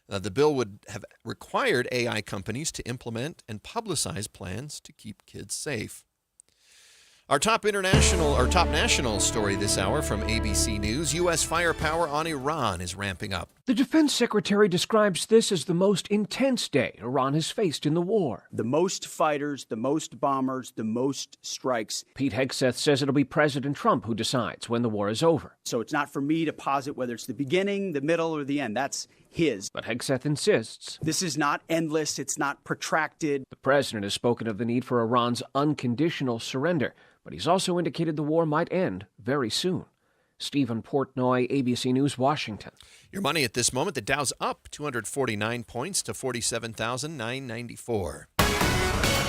The bill would have required AI companies to implement and publicize plans to keep kids safe. Our top national story this hour from ABC News, U.S. firepower on Iran is ramping up. The defense secretary describes this as the most intense day Iran has faced in the war. The most fighters, the most bombers, the most strikes. Pete Hegseth says it'll be President Trump who decides when the war is over. So it's not for me to posit whether it's the beginning, the middle, or the end. That's his. But Hegseth insists this is not endless. It's not protracted. The president has spoken of the need for Iran's unconditional surrender, but he's also indicated the war might end very soon. Stephen Portnoy, ABC News, Washington. Your money at this moment, the Dow's up 249 points to 47,994.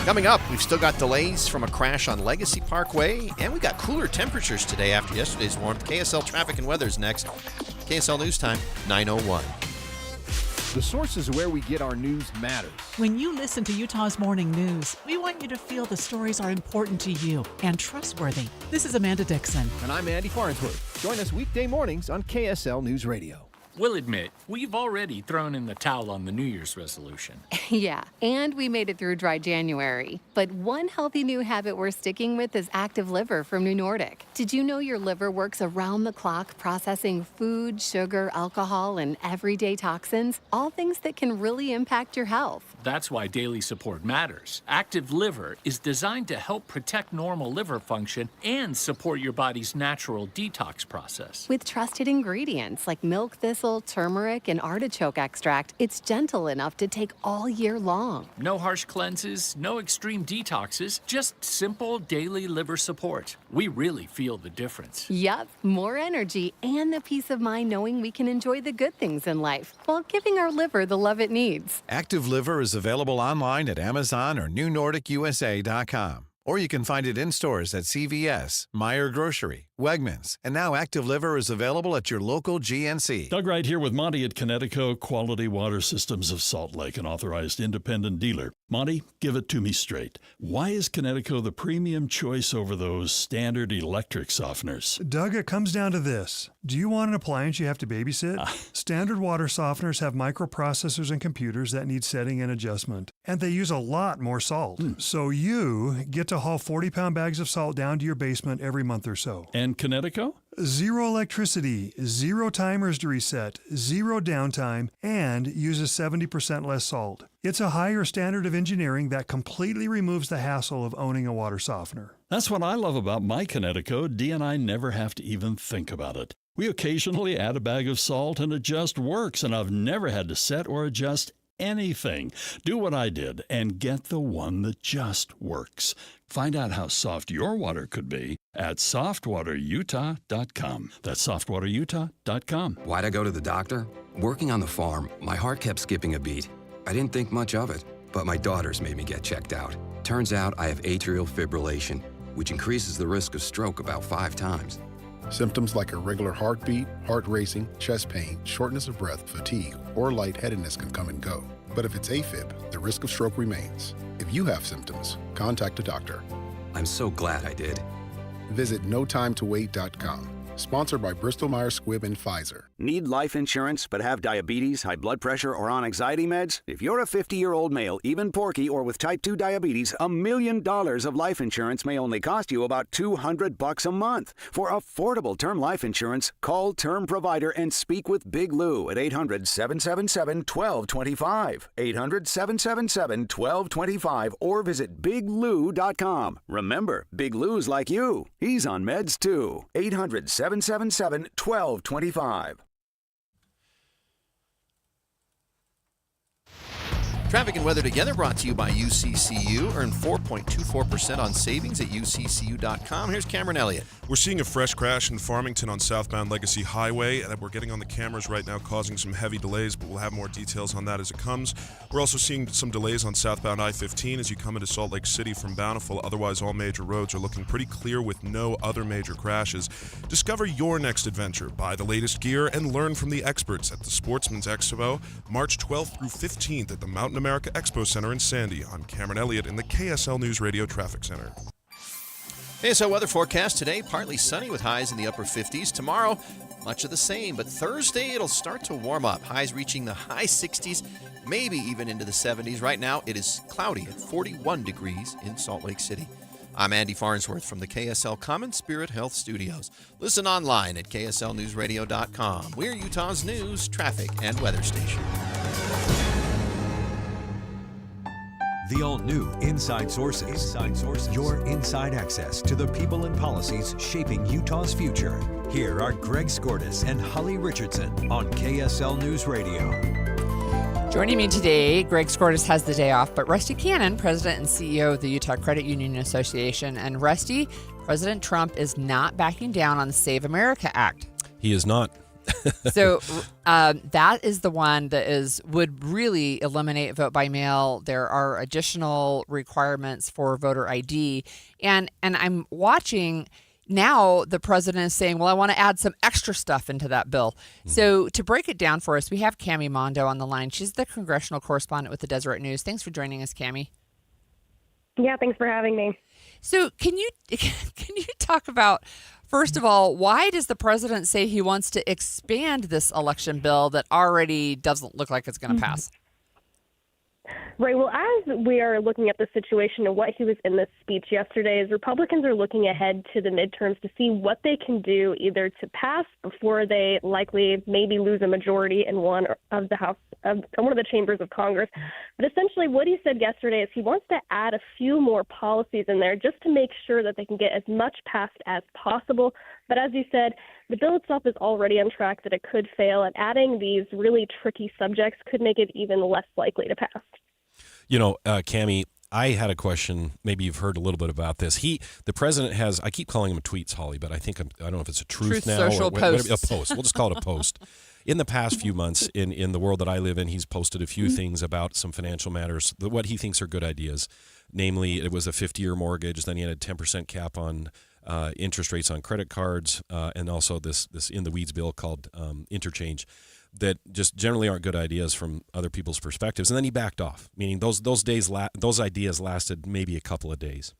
Coming up, we've still got delays from a crash on Legacy Parkway, and we got cooler temperatures today after yesterday's warmth. KSL traffic and weather's next. KSL News Time, 9:01. The sources where we get our news matters. When you listen to Utah's Morning News, we want you to feel the stories are important to you and trustworthy. This is Amanda Dixon. And I'm Andy Farnsworth. Join us weekday mornings on KSL News Radio. We'll admit, we've already thrown in the towel on the New Year's resolution. Yeah, and we made it through dry January. But one healthy new habit we're sticking with is Active Liver from New Nordic. Did you know your liver works around the clock processing food, sugar, alcohol, and everyday toxins? All things that can really impact your health. That's why daily support matters. Active Liver is designed to help protect normal liver function and support your body's natural detox process. With trusted ingredients like milk thistle, turmeric, and artichoke extract, it's gentle enough to take all year long. No harsh cleanses, no extreme detoxes, just simple daily liver support. We really feel the difference. Yup, more energy and the peace of mind knowing we can enjoy the good things in life while giving our liver the love it needs. Active Liver is available online at Amazon or NewNordicUSA.com. Or you can find it in stores at CVS, Meijer Grocery, Wegmans, and now Active Liver is available at your local GNC. Doug Wright here with Monty at Connecticut Quality Water Systems of Salt Lake, an authorized independent dealer. Monty, give it to me straight. Why is Connecticut the premium choice over those standard electric softeners? Doug, it comes down to this. Do you want an appliance you have to babysit? Standard water softeners have microprocessors and computers that need setting and adjustment, and they use a lot more salt. So you get to haul 40-pound bags of salt down to your basement every month or so. And Connecticut? Zero electricity, zero timers to reset, zero downtime, and uses 70% less salt. It's a higher standard of engineering that completely removes the hassle of owning a water softener. That's what I love about my Connecticut. Dee and I never have to even think about it. We occasionally add a bag of salt and it just works, and I've never had to set or adjust anything. Do what I did and get the one that just works. Find out how soft your water could be at softwaterutah.com. That's softwaterutah.com. Why'd I go to the doctor? Working on the farm, my heart kept skipping a beat. I didn't think much of it, but my daughters made me get checked out. Turns out I have atrial fibrillation, which increases the risk of stroke about 5 times. Symptoms like irregular heartbeat, heart racing, chest pain, shortness of breath, fatigue, or lightheadedness can come and go. But if it's AFib, the risk of stroke remains. If you have symptoms, contact a doctor. I'm so glad I did. Visit notimetowait.com. Sponsored by Bristol-Myers Squibb and Pfizer. Need life insurance but have diabetes, high blood pressure, or on anxiety meds? If you're a 50-year-old male, even porky, or with type 2 diabetes, $1 million of life insurance may only cost you about $200 a month. For affordable term life insurance, call Term Provider and speak with Big Lou at 800-777-1225. 800-777-1225 or visit biglou.com. Remember, Big Lou's like you. He's on meds too. 800-777-1225. Traffic and weather together brought to you by UCCU. Earn 4.24% on savings at UCCU.com. Here's Cameron Elliott. We're seeing a fresh crash in Farmington on southbound Legacy Highway that we're getting on the cameras right now, causing some heavy delays, but we'll have more details on that as it comes. We're also seeing some delays on southbound I-15 as you come into Salt Lake City from Bountiful. Otherwise, all major roads are looking pretty clear with no other major crashes. Discover your next adventure. Buy the latest gear and learn from the experts at the Sportsman's Expo, March 12th through 15th at the Mountain America Expo Center in Sandy. I'm Cameron Elliott in the KSL News Radio Traffic Center. KSL weather forecast today, partly sunny with highs in the upper 50s. Tomorrow, much of the same, but Thursday it'll start to warm up. Highs reaching the high 60s, maybe even into the 70s. Right now it is cloudy at 41 degrees in Salt Lake City. I'm Andy Farnsworth from the KSL Common Spirit Health Studios. Listen online at kslnewsradio.com. We're Utah's news, traffic, and weather station. The all-new Inside Sources. Your inside access to the people and policies shaping Utah's future. Here are Greg Skordas and Holly Richardson on KSL News Radio. Joining me today, Greg Skordas has the day off, but Rusty Cannon, President and CEO of the Utah Credit Union Association. And Rusty, President Trump is not backing down on the Save America Act. He is not. So that is the one that would really eliminate vote by mail. There are additional requirements for voter ID. And I'm watching now the president is saying, well, I want to add some extra stuff into that bill. Mm-hmm. So to break it down for us, we have Cami Mondo on the line. She's the congressional correspondent with the Deseret News. Thanks for joining us, Cami. Yeah, thanks for having me. So can you talk about, first of all, why does the president say he wants to expand this election bill that already doesn't look like it's going to pass? Right. Well, as we are looking at the situation and what he was in this speech yesterday, is Republicans are looking ahead to the midterms to see what they can do either to pass before they likely maybe lose a majority in one of the chambers of Congress. But essentially what he said yesterday is he wants to add a few more policies in there just to make sure that they can get as much passed as possible. But as you said, the bill itself is already on track that it could fail, and adding these really tricky subjects could make it even less likely to pass. You know, Cami, I had a question. Maybe you've heard a little bit about this. The president has, I keep calling them tweets, Holly, but I don't know if it's a truth now. Social or posts. A post. We'll just call it a post. In the past few months, in the world that I live in, he's posted a few things about some financial matters, what he thinks are good ideas. Namely, it was a 50-year mortgage. Then he had a 10% cap on interest rates on credit cards, and also this in the weeds bill called interchange, that just generally aren't good ideas from other people's perspectives. And then he backed off, meaning those ideas lasted maybe a couple of days.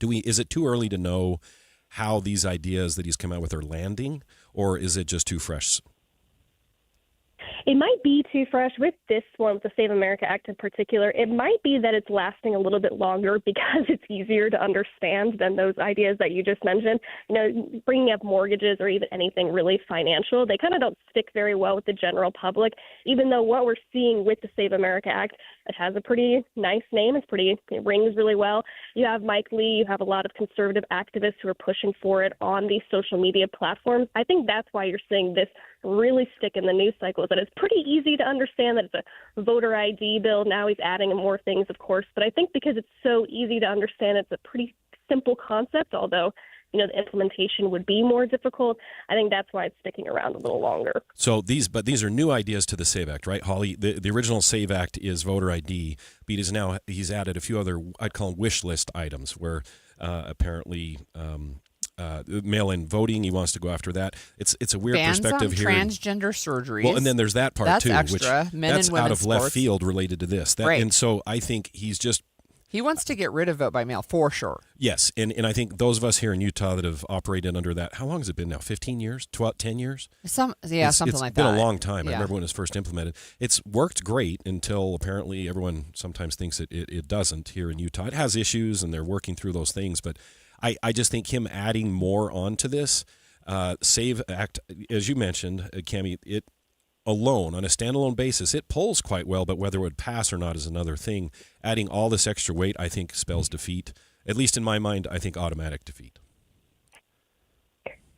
Is it too early to know how these ideas that he's come out with are landing, or is it just too fresh? It might be too fresh with this one, the Save America Act in particular. It might be that it's lasting a little bit longer because it's easier to understand than those ideas that you just mentioned. You know, bringing up mortgages or even anything really financial, they kind of don't stick very well with the general public, even though what we're seeing with the Save America Act, it has a pretty nice name. It rings really well. You have Mike Lee. You have a lot of conservative activists who are pushing for it on these social media platforms. I think that's why you're seeing this really stick in the news cycle, is that it's pretty easy to understand that it's a voter ID bill. Now he's adding more things, of course. But I think because it's so easy to understand, it's a pretty simple concept, although the implementation would be more difficult. I think that's why it's sticking around a little longer. So these are new ideas to the SAVE Act, right, Holly? The original SAVE Act is voter ID, but he's added a few other, I'd call them wish list items, where apparently mail-in voting, he wants to go after that. It's a weird Bans perspective on here. transgender surgeries. Well, and then there's that part that's too, extra. which Men that's and out of sports. left field related to this. Right. And so I think he wants to get rid of vote by mail for sure. Yes, and I think those of us here in Utah that have operated under that, how long has it been now? 15 years? 10 years? Something like that. It's been a long time. I remember when it was first implemented. It's worked great until apparently everyone sometimes thinks it doesn't here in Utah. It has issues, and they're working through those things, but I just think him adding more onto this SAVE Act, as you mentioned, Cami, it alone, on a standalone basis, it polls quite well, but whether it would pass or not is another thing. Adding all this extra weight, I think, spells defeat. At least in my mind, I think automatic defeat.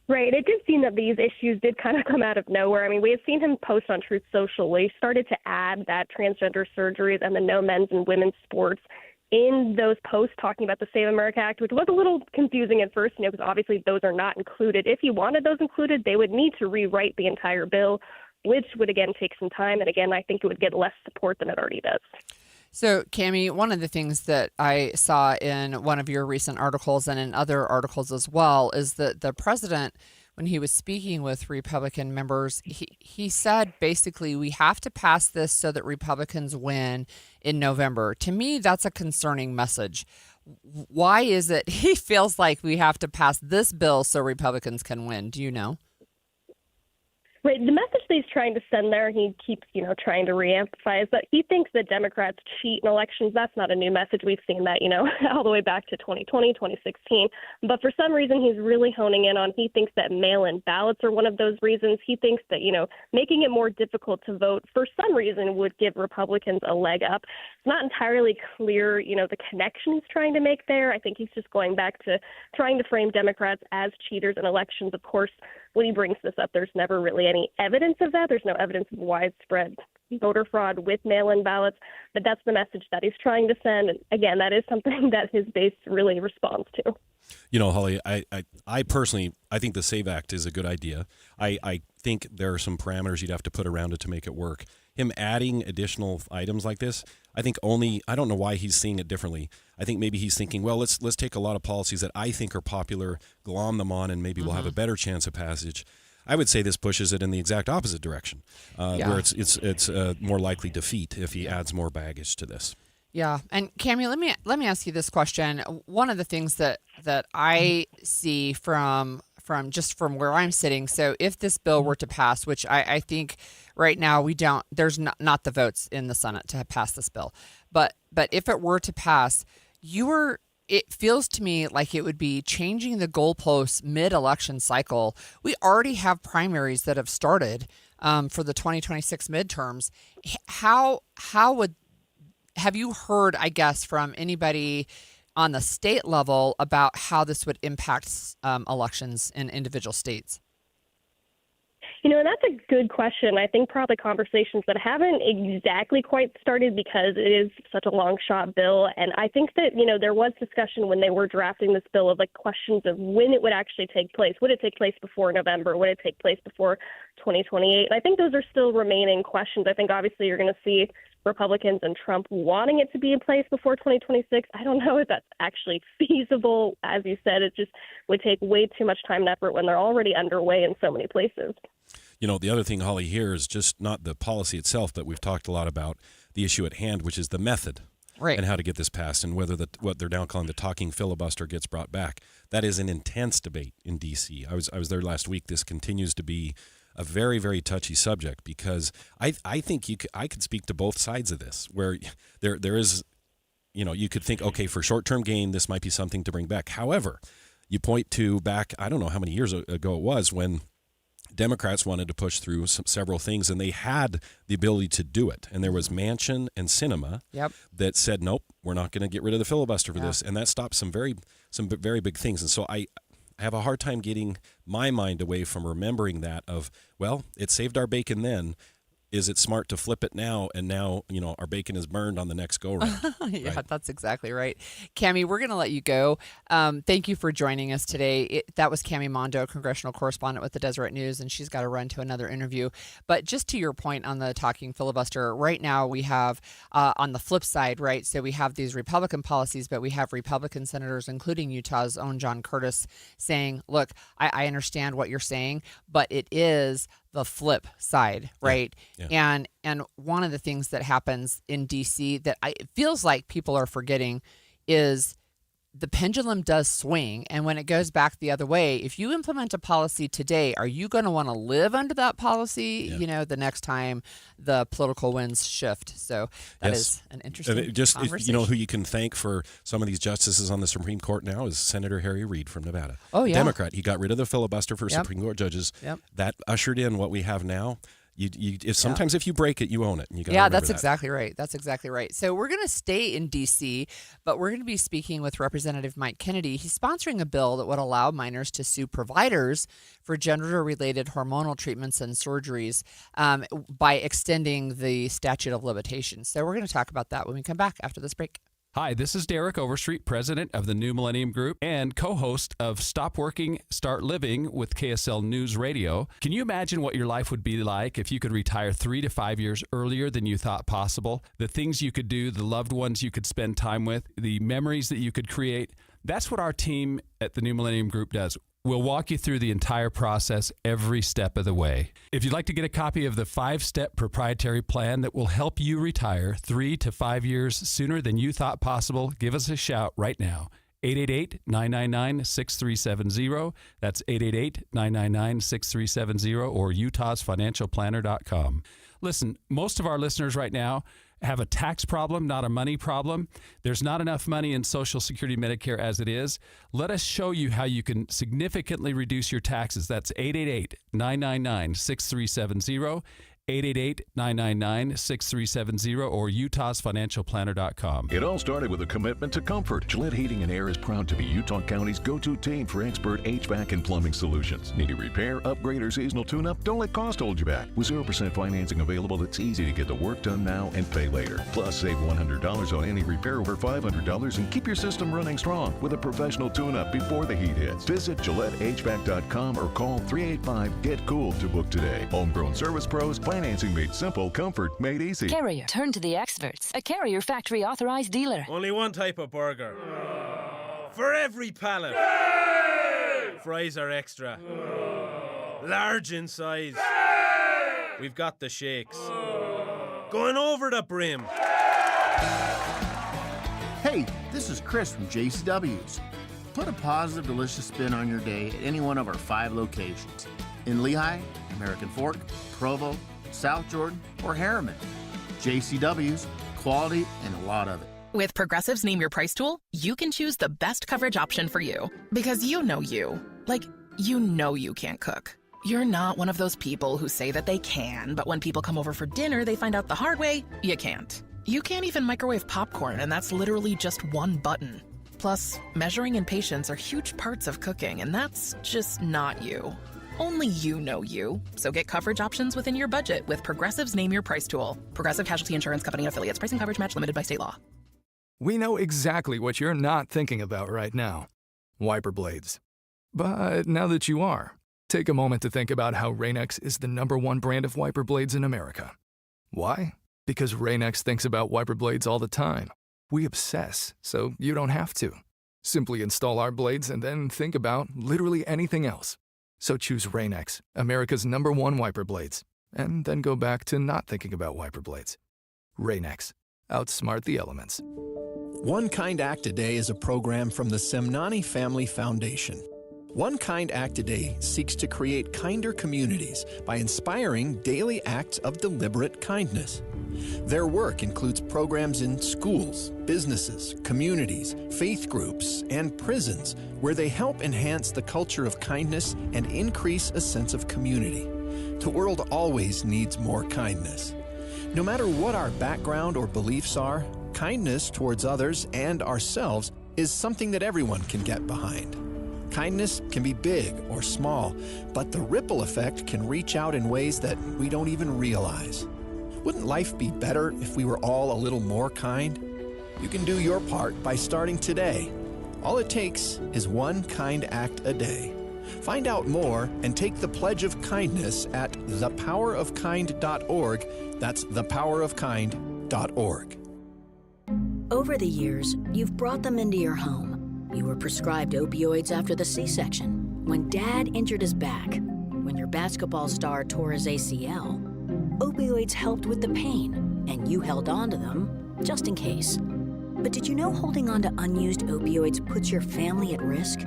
Right. It did seem that these issues did kind of come out of nowhere. I mean, we had seen him post on Truth Social where he started to add that transgender surgeries and the no men's and women's sports in those posts talking about the Save America Act, which was a little confusing at first, because obviously those are not included. If he wanted those included, they would need to rewrite the entire bill, which would, again, take some time. And, again, I think it would get less support than it already does. So, Cami, one of the things that I saw in one of your recent articles and in other articles as well is that the president, when he was speaking with Republican members, he said basically we have to pass this so that Republicans win in November. To me, that's a concerning message. Why is it he feels like we have to pass this bill so Republicans can win? Do you know? Right. The message that he's trying to send there, he keeps, trying to re-emphasize that he thinks that Democrats cheat in elections. That's not a new message. We've seen that, all the way back to 2020, 2016. But for some reason, he's really honing in on, he thinks that mail-in ballots are one of those reasons. He thinks that, making it more difficult to vote for some reason would give Republicans a leg up. It's not entirely clear, the connection he's trying to make there. I think he's just going back to trying to frame Democrats as cheaters in elections. Of course, when he brings this up, there's never really any evidence of that. There's no evidence of widespread voter fraud with mail-in ballots, but that's the message that he's trying to send. And again, that is something that his base really responds to. Holly, I personally, I think the SAVE Act is a good idea. I think there are some parameters you'd have to put around it to make it work. Him adding additional items like this, I don't know why he's seeing it differently. I think maybe he's thinking, well, let's take a lot of policies that I think are popular, glom them on, and maybe we'll have a better chance of passage. I would say this pushes it in the exact opposite direction, where it's more likely defeat if he adds more baggage to this. Yeah, and Cammie, let me ask you this question. One of the things that I see from where I'm sitting, so if this bill were to pass, which I think right now there's not the votes in the Senate to pass this bill, but if it were to pass, it feels to me like it would be changing the goalposts mid-election cycle. We already have primaries that have started for the 2026 midterms. Have you heard, I guess, from anybody on the state level about how this would impact elections in individual states? That's a good question. I think probably conversations that haven't exactly quite started because it is such a long shot bill. And I think that, there was discussion when they were drafting this bill of questions of when it would actually take place. Would it take place before November? Would it take place before 2028? And I think those are still remaining questions. I think obviously you're going to see Republicans and Trump wanting it to be in place before 2026. I don't know if that's actually feasible. As you said, it just would take way too much time and effort when they're already underway in so many places. The other thing, Holly, here is just not the policy itself, but we've talked a lot about the issue at hand, which is the method. Right. And how to get this passed and whether what they're now calling the talking filibuster gets brought back. That is an intense debate in D.C. I was there last week. This continues to be a very, very touchy subject because I think I could speak to both sides of this, where there is, you could think, okay, for short-term gain, this might be something to bring back. However, you point to back, I don't know how many years ago it was, when Democrats wanted to push through several things, and they had the ability to do it. And there was Manchin and Sinema that said, nope, we're not going to get rid of the filibuster for this. And that stopped some very big things. And so I have a hard time getting my mind away from remembering that of, well, it saved our bacon then. Is it smart to flip it now? And now, our bacon is burned on the next go-round. Yeah, right? That's exactly right. Cammie, we're going to let you go. Thank you for joining us today. That was Cammie Mondo, congressional correspondent with the Deseret News, and she's got to run to another interview. But just to your point on the talking filibuster, right now we have, on the flip side, right, so we have these Republican policies, but we have Republican senators, including Utah's own John Curtis, saying, look, I understand what you're saying, but it is the flip side, right? Yeah. And one of the things that happens in D.C. that it feels like people are forgetting is the pendulum does swing. And when it goes back the other way, if you implement a policy today, are you going to want to live under that policy, the next time the political winds shift? So that is an interesting conversation. Who you can thank for some of these justices on the Supreme Court now is Senator Harry Reid from Nevada. Oh, yeah. Democrat. He got rid of the filibuster for Supreme Court judges. That ushered in what we have now. If you break it, you own it. And you gotta that's that. exactly right. That's exactly right. So we're going to stay in D.C., but we're going to be speaking with Representative Mike Kennedy. He's sponsoring a bill that would allow minors to sue providers for gender-related hormonal treatments and surgeries by extending the statute of limitations. So we're going to talk about that when we come back after this break. Hi, this is Derek Overstreet, president of the New Millennium Group and co-host of Stop Working, Start Living with KSL News Radio. Can you imagine what your life would be like if you could retire 3 to 5 years earlier than you thought possible? The things you could do, the loved ones you could spend time with, the memories that you could create. That's what our team at the New Millennium Group does. We'll walk you through the entire process every step of the way. If you'd like to get a copy of the 5-step proprietary plan that will help you retire 3 to 5 years sooner than you thought possible, give us a shout right now. 888-999-6370. That's 888-999-6370 or utahsfinancialplanner.com. Listen, most of our listeners right now have a tax problem, not a money problem. There's not enough money in Social Security, Medicare as it is. Let us show you how you can significantly reduce your taxes. That's 888-999-6370. 888-999-6370 or utahsfinancialplanner.com. It all started with a commitment to comfort. Gillette Heating and Air is proud to be Utah County's go-to team for expert HVAC and plumbing solutions. Need a repair, upgrade, or seasonal tune-up? Don't let cost hold you back. With 0% financing available, it's easy to get the work done now and pay later. Plus, save $100 on any repair over $500 and keep your system running strong with a professional tune-up before the heat hits. Visit GilletteHVAC.com or call 385-GET-COOL to book today. Homegrown service pros, financing made simple, comfort made easy. Carrier, turn to the experts. A Carrier factory authorized dealer. Only one type of burger. For every pallet. Fries are extra. Large in size. We've got the shakes. Going over the brim. Hey, this is Chris from JCW's. Put a positive, delicious spin on your day at any one of our 5 locations. In Lehigh, American Fork, Provo, South Jordan, or Harriman. JCW's, quality, and a lot of it. With Progressive's Name Your Price tool, you can choose the best coverage option for you. Because you know you. Like, you know you can't cook. You're not one of those people who say that they can, but when people come over for dinner, they find out the hard way, you can't. You can't even microwave popcorn, and that's literally just one button. Plus, measuring and patience are huge parts of cooking, and that's just not you. Only you know you. So get coverage options within your budget with Progressive's Name Your Price tool. Progressive Casualty Insurance Company and affiliates. Price and coverage match limited by state law. We know exactly what you're not thinking about right now. Wiper blades. But now that you are, take a moment to think about how Rain-X is the #1 brand of wiper blades in America. Why? Because Rain-X thinks about wiper blades all the time. We obsess, so you don't have to. Simply install our blades and then think about literally anything else. So choose Rain-X, America's #1 wiper blades, and then go back to not thinking about wiper blades. Rain-X, outsmart the elements. One Kind Act a Day is a program from the Semnani Family Foundation. One Kind Act a Day seeks to create kinder communities by inspiring daily acts of deliberate kindness. Their work includes programs in schools, businesses, communities, faith groups, and prisons where they help enhance the culture of kindness and increase a sense of community. The world always needs more kindness. No matter what our background or beliefs are, kindness towards others and ourselves is something that everyone can get behind. Kindness can be big or small, but the ripple effect can reach out in ways that we don't even realize. Wouldn't life be better if we were all a little more kind? You can do your part by starting today. All it takes is one kind act a day. Find out more and take the pledge of kindness at thepowerofkind.org. That's thepowerofkind.org. Over the years, you've brought them into your home. You were prescribed opioids after the C-section, when Dad injured his back, when your basketball star tore his ACL. Opioids helped with the pain, and you held on to them just in case. But did you know holding on to unused opioids puts your family at risk?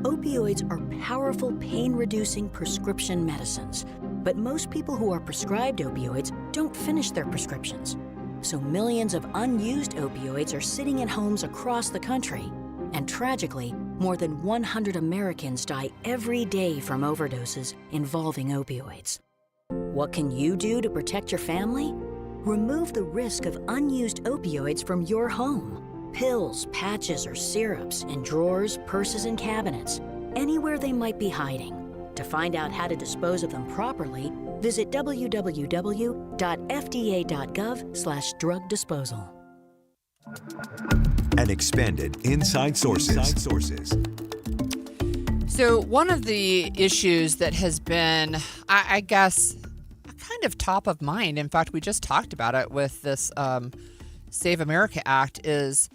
Opioids are powerful pain-reducing prescription medicines, but most people who are prescribed opioids don't finish their prescriptions. So millions of unused opioids are sitting in homes across the country. And tragically, more than 100 Americans die every day from overdoses involving opioids. What can you do to protect your family? Remove the risk of unused opioids from your home. Pills, patches, or syrups in drawers, purses, and cabinets, anywhere they might be hiding. To find out how to dispose of them properly, visit www.fda.gov/drug disposal. And expanded Inside Sources. So one of the issues that has been, I guess, kind of top of mind, in fact, we just talked about it with this Save America Act, is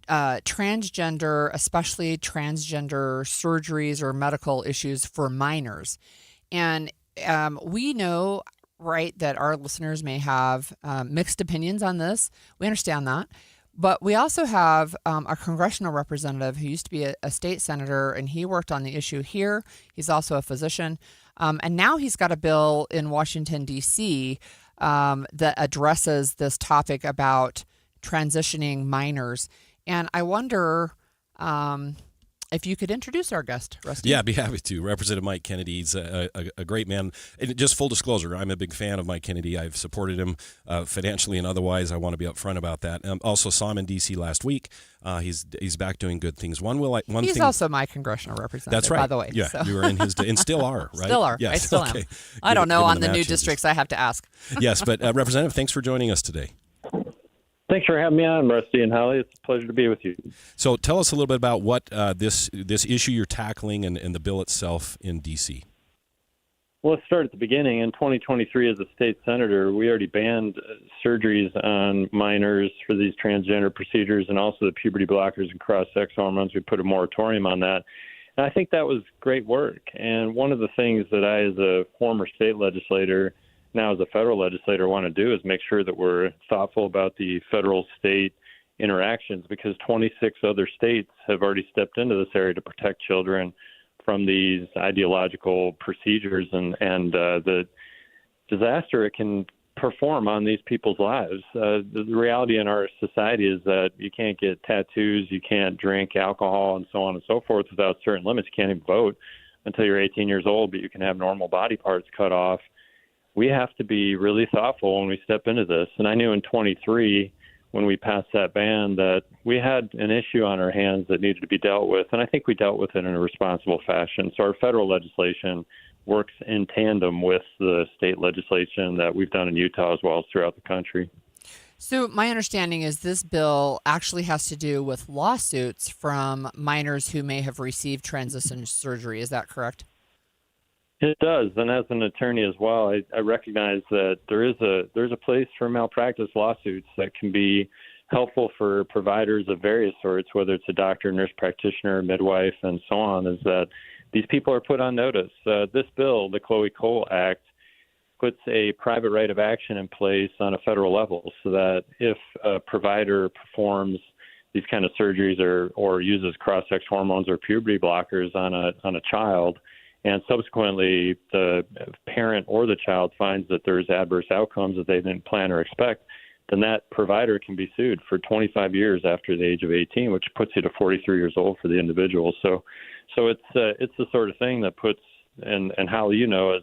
transgender, especially transgender surgeries or medical issues for minors. And we know, right, that our listeners may have mixed opinions on this. We understand that. But we also have a congressional representative who used to be a state senator, and he worked on the issue here. He's also a physician. And now he's got a bill in Washington, D.C. That addresses this topic about transitioning minors. And I wonder if you could introduce our guest, Rusty. Yeah, I'd be happy to. Representative Mike Kennedy. He's a great man. And just full disclosure, I'm a big fan of Mike Kennedy. I've supported him financially and otherwise. I want to be upfront about that. Also saw him in D.C. last week. He's back doing good things. He's also my congressional representative, that's right. by the way. Yeah, so. you were in his and still are, right? Still are. Yes. I still okay. am. I don't know on the new changes. districts. I have to ask. Yes, but Representative, thanks for joining us today. Thanks for having me on, Rusty and Holly. It's a pleasure to be with you. So tell us a little bit about what this issue you're tackling and the bill itself in D.C. Well, let's start at the beginning. In 2023, as a state senator, we already banned surgeries on minors for these transgender procedures and also the puberty blockers and cross-sex hormones. We put a moratorium on that. And I think that was great work. And one of the things that I, as a former state legislator, now as a federal legislator, want to do is make sure that we're thoughtful about the federal-state interactions, because 26 other states have already stepped into this area to protect children from these ideological procedures and the disaster it can perform on these people's lives. The reality in our society is that you can't get tattoos, you can't drink alcohol, and so on and so forth without certain limits. You can't even vote until you're 18 years old, but you can have normal body parts cut off. We have to be really thoughtful when we step into this. And I knew in 23, when we passed that ban, that we had an issue on our hands that needed to be dealt with. And I think we dealt with it in a responsible fashion. So our federal legislation works in tandem with the state legislation that we've done in Utah as well as throughout the country. So my understanding is this bill actually has to do with lawsuits from minors who may have received transition surgery. Is that correct? It does, and as an attorney as well, I recognize that there's a place for malpractice lawsuits that can be helpful for providers of various sorts, whether it's a doctor, nurse practitioner, midwife, and so on, is that these people are put on notice. This bill, the Chloe Cole Act, puts a private right of action in place on a federal level so that if a provider performs these kind of surgeries or uses cross-sex hormones or puberty blockers on a child, and subsequently the parent or the child finds that there's adverse outcomes that they didn't plan or expect, then that provider can be sued for 25 years after the age of 18, which puts you to 43 years old for the individual. So it's the sort of thing that puts, and Holly, you know,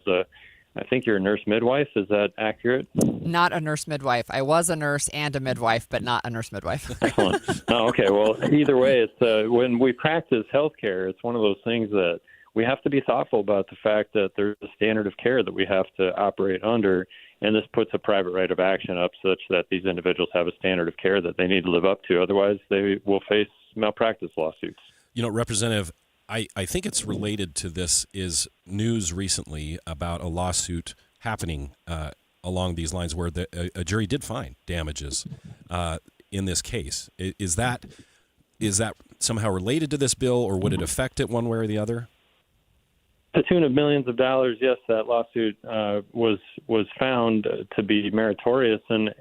I think you're a nurse midwife. Is that accurate? Not a nurse midwife. I was a nurse and a midwife, but not a nurse midwife. Excellent. Oh, okay. Well, either way, it's when we practice healthcare, it's one of those things that we have to be thoughtful about the fact that there's a standard of care that we have to operate under, and this puts a private right of action up such that these individuals have a standard of care that they need to live up to. Otherwise, they will face malpractice lawsuits. You know, Representative, I think it's related to this is news recently about a lawsuit happening along these lines where a jury did find damages in this case. Is that somehow related to this bill, or would it affect it one way or the other? To the tune of millions of dollars, yes, that lawsuit was found to be meritorious, and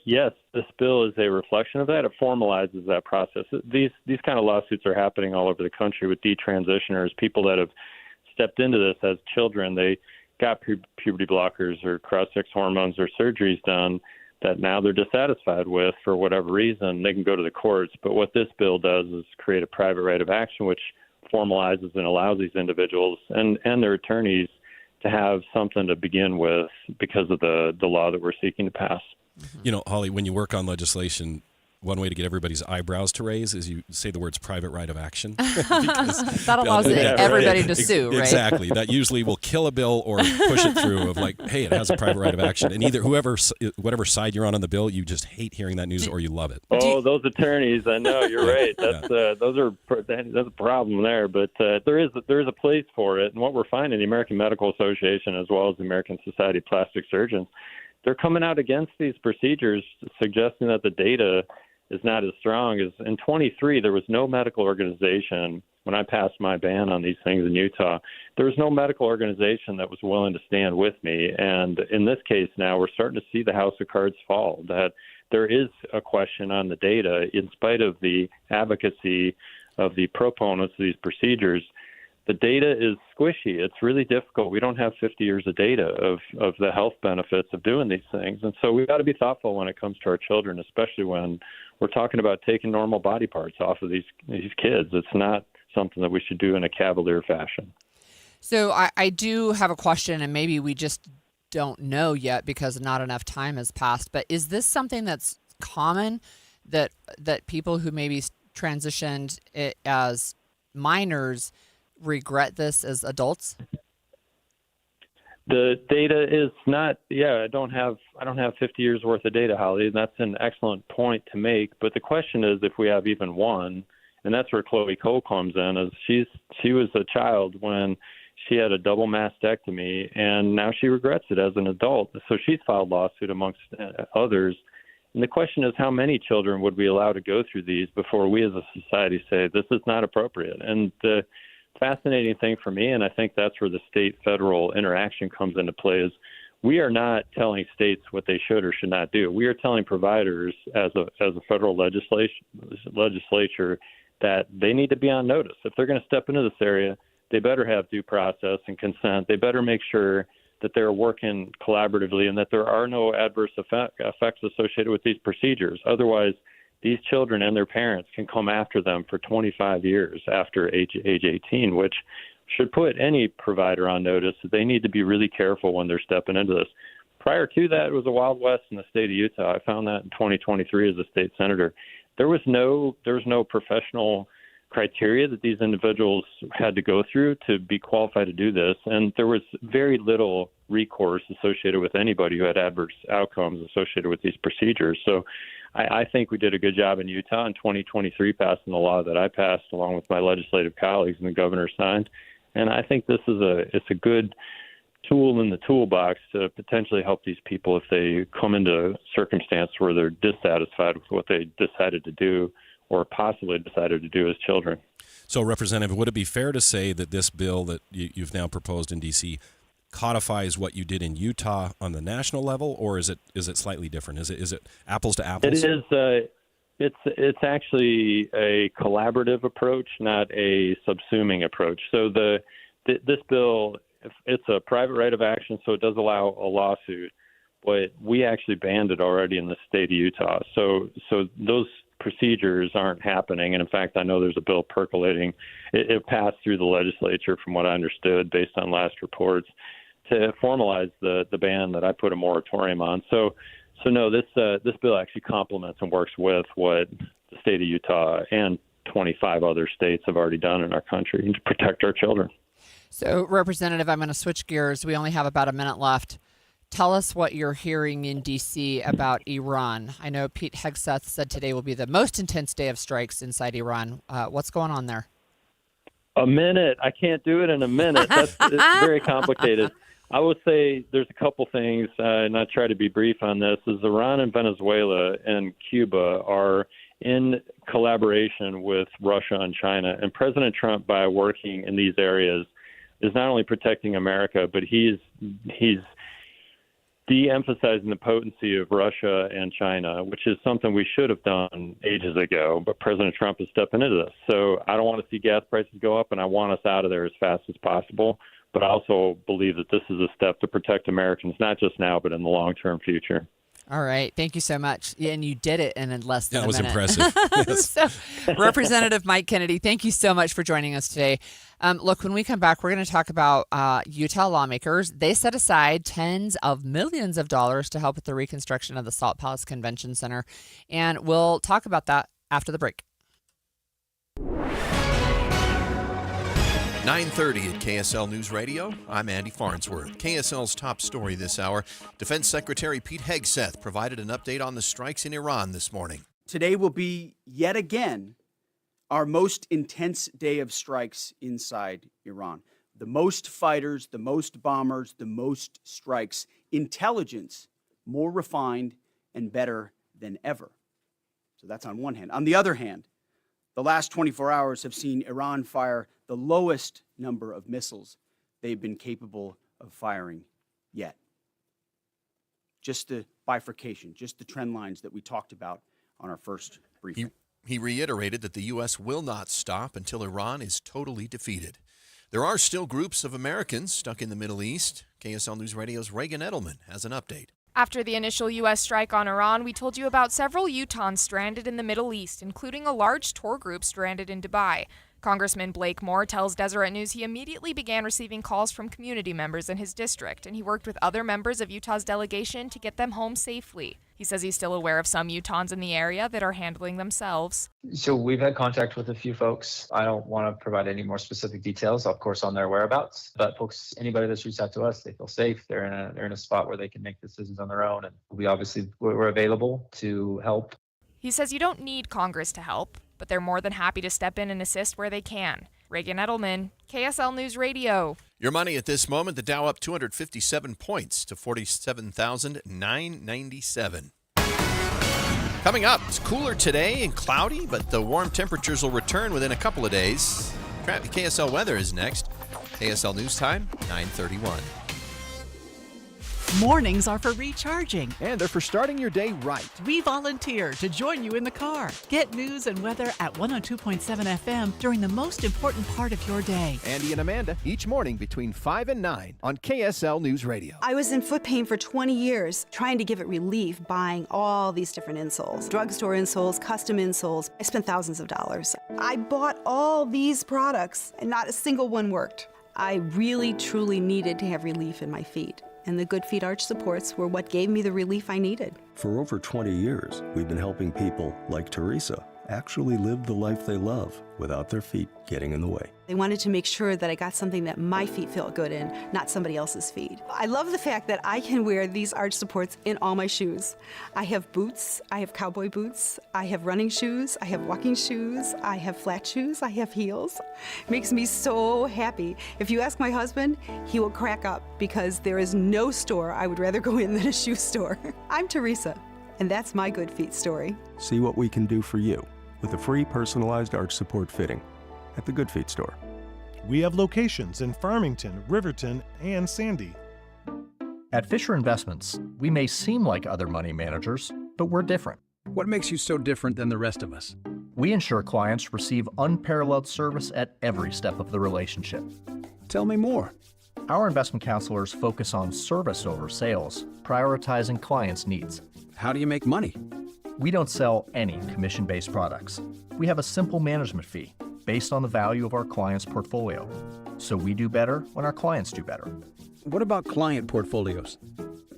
yes, this bill is a reflection of that. It formalizes that process. These kind of lawsuits are happening all over the country with detransitioners, people that have stepped into this as children. They got puberty blockers or cross-sex hormones or surgeries done that now they're dissatisfied with for whatever reason. They can go to the courts, but what this bill does is create a private right of action, which formalizes and allows these individuals and their attorneys to have something to begin with because of the law that we're seeking to pass. You know, Holly, when you work on legislation, one way to get everybody's eyebrows to raise is you say the words private right of action. That allows everybody to sue, right? Exactly. That usually will kill a bill or push it through of like, hey, it has a private right of action. And either whatever side you're on the bill, you just hate hearing that news or you love it. Oh, those attorneys, I know, you're right. That's a problem there. But there is a place for it. And what we're finding, the American Medical Association as well as the American Society of Plastic Surgeons, they're coming out against these procedures, suggesting that the data is not as strong as in 23. There was no medical organization when I passed my ban on these things in Utah, there was no medical organization that was willing to stand with me. And in this case now, we're starting to see the house of cards fall, that there is a question on the data in spite of the advocacy of the proponents of these procedures. The data is squishy. It's really difficult. We don't have 50 years of data of the health benefits of doing these things. And so we've got to be thoughtful when it comes to our children, especially when we're talking about taking normal body parts off of these kids. It's not something that we should do in a cavalier fashion. So I do have a question, and maybe we just don't know yet because not enough time has passed. But is this something that's common, that people who maybe transitioned it as minors regret this as adults? The data is not. I don't have 50 years worth of data, Holly. And that's an excellent point to make. But the question is, if we have even one, and that's where Chloe Cole comes in. Is she was a child when she had a double mastectomy, and now she regrets it as an adult. So she's filed lawsuit amongst others. And the question is, how many children would we allow to go through these before we as a society say this is not appropriate? And the fascinating thing for me, and I think that's where the state-federal interaction comes into play, is we are not telling states what they should or should not do. We are telling providers as a federal legislature that they need to be on notice. If they're going to step into this area, they better have due process and consent. They better make sure that they're working collaboratively and that there are no adverse effects associated with these procedures. Otherwise, these children and their parents can come after them for 25 years after age 18, which should put any provider on notice that they need to be really careful when they're stepping into this. Prior to that, it was a Wild West in the state of Utah. I found that in 2023 as a state senator. There was no professional criteria that these individuals had to go through to be qualified to do this, and there was very little recourse associated with anybody who had adverse outcomes associated with these procedures. So I think we did a good job in Utah in 2023 passing the law that I passed along with my legislative colleagues and the governor signed. And I think this is a good tool in the toolbox to potentially help these people if they come into a circumstance where they're dissatisfied with what they decided to do or possibly decided to do as children. So, Representative, would it be fair to say that this bill that you've now proposed in D.C. codifies what you did in Utah on the national level, or is it slightly different? Is it apples to apples? It is. It's actually a collaborative approach, not a subsuming approach. So this bill, it's a private right of action, so it does allow a lawsuit, but we actually banned it already in the state of Utah. So those procedures aren't happening. And in fact, I know there's a bill percolating. It passed through the legislature, from what I understood, based on last reports, to formalize the ban that I put a moratorium on. So no, this bill actually complements and works with what the state of Utah and 25 other states have already done in our country to protect our children. So, Representative, I'm going to switch gears. We only have about a minute left. Tell us what you're hearing in D.C. about Iran. I know Pete Hegseth said today will be the most intense day of strikes inside Iran. What's going on there? A minute. I can't do it in a minute. It's very complicated. I would say there's a couple things, and I try to be brief on this, is Iran and Venezuela and Cuba are in collaboration with Russia and China. And President Trump, by working in these areas, is not only protecting America, but he's de-emphasizing the potency of Russia and China, which is something we should have done ages ago. But President Trump is stepping into this. So I don't want to see gas prices go up, and I want us out of there as fast as possible. But I also believe that this is a step to protect Americans, not just now, but in the long-term future. All right. Thank you so much. And you did it in less than a minute. That was impressive. Yes. So, Representative Mike Kennedy, thank you so much for joining us today. Look, when we come back, we're going to talk about Utah lawmakers. They set aside tens of millions of dollars to help with the reconstruction of the Salt Palace Convention Center. And we'll talk about that after the break. 9:30 at KSL News Radio. I'm Andy Farnsworth. KSL's top story this hour. Defense Secretary Pete Hegseth provided an update on the strikes in Iran this morning. Today will be, yet again, our most intense day of strikes inside Iran. The most fighters, the most bombers, the most strikes. Intelligence more refined and better than ever. So that's on one hand. On the other hand, The last 24 hours have seen Iran fire the lowest number of missiles they've been capable of firing yet. Just the bifurcation, just the trend lines that we talked about on our first briefing. He reiterated that the U.S. will not stop until Iran is totally defeated. There are still groups of Americans stuck in the Middle East. KSL News Radio's Reagan Edelman has an update. After the initial U.S. strike on Iran, we told you about several Utahns stranded in the Middle East, including a large tour group stranded in Dubai. Congressman Blake Moore tells Deseret News he immediately began receiving calls from community members in his district, and he worked with other members of Utah's delegation to get them home safely. He says he's still aware of some Utahns in the area that are handling themselves. So we've had contact with a few folks. I don't want to provide any more specific details, of course, on their whereabouts. But folks, anybody that's reached out to us, they feel safe. They're in a spot where they can make decisions on their own, and we're available to help. He says you don't need Congress to help, but they're more than happy to step in and assist where they can. Reagan Edelman, KSL News Radio. Your money at this moment, the Dow up 257 points to 47,997. Coming up, it's cooler today and cloudy, but the warm temperatures will return within a couple of days. KSL weather is next. KSL News Time, 9:31. Mornings are for recharging. And they're for starting your day right. We volunteer to join you in the car. Get news and weather at 102.7 FM during the most important part of your day. Andy and Amanda, each morning between 5 and 9 on KSL News Radio. I was in foot pain for 20 years, trying to give it relief, buying all these different insoles. Drugstore insoles, custom insoles. I spent thousands of dollars. I bought all these products, and not a single one worked. I really, truly needed to have relief in my feet. And the Good Feet arch supports were what gave me the relief I needed. For over 20 years, we've been helping people like Teresa actually live the life they love without their feet getting in the way. They wanted to make sure that I got something that my feet felt good in, not somebody else's feet. I love the fact that I can wear these arch supports in all my shoes. I have boots, I have cowboy boots, I have running shoes, I have walking shoes, I have flat shoes, I have heels. It makes me so happy. If you ask my husband, he will crack up because there is no store I would rather go in than a shoe store. I'm Teresa, and that's my Good Feet story. See what we can do for you with a free personalized arch support fitting at the Good Feet store. We have locations in Farmington, Riverton, and Sandy. At Fisher Investments, we may seem like other money managers, but we're different. What makes you so different than the rest of us? We ensure clients receive unparalleled service at every step of the relationship. Tell me more. Our investment counselors focus on service over sales, prioritizing clients' needs. How do you make money? We don't sell any commission-based products. We have a simple management fee based on the value of our client's portfolio. So we do better when our clients do better. What about client portfolios?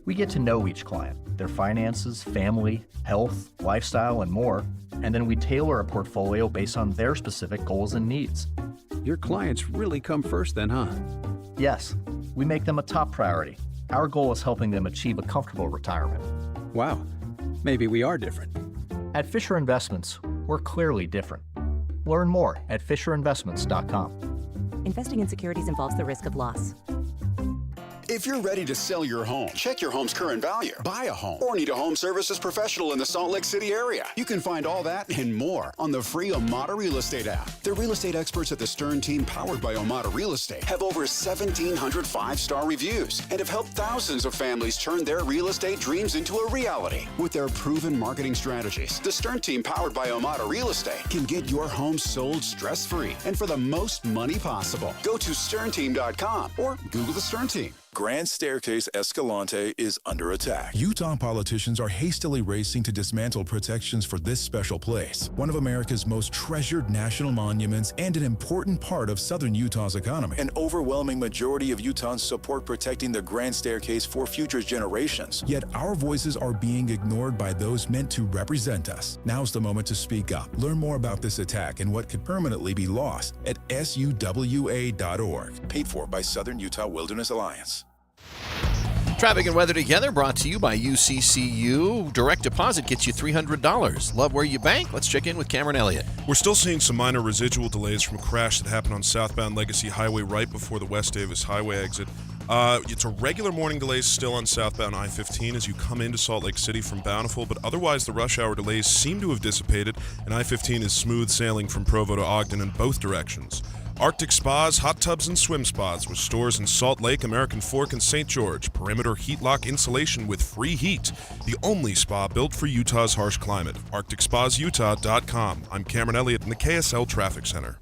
We get to know each client, their finances, family, health, lifestyle, and more, and then we tailor a portfolio based on their specific goals and needs. Your clients really come first then, huh? Yes, we make them a top priority. Our goal is helping them achieve a comfortable retirement. Wow, maybe we are different. At Fisher Investments, we're clearly different. Learn more at FisherInvestments.com. Investing in securities involves the risk of loss. If you're ready to sell your home, check your home's current value, buy a home, or need a home services professional in the Salt Lake City area, you can find all that and more on the free Omada Real Estate app. The real estate experts at the Stern team, powered by Omada Real Estate, have over 1,700 five-star reviews and have helped thousands of families turn their real estate dreams into a reality. With their proven marketing strategies, the Stern team, powered by Omada Real Estate, can get your home sold stress-free and for the most money possible. Go to sternteam.com or Google the Stern team. Grand Staircase Escalante is under attack. Utah politicians are hastily racing to dismantle protections for this special place, one of America's most treasured national monuments and an important part of southern Utah's economy. An overwhelming majority of Utahns support protecting the Grand Staircase for future generations. Yet our voices are being ignored by those meant to represent us. Now's the moment to speak up. Learn more about this attack and what could permanently be lost at suwa.org. Paid for by Southern Utah Wilderness Alliance. Traffic and weather together, brought to you by UCCU. Direct deposit gets you $300. Love where you bank? Let's check in with Cameron Elliott. We're still seeing some minor residual delays from a crash that happened on southbound Legacy Highway right before the West Davis Highway exit. It's a regular morning delay still on southbound I-15 as you come into Salt Lake City from Bountiful, but otherwise the rush hour delays seem to have dissipated, and I-15 is smooth sailing from Provo to Ogden in both directions. Arctic Spas, hot tubs, and swim spas with stores in Salt Lake, American Fork, and St. George. Perimeter heat lock insulation with free heat. The only spa built for Utah's harsh climate. ArcticSpasUtah.com. I'm Cameron Elliott in the KSL Traffic Center.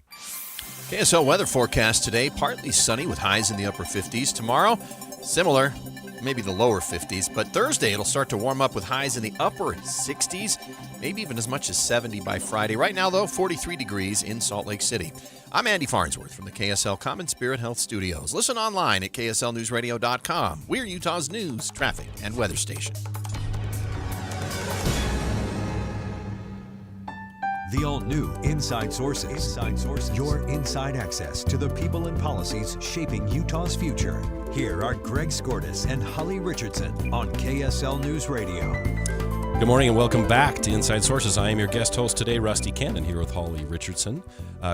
KSL weather forecast today, partly sunny with highs in the upper 50s. Tomorrow, similar, maybe the lower 50s. But Thursday, it'll start to warm up with highs in the upper 60s, maybe even as much as 70 by Friday. Right now, though, 43 degrees in Salt Lake City. I'm Andy Farnsworth from the KSL Common Spirit Health Studios. Listen online at KSLNewsRadio.com. We're Utah's news, traffic, and weather station. The all-new Inside Sources. Inside Sources. Your inside access to the people and policies shaping Utah's future. Here are Greg Skordas and Holly Richardson on KSL News Radio. Good morning and welcome back to Inside Sources. I am your guest host today, Rusty Cannon, here with Holly Richardson.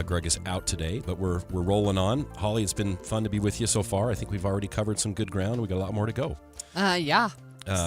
Greg is out today, but we're rolling on. Holly, it's been fun to be with you so far. I think we've already covered some good ground. We got a lot more to go. Yeah.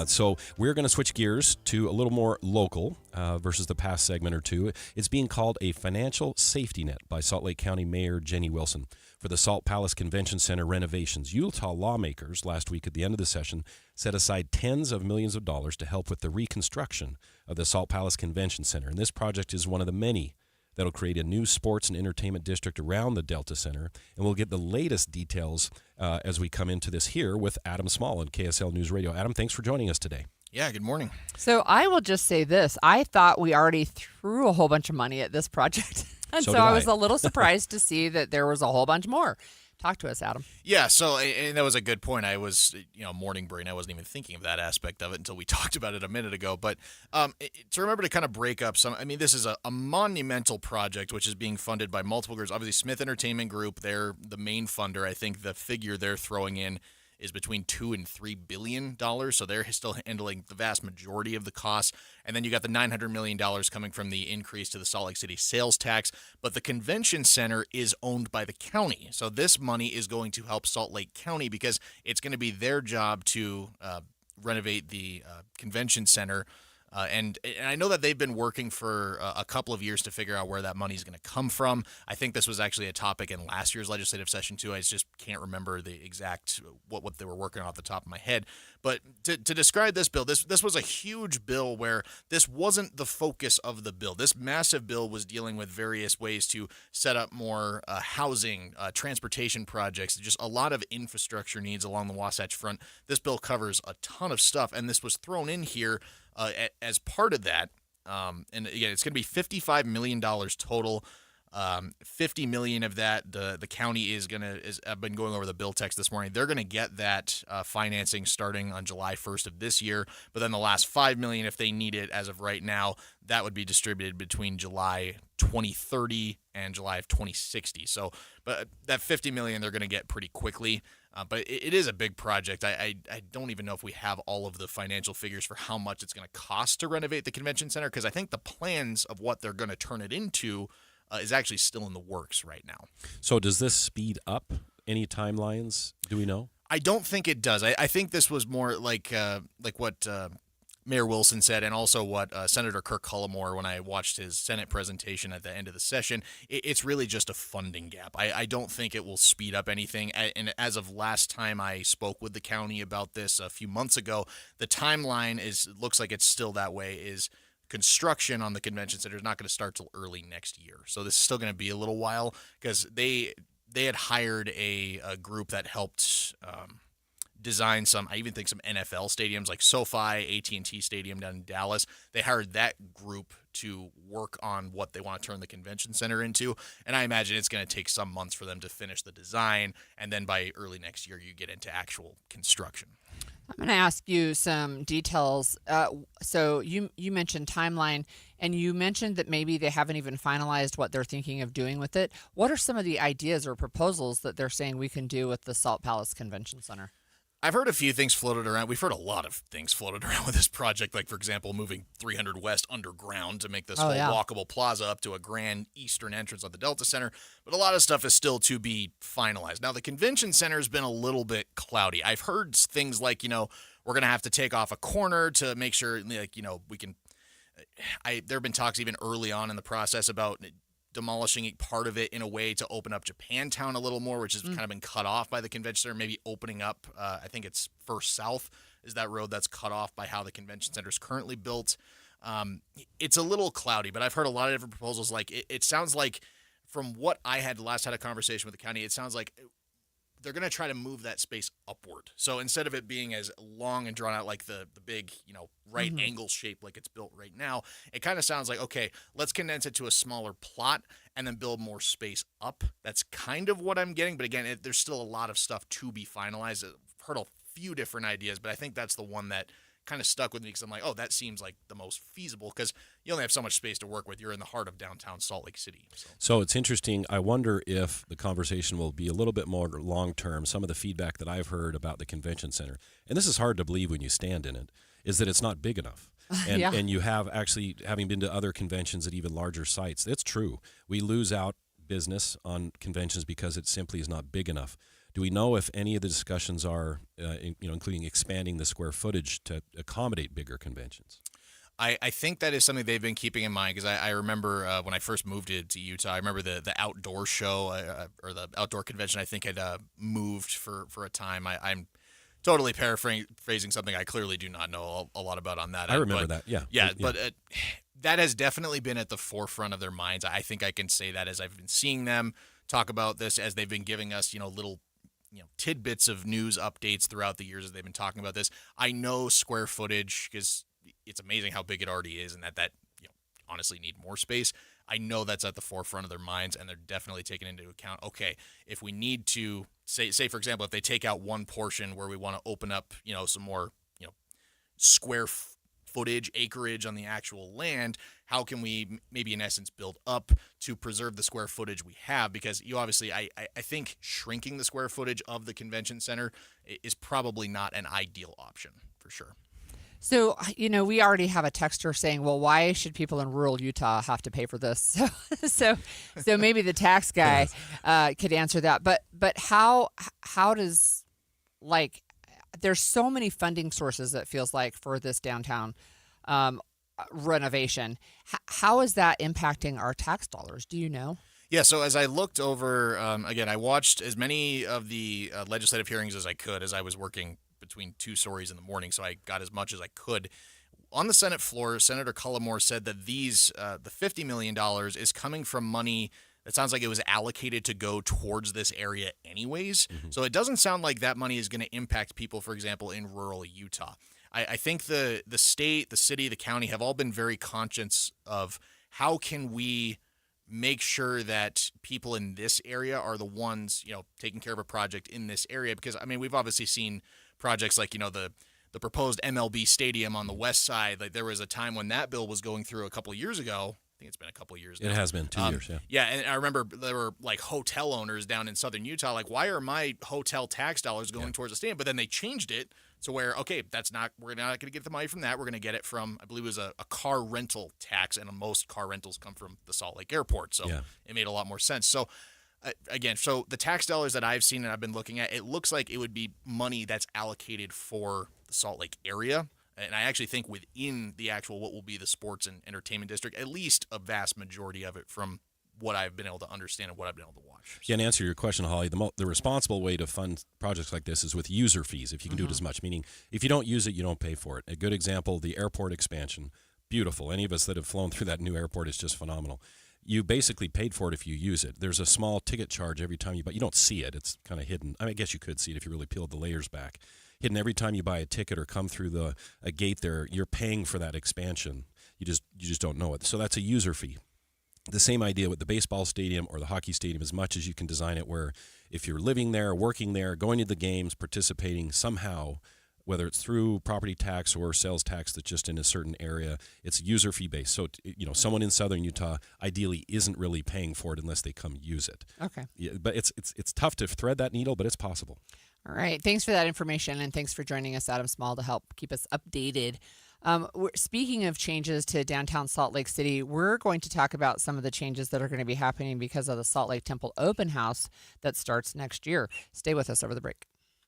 So we're going to switch gears to a little more local versus the past segment or two. It's being called a financial safety net by Salt Lake County Mayor Jenny Wilson for the Salt Palace Convention Center renovations. Utah lawmakers last week at the end of the session set aside tens of millions of dollars to help with the reconstruction of the Salt Palace Convention Center. And this project is one of the many that'll create a new sports and entertainment district around the Delta Center. And we'll get the latest details as we come into this here with Adam Small on KSL News Radio. Adam, thanks for joining us today. Yeah, good morning. So I will just say this. I thought we already threw a whole bunch of money at this project. And so I was a little surprised to see that there was a whole bunch more. Talk to us, Adam. Yeah, so and that was a good point. I was, morning brain. I wasn't even thinking of that aspect of it until we talked about it a minute ago. But to remember to kind of break up some, this is a monumental project which is being funded by multiple groups. Obviously, Smith Entertainment Group, they're the main funder. I think the figure they're throwing in is between $2 and $3 billion. So they're still handling the vast majority of the costs. And then you got the $900 million coming from the increase to the Salt Lake City sales tax. But the convention center is owned by the county. So this money is going to help Salt Lake County because it's going to be their job to renovate the convention center. And I know that they've been working for a couple of years to figure out where that money is going to come from. I think this was actually a topic in last year's legislative session, too. I just can't remember the exact what they were working on off the top of my head. But to describe this bill, this was a huge bill where this wasn't the focus of the bill. This massive bill was dealing with various ways to set up more housing, transportation projects, just a lot of infrastructure needs along the Wasatch Front. This bill covers a ton of stuff, and this was thrown in here as part of that, and again, it's going to be $55 million total. $50 million of that, the county I've been going over the bill text this morning. They're going to get that financing starting on July 1st of this year. But then the last $5 million, if they need it as of right now, that would be distributed between July 2030 and July of 2060. So, but that $50 million they're going to get pretty quickly. But it is a big project. I don't even know if we have all of the financial figures for how much it's going to cost to renovate the convention center, because I think the plans of what they're going to turn it into is actually still in the works right now. So does this speed up any timelines? Do we know? I don't think it does. I think this was more like what Mayor Wilson said, and also what Senator Kirk Cullimore, when I watched his Senate presentation at the end of the session, it's really just a funding gap. I don't think it will speed up anything. And as of last time I spoke with the county about this a few months ago, the timeline looks like it's still that way, is construction on the convention center is not going to start till early next year. So this is still going to be a little while, because they had hired a group that helped design some NFL stadiums like SoFi, AT&T Stadium down in Dallas. They hired that group to work on what they want to turn the convention center into. And I imagine it's going to take some months for them to finish the design. And then by early next year, you get into actual construction. I'm going to ask you some details. So you mentioned timeline, and you mentioned that maybe they haven't even finalized what they're thinking of doing with it. What are some of the ideas or proposals that they're saying we can do with the Salt Palace Convention Center? I've heard a few things floated around. We've heard a lot of things floated around with this project, like, for example, moving 300 West underground to make this whole walkable plaza up to a grand eastern entrance of the Delta Center. But a lot of stuff is still to be finalized. Now, the convention center has been a little bit cloudy. I've heard things like, we're going to have to take off a corner to make sure, we can. There have been talks even early on in the process about demolishing part of it in a way to open up Japantown a little more, which has kind of been cut off by the convention center, maybe opening up, I think it's First South is that road that's cut off by how the convention center is currently built. It's a little cloudy, but I've heard a lot of different proposals. Like it sounds like, from what I had last had a conversation with the county, it sounds like they're going to try to move that space upward. So instead of it being as long and drawn out like the big, right angle shape like it's built right now, it kind of sounds like, okay, let's condense it to a smaller plot and then build more space up. That's kind of what I'm getting. But again, there's still a lot of stuff to be finalized. I've heard a few different ideas, but I think that's the one that kind of stuck with me because I'm like, oh, that seems like the most feasible because you only have so much space to work with. You're in the heart of downtown Salt Lake City. So it's interesting. I wonder if the conversation will be a little bit more long-term. Some of the feedback that I've heard about the convention center, and this is hard to believe when you stand in it, is that it's not big enough. And, and you have actually, having been to other conventions at even larger sites, it's true. We lose out business on conventions because it simply is not big enough. Do we know if any of the discussions are, including expanding the square footage to accommodate bigger conventions? I think that is something they've been keeping in mind because I remember when I first moved to Utah, I remember the outdoor show or the outdoor convention I think had moved for a time. I'm totally paraphrasing something I clearly do not know a lot about on that. I remember that, yeah. But that has definitely been at the forefront of their minds. I think I can say that as I've been seeing them talk about this, as they've been giving us, little tidbits of news updates throughout the years as they've been talking about this. I know square footage because it's amazing how big it already is and that honestly need more space. I know that's at the forefront of their minds and they're definitely taking into account, okay, if we need to say for example, if they take out one portion where we want to open up, some more, square footage, acreage on the actual land, how can we maybe in essence build up to preserve the square footage we have? Because you obviously, I think shrinking the square footage of the convention center is probably not an ideal option for sure. So, we already have a texter saying, well, why should people in rural Utah have to pay for this? So maybe the tax guy could answer that. But how does, there's so many funding sources, it feels like, for this downtown renovation. How is that impacting our tax dollars? Do you know? Yeah, so as I looked over, again, I watched as many of the legislative hearings as I could as I was working between two stories in the morning, so I got as much as I could. On the Senate floor, Senator Cullimore said that the $50 million is coming from money that sounds like it was allocated to go towards this area anyways. Mm-hmm. So it doesn't sound like that money is going to impact people, for example, in rural Utah. I think the state, the city, the county have all been very conscious of how can we make sure that people in this area are the ones, taking care of a project in this area. Because, we've obviously seen projects like, the proposed MLB stadium on the west side. Like there was a time when that bill was going through a couple of years ago. I think it's been a couple of years now. It has been 2 years, yeah. Yeah, and I remember there were like hotel owners down in southern Utah, like, why are my hotel tax dollars going towards the stadium? But then they changed it to where, okay, we're not going to get the money from that. We're going to get it from, I believe it was a car rental tax, and most car rentals come from the Salt Lake Airport. So it made a lot more sense. So again, so the tax dollars that I've seen and I've been looking at, it looks like it would be money that's allocated for the Salt Lake area. And I actually think within the actual what will be the sports and entertainment district, at least a vast majority of it from what I've been able to understand and what I've been able to watch. Yeah, and to answer your question, Holly, the responsible way to fund projects like this is with user fees, if you can do it as much, meaning if you don't use it, you don't pay for it. A good example, the airport expansion, beautiful. Any of us that have flown through that new airport is just phenomenal. You basically paid for it if you use it. There's a small ticket charge every time you buy. You don't see it. It's kind of hidden. I guess you could see it if you really peeled the layers back. Hidden every time you buy a ticket or come through a gate there, you're paying for that expansion. You just don't know it. So that's a user fee. The same idea with the baseball stadium or the hockey stadium, as much as you can design it where if you're living there, working there, going to the games, participating somehow, whether it's through property tax or sales tax that's just in a certain area. It's user fee based. So, someone in southern Utah ideally isn't really paying for it unless they come use it. Okay. Yeah, but it's tough to thread that needle, but it's possible. All right. Thanks for that information, and thanks for joining us, Adam Small, to help keep us updated. Speaking of changes to downtown Salt Lake City, we're going to talk about some of the changes that are going to be happening because of the Salt Lake Temple Open House that starts next year. Stay with us over the break.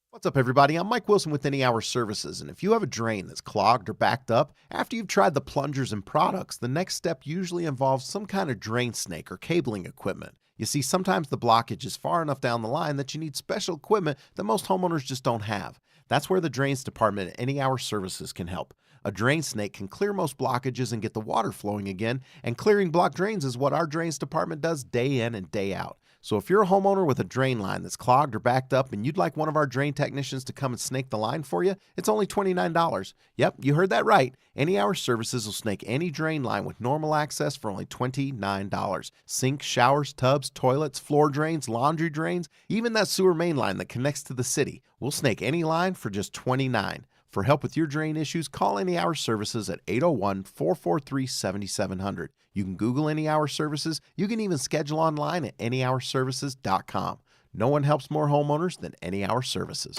What's up, everybody? I'm Mike Wilson with Any Hour Services, and if you have a drain that's clogged or backed up, after you've tried the plungers and products, the next step usually involves some kind of drain snake or cabling equipment. You see, sometimes the blockage is far enough down the line that you need special equipment that most homeowners just don't have. That's where the Drains Department at Any Hour Services can help. A drain snake can clear most blockages and get the water flowing again, and clearing blocked drains is what our Drains Department does day in and day out. So if you're a homeowner with a drain line that's clogged or backed up and you'd like one of our drain technicians to come and snake the line for you, it's only $29. Yep, you heard that right. Any Hour Services will snake any drain line with normal access for only $29. Sinks, showers, tubs, toilets, floor drains, laundry drains, even that sewer main line that connects to the city. We'll snake any line for just $29. For help with your drain issues, call Any Hour Services at 801-443-7700. You can Google Any Hour Services. You can even schedule online at anyhourservices.com. No one helps more homeowners than Any Hour Services.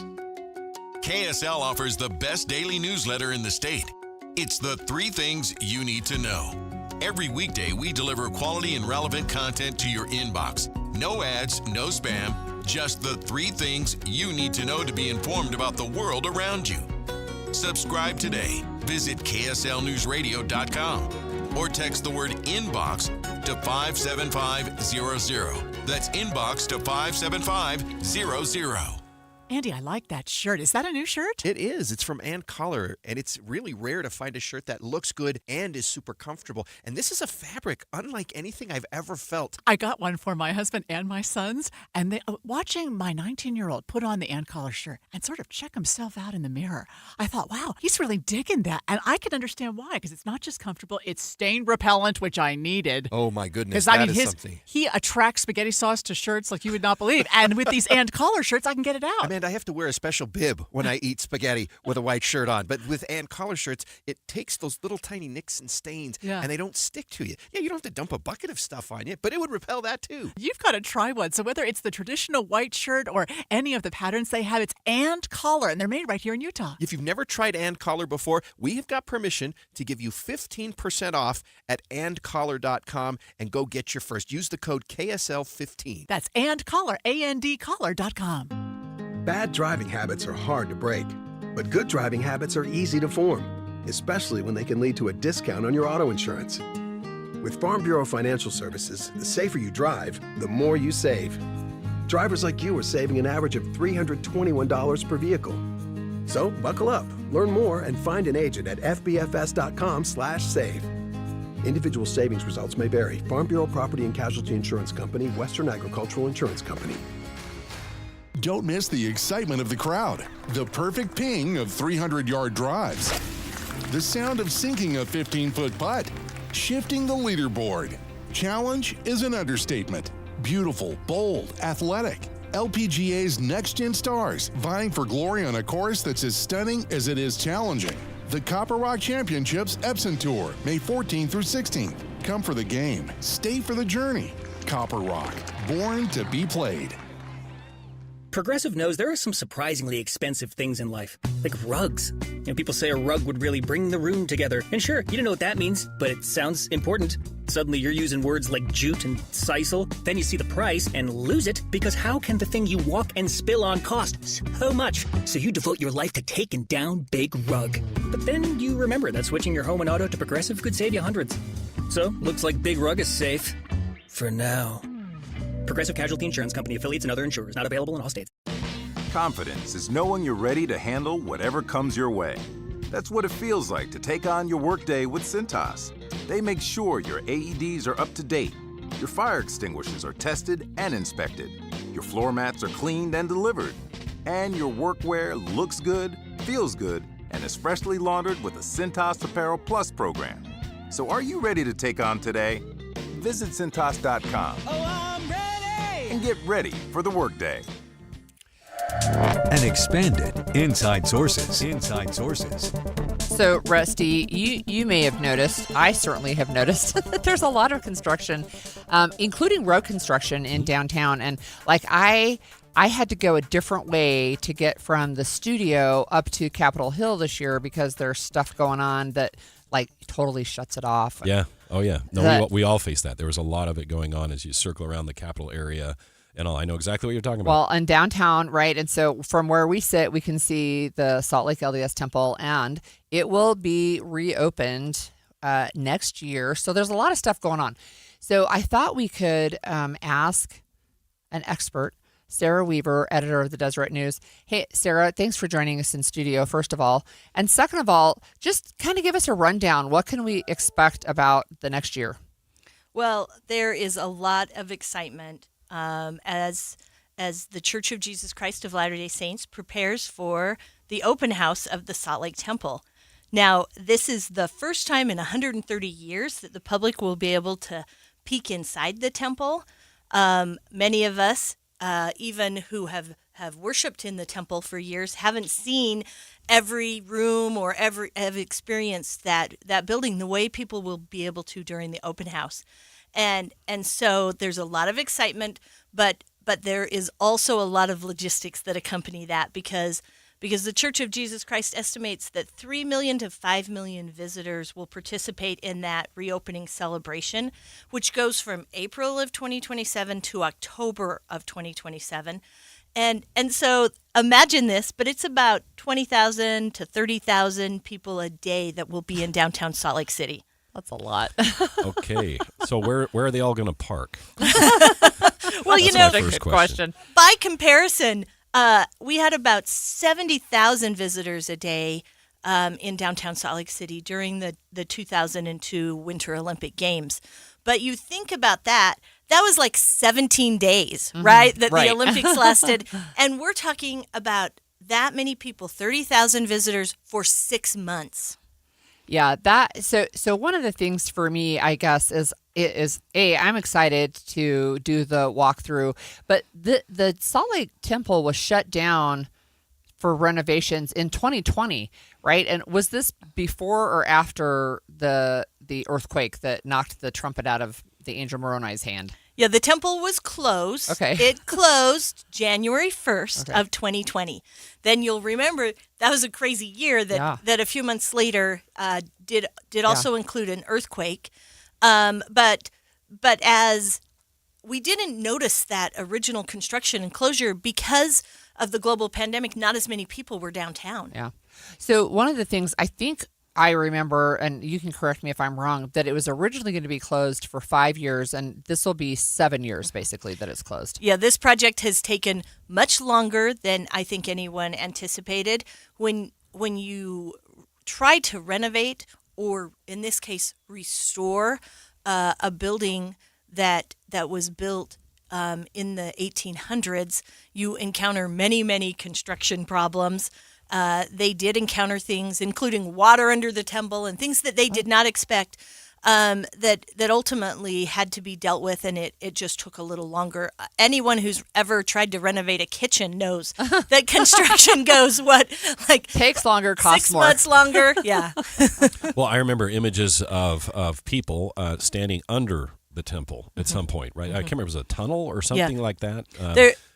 KSL offers the best daily newsletter in the state. It's the 3 things you need to know. Every weekday, we deliver quality and relevant content to your inbox. No ads, no spam, just the 3 things you need to know to be informed about the world around you. Subscribe today. Visit KSLNewsRadio.com or text the word INBOX to 57500. That's INBOX to 57500. Andy, I like that shirt. Is that a new shirt? It is. It's from Ann Collar, and it's really rare to find a shirt that looks good and is super comfortable. And this is a fabric unlike anything I've ever felt. I got one for my husband and my sons, and watching my 19-year-old put on the Ann Collar shirt and sort of check himself out in the mirror, I thought, wow, he's really digging that. And I could understand why, because it's not just comfortable, it's stain repellent, which I needed. Oh, my goodness. Because, That is something. He attracts spaghetti sauce to shirts like you would not believe. And with these Ann Collar shirts, I can get it out. I have to wear a special bib when I eat spaghetti with a white shirt on. But with Ann Collar shirts, it takes those little tiny nicks and stains, and they don't stick to you. Yeah, you don't have to dump a bucket of stuff on you, but it would repel that too. You've got to try one. So whether it's the traditional white shirt or any of the patterns they have, it's Ann Collar, and they're made right here in Utah. If you've never tried Ann Collar before, we have got permission to give you 15% off at AnnCollar.com and go get your first. Use the code KSL15. That's Ann Collar, ANDCollar.com. Bad driving habits are hard to break, but good driving habits are easy to form, especially when they can lead to a discount on your auto insurance. With Farm Bureau Financial Services, the safer you drive, the more you save. Drivers like you are saving an average of $321 per vehicle. So buckle up, learn more, and find an agent at fbfs.com/save. Individual savings results may vary. Farm Bureau Property and Casualty Insurance Company, Western Agricultural Insurance Company. Don't miss the excitement of the crowd, the perfect ping of 300-yard drives, the sound of sinking a 15-foot putt, shifting the leaderboard. Challenge is an understatement. Beautiful, bold, athletic. LPGA's next-gen stars vying for glory on a course that's as stunning as it is challenging. The Copper Rock Championships Epson Tour, May 14th through 16th. Come for the game. Stay for the journey. Copper Rock, born to be played. Progressive knows there are some surprisingly expensive things in life, like rugs. People say a rug would really bring the room together. And sure, you don't know what that means, but it sounds important. Suddenly you're using words like jute and sisal. Then you see the price and lose it, because how can the thing you walk and spill on cost so much? So you devote your life to taking down Big Rug. But then you remember that switching your home and auto to Progressive could save you hundreds. So, looks like Big Rug is safe. For now. Progressive Casualty Insurance Company, affiliates, and other insurers. Not available in all states. Confidence is knowing you're ready to handle whatever comes your way. That's what it feels like to take on your workday with Cintas. They make sure your AEDs are up to date, your fire extinguishers are tested and inspected, your floor mats are cleaned and delivered, and your workwear looks good, feels good, and is freshly laundered with a Cintas Apparel Plus program. So are you ready to take on today? Visit Cintas.com. Oh, I'm ready! And get ready for the workday. and expanded Inside Sources. Inside Sources. So, Rusty, you may have noticed, I certainly have noticed, that there's a lot of construction, including road construction in downtown. And like I had to go a different way to get from the studio up to Capitol Hill this year because there's stuff going on that like totally shuts it off. Yeah. Oh, yeah. No, That- we all face that. There was a lot of it going on as you circle around the Capitol area and all. I know exactly what you're talking about. Well, in downtown, right? And so from where we sit, we can see the Salt Lake LDS Temple, and it will be reopened next year. So there's a lot of stuff going on. So I thought we could ask an expert, Sarah Weaver, editor of the Deseret News. Hey, Sarah, thanks for joining us in studio, first of all. And second of all, just kind of give us a rundown. What can we expect about the next year? Well, there is a lot of excitement as the Church of Jesus Christ of Latter-day Saints prepares for the open house of the Salt Lake Temple. Now, this is the first time in 130 years that the public will be able to peek inside the temple. Many of us, even who have worshipped in the temple for years, haven't seen every room or have experienced that building the way people will be able to during the open house. And so there's a lot of excitement, but there is also a lot of logistics that accompany that because the Church of Jesus Christ estimates that 3 million to 5 million visitors will participate in that reopening celebration, which goes from April of 2027 to October of 2027. And so imagine this, but it's about 20,000 to 30,000 people a day that will be in downtown Salt Lake City. That's a lot. Okay. So where are they all going to park? Well, That's my first question. By comparison, we had about 70,000 visitors a day in downtown Salt Lake City during the 2002 Winter Olympic Games. But you think about that was like 17 days, right? That right. the Olympics lasted. And we're talking about that many people, 30,000 visitors for 6 months. Yeah, so one of the things for me, I guess, is I'm excited to do the walkthrough, but the Salt Lake Temple was shut down for renovations in 2020, right? And was this before or after the earthquake that knocked the trumpet out of the Angel Moroni's hand? Yeah, the temple was closed. Okay. It closed January 1st of 2020. Then you'll remember that was a crazy year that a few months later did also include an earthquake. But as we didn't notice that original construction and closure because of the global pandemic, not as many people were downtown. Yeah. So one of the things I think I remember, and you can correct me if I'm wrong, that it was originally going to be closed for 5 years, and this will be 7 years, basically, that it's closed. Yeah, this project has taken much longer than I think anyone anticipated. When you try to renovate, or in this case, restore a building that was built in the 1800s, you encounter many, many construction problems. They did encounter things, including water under the temple and things that they did not expect, that ultimately had to be dealt with, and it just took a little longer. Anyone who's ever tried to renovate a kitchen knows that construction goes takes longer, costs 6 more. months longer. Yeah. Well, I remember images of people standing under the temple at some point, right? I can't remember, it was a tunnel or something like that.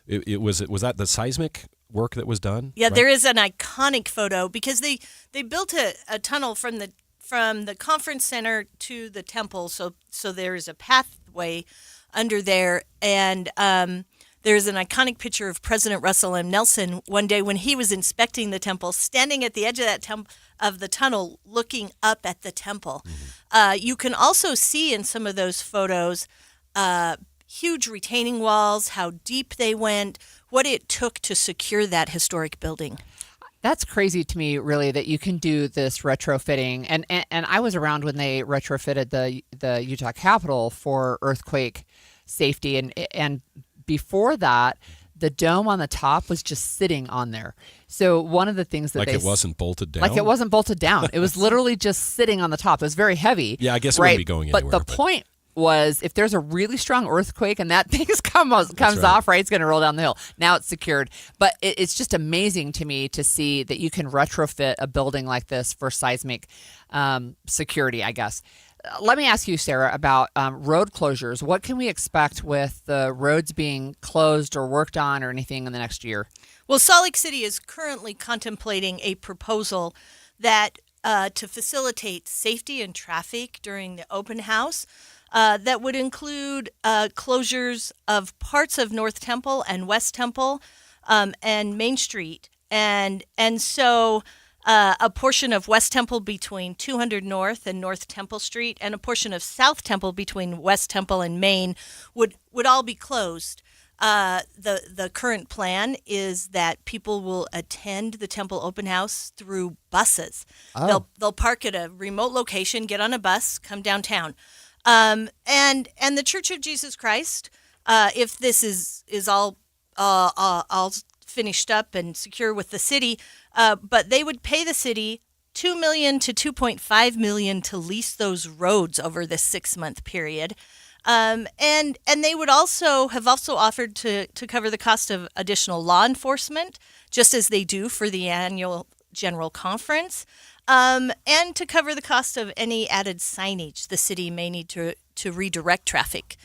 Was that the seismic work that was done? Yeah, right? There is an iconic photo because they built a tunnel from the conference center to the temple, so there is a pathway under there, and there's an iconic picture of President Russell M. Nelson one day when he was inspecting the temple, standing at the edge of the tunnel, looking up at the temple. You can also see in some of those photos huge retaining walls, how deep they went, what it took to secure that historic building. That's crazy to me, really, that you can do this retrofitting. And I was around when they retrofitted the Utah Capitol for earthquake safety. And before that, the dome on the top was just sitting on there. So one of the things that it wasn't bolted down? Like it wasn't bolted down. It was literally just sitting on the top. It was very heavy. Yeah, I guess it right? wouldn't be going anywhere. But the point was if there's a really strong earthquake and that thing comes off, right, it's going to roll down the hill. Now it's secured. But it's just amazing to me to see that you can retrofit a building like this for seismic security, I guess. Let me ask you, Sarah, about road closures. What can we expect with the roads being closed or worked on or anything in the next year? Well, Salt Lake City is currently contemplating a proposal that to facilitate safety and traffic during the open house that would include closures of parts of North Temple and West Temple and Main Street. And so a portion of West Temple between 200 North and North Temple Street and a portion of South Temple between West Temple and Main would all be closed. The current plan is that people will attend the Temple Open House through buses. Oh. They'll park at a remote location, get on a bus, come downtown. And the Church of Jesus Christ, if this is all finished up and secure with the city, but they would pay the city $2 million to $2.5 million to lease those roads over this 6-month period. And they would have also offered to cover the cost of additional law enforcement, just as they do for the annual general conference, and to cover the cost of any added signage the city may need to redirect traffic.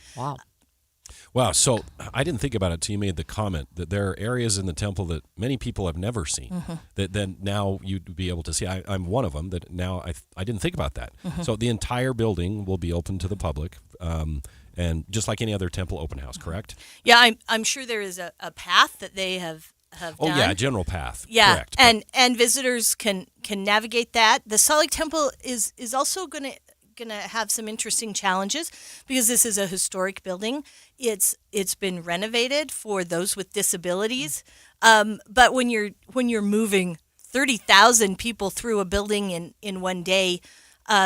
Wow. So I didn't think about it until you made the comment that there are areas in the temple that many people have never seen that then now you'd be able to see. I'm one of them that now I didn't think about that. So the entire building will be open to the public, and just like any other temple open house, correct? Yeah, I'm sure there is a path that they have done. Oh yeah, a general path. Yeah, correct. and visitors can navigate that. The Salt Lake Temple is also going to have some interesting challenges because this is a historic building. It's been renovated for those with disabilities, but when you're moving 30,000 people through a building in one day,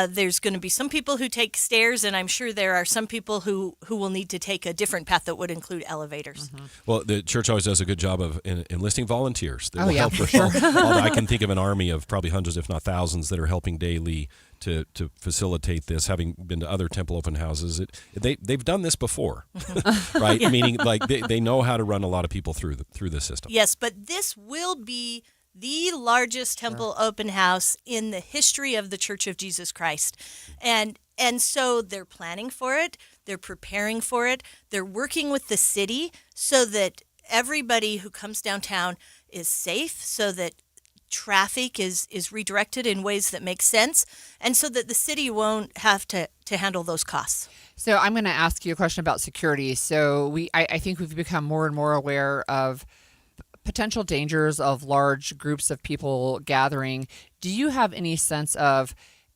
there's going to be some people who take stairs, and I'm sure there are some people who will need to take a different path that would include elevators. Well, the church always does a good job of enlisting volunteers that Oh, will yeah, help for with sure. although I can think of an army of probably hundreds, if not thousands, that are helping daily to facilitate this. Having been to other temple open houses, they've done this before, right? Yeah. Meaning, like they know how to run a lot of people through the system. Yes, but this will be the largest temple open house in the history of the Church of Jesus Christ. And so they're planning for it, they're preparing for it, they're working with the city so that everybody who comes downtown is safe, so that traffic is redirected in ways that make sense, and so that the city won't have to handle those costs. So I'm going to ask you a question about security. So I think we've become more and more aware of potential dangers of large groups of people gathering. Do you have any sense of,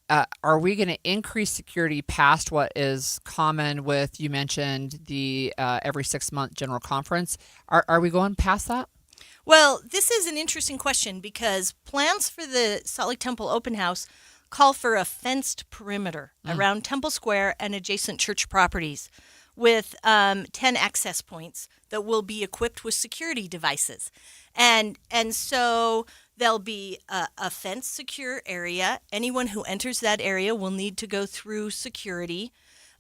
are we going to increase security past what is common with, you mentioned the every 6-month general conference? Are we going past that? Well, this is an interesting question because plans for the Salt Lake Temple Open House call for a fenced perimeter around Temple Square and adjacent church properties with 10 access points that will be equipped with security devices. And so there'll be a fence secure area. Anyone who enters that area will need to go through security.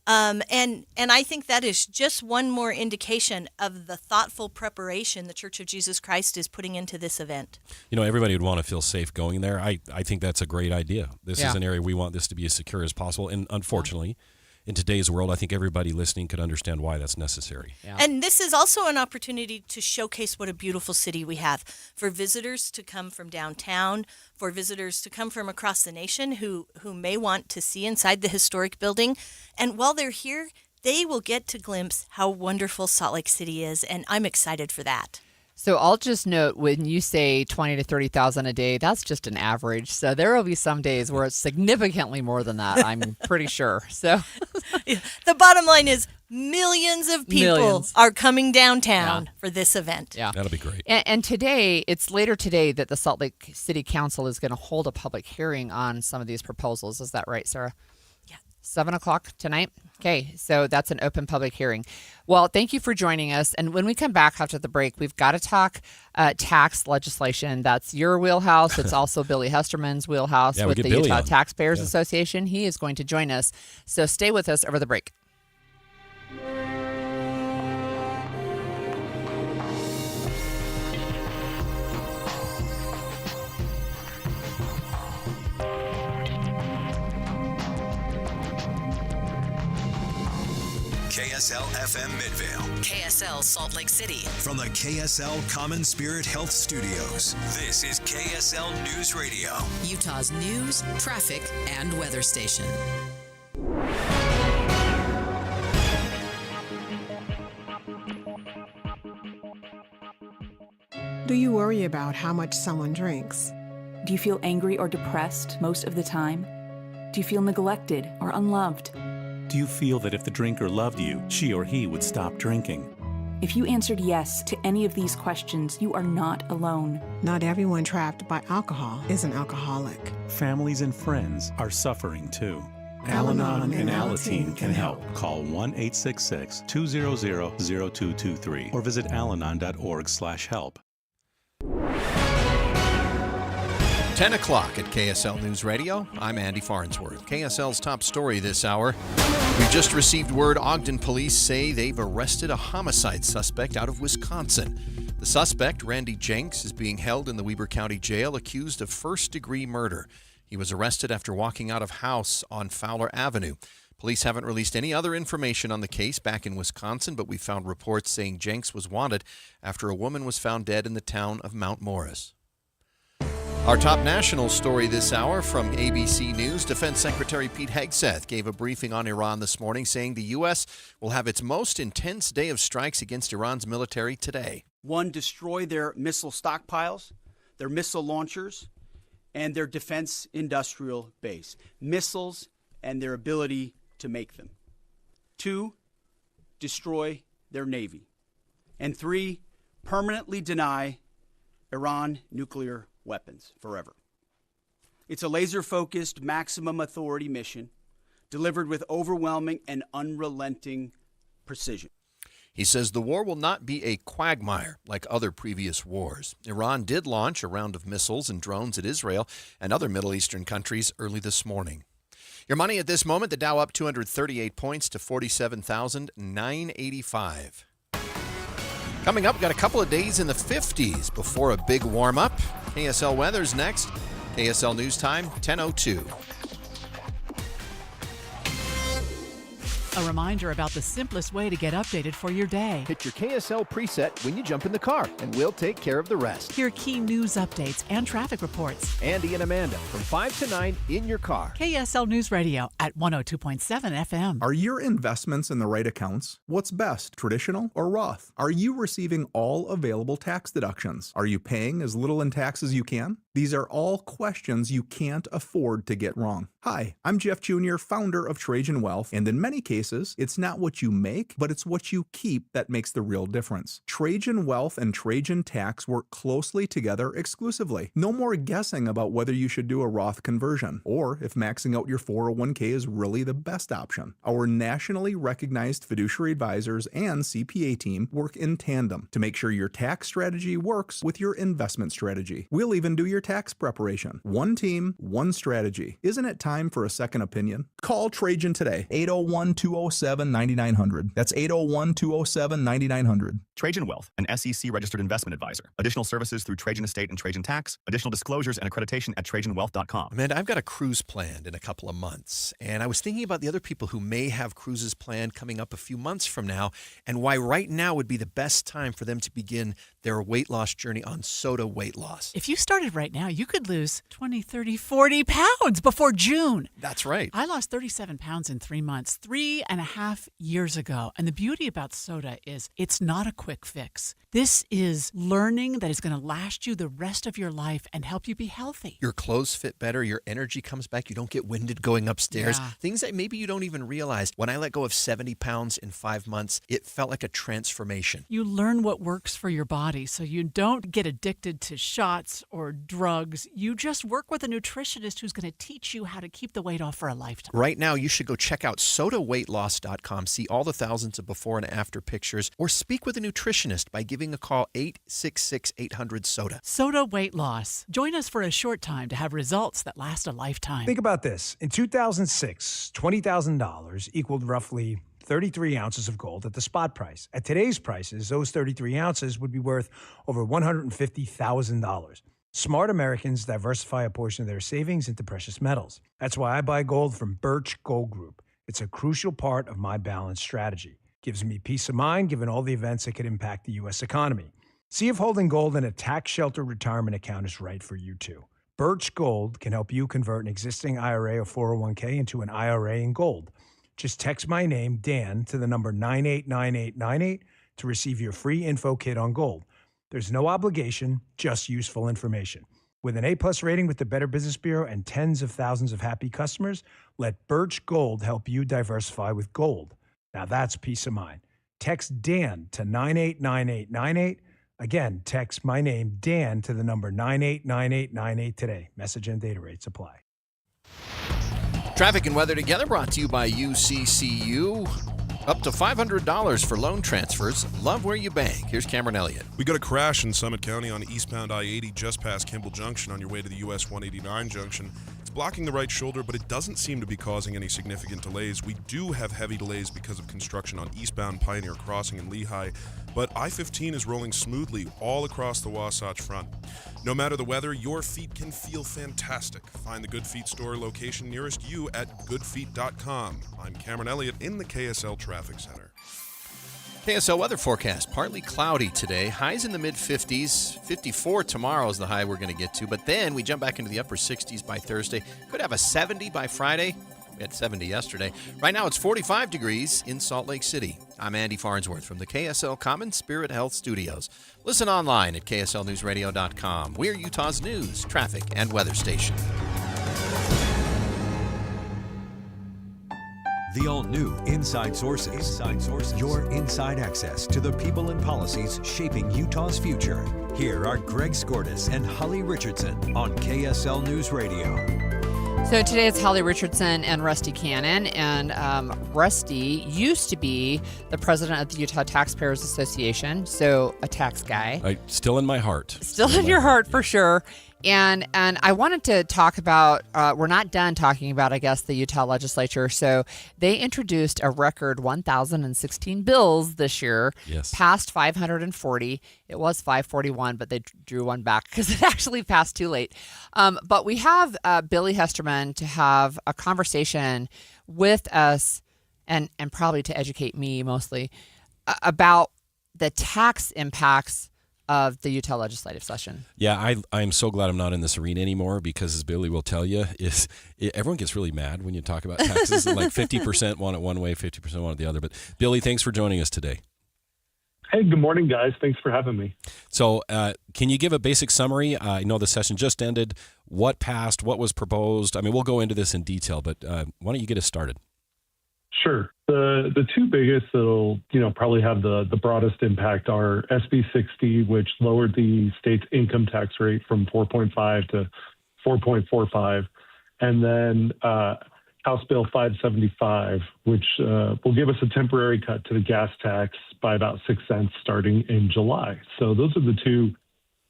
And I think that is just one more indication of the thoughtful preparation the Church of Jesus Christ is putting into this event. You know, everybody would want to feel safe going there. I think that's a great idea. This Yeah. is an area we want this to be as secure as possible. And unfortunately, in today's world, I think everybody listening could understand why that's necessary. And this is also an opportunity to showcase what a beautiful city we have for visitors to come from downtown, for visitors to come from across the nation who may want to see inside the historic building. And while they're here, they will get to glimpse how wonderful Salt Lake City is, and I'm excited for that. So I'll just note, when you say 20 to 30,000 a day, that's just an average. So there will be some days where it's significantly more than that, I'm pretty sure. So the bottom line is millions of people Millions. are coming downtown for this event. Yeah. That'll be great. And today, it's later today that the Salt Lake City Council is going to hold a public hearing on some of these proposals. Is that right, Sarah? Yeah. 7 o'clock tonight? Okay, so that's an open public hearing. Well, thank you for joining us. And when we come back after the break, we've got to talk tax legislation. That's your wheelhouse. It's also Billy Hesterman's wheelhouse Yeah, we with get the Billy Utah on. Taxpayers Yeah. Association. He is going to join us. So stay with us over the break. KSL FM Midvale. KSL Salt Lake City. From the KSL Common Spirit Health Studios, this is KSL News Radio. Utah's news, traffic, and weather station. Do you worry about how much someone drinks? Do you feel angry or depressed most of the time? Do you feel neglected or unloved? Do you feel that if the drinker loved you, she or he would stop drinking? If you answered yes to any of these questions, you are not alone. Not everyone trapped by alcohol is an alcoholic. Families and friends are suffering too. Al-Anon and Alateen can help. Call 1-866-200-0223 or visit alanon.org/help. 10 o'clock at KSL News Radio. I'm Andy Farnsworth. KSL's top story this hour. We've just received word Ogden police say they've arrested a homicide suspect out of Wisconsin. The suspect, Randy Jenks, is being held in the Weber County Jail accused of first-degree murder. He was arrested after walking out of house on Fowler Avenue. Police haven't released any other information on the case back in Wisconsin, but we found reports saying Jenks was wanted after a woman was found dead in the town of Mount Morris. Our top national story this hour from ABC News. Defense Secretary Pete Hegseth gave a briefing on Iran this morning, saying the U.S. will have its most intense day of strikes against Iran's military today. One, destroy their missile stockpiles, their missile launchers, and their defense industrial base. Missiles and their ability to make them. 2, destroy their Navy. And 3, permanently deny Iran nuclear weapons forever. It's a laser-focused, maximum authority mission delivered with overwhelming and unrelenting precision. He says the war will not be a quagmire like other previous wars. Iran did launch a round of missiles and drones at Israel and other Middle Eastern countries early this morning. Your money at this moment, the Dow up 238 points to 47,985. Coming up, we've got a couple of days in the 50s before a big warm-up. KSL weather's next. KSL News Time, 10:02. A reminder about the simplest way to get updated for your day. Hit your KSL preset when you jump in the car, and we'll take care of the rest. Hear key news updates and traffic reports. Andy and Amanda from 5 to 9 in your car. KSL News Radio at 102.7 FM. Are your investments in the right accounts? What's best, traditional or Roth? Are you receiving all available tax deductions? Are you paying as little in tax as you can? These are all questions you can't afford to get wrong. Hi, I'm Jeff Jr., founder of Trajan Wealth, and in many cases, it's not what you make, but it's what you keep that makes the real difference. Trajan Wealth and Trajan Tax work closely together exclusively. No more guessing about whether you should do a Roth conversion, or if maxing out your 401k is really the best option. Our nationally recognized fiduciary advisors and CPA team work in tandem to make sure your tax strategy works with your investment strategy. We'll even do your tax preparation. One team, one strategy. Isn't it time for a second opinion? Call Trajan today, 801-207-9900. That's 801-207-9900. Trajan Wealth, an SEC registered investment advisor. Additional services through Trajan Estate and Trajan Tax. Additional disclosures and accreditation at TrajanWealth.com. Amanda, I've got a cruise planned in a couple of months, and I was thinking about the other people who may have cruises planned coming up a few months from now, and why right now would be the best time for them to begin their weight loss journey on Soda Weight Loss. If you started right now, you could lose 20, 30, 40 pounds before June. That's right. I lost 37 pounds in 3 months, 3.5 years ago. And the beauty about soda is it's not a quick fix. This is learning that is going to last you the rest of your life and help you be healthy. Your clothes fit better. Your energy comes back. You don't get winded going upstairs. Yeah. Things that maybe you don't even realize. When I let go of 70 pounds in 5 months, it felt like a transformation. You learn what works for your body so you don't get addicted to shots or drugs. You just work with a nutritionist who's going to teach you how to keep the weight off for a lifetime. Right now, you should go check out sodaweightloss.com, see all the thousands of before and after pictures, or speak with a nutritionist by giving a call 866-800-SODA. Soda Weight Loss. Join us for a short time to have results that last a lifetime. Think about this. In 2006, $20,000 equaled roughly 33 ounces of gold at the spot price. At today's prices, those 33 ounces would be worth over $150,000. Smart Americans diversify a portion of their savings into precious metals. That's why I buy gold from Birch Gold Group. It's a crucial part of my balanced strategy. Gives me peace of mind given all the events that could impact the U.S. economy. See if holding gold in a tax-sheltered retirement account is right for you, too. Birch Gold can help you convert an existing IRA or 401k into an IRA in gold. Just text my name, Dan, to the number 989898 to receive your free info kit on gold. There's no obligation, just useful information. With an A-plus rating with the Better Business Bureau and tens of thousands of happy customers, let Birch Gold help you diversify with gold. Now that's peace of mind. Text Dan to 989898. Again, text my name, Dan, to the number 989898 today. Message and data rates apply. Traffic and weather together brought to you by UCCU. Up to $500 for loan transfers. Love where you bank. Here's Cameron Elliott. We got a crash in Summit County on eastbound I-80 just past Kimball Junction on your way to the US 189 junction. It's blocking the right shoulder, but it doesn't seem to be causing any significant delays. We do have heavy delays because of construction on eastbound Pioneer Crossing in Lehigh, but I-15 is rolling smoothly all across the Wasatch Front. No matter the weather, your feet can feel fantastic. Find the Good Feet store location nearest you at goodfeet.com. I'm Cameron Elliott in the KSL Traffic Center. KSL weather forecast. Partly cloudy today. Highs in the mid-50s. 54 tomorrow is the high we're going to get to. But then we jump back into the upper 60s by Thursday. Could have a 70 by Friday. We had 70 yesterday. Right now it's 45 degrees in Salt Lake City. I'm Andy Farnsworth from the KSL Common Spirit Health Studios. Listen online at kslnewsradio.com. We're Utah's news, traffic, and weather station. The all-new Inside Sources. Your inside access to the people and policies shaping Utah's future. Here are Greg Skordas and Holly Richardson on KSL News Radio. So today it's Holly Richardson and Rusty Cannon, and Rusty used to be the president of the Utah Taxpayers Association, so a tax guy. Still in my heart. Still in your heart for sure. And I wanted to talk about, we're not done talking about, I guess, the Utah legislature. So they introduced a record 1,016 bills this year, passed 540. It was 541, but they drew one back because it actually passed too late. But we have Billy Hesterman to have a conversation with us and probably to educate me mostly about the tax impacts of the Utah legislative session. Yeah, I'm so glad I'm not in this arena anymore because, as Billy will tell you, everyone gets really mad when you talk about taxes. Like 50% want it one way, 50% want it the other. But Billy, thanks for joining us today. Hey, good morning, guys. Thanks for having me. So can you give a basic summary? I know the session just ended. What passed? What was proposed? I mean, we'll go into this in detail, but why don't you get us started? Sure. The two biggest that'll probably have the broadest impact are SB 60, which lowered the state's income tax rate from 4.5 to 4.45, and then House Bill 575, which will give us a temporary cut to the gas tax by about 6 cents starting in July. So those are the two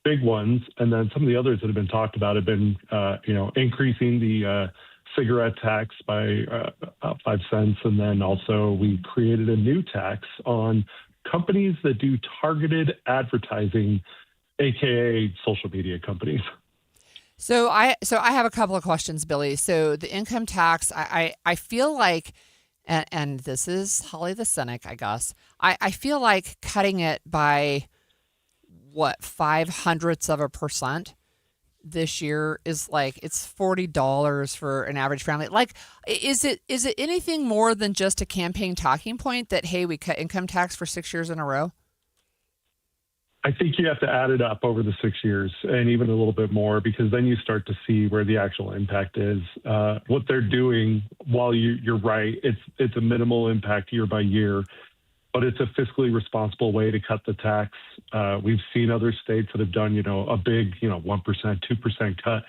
big ones, and then some of the others that have been talked about have been increasing the cigarette tax by about 5 cents. And then also we created a new tax on companies that do targeted advertising, AKA social media companies. So I have a couple of questions, Billy. So the income tax, I feel like, and this is Holly the cynic, I guess, I feel like cutting it by, 0.05% this year is like, it's $40 for an average family. Like, is it anything more than just a campaign talking point that, hey, we cut income tax for 6 years in a row? I think you have to add it up over the 6 years and even a little bit more, because then you start to see where the actual impact is. What they're doing, while you're right, it's a minimal impact year by year, but it's a fiscally responsible way to cut the tax. We've seen other states that have done, a big, 1%, 2% cut,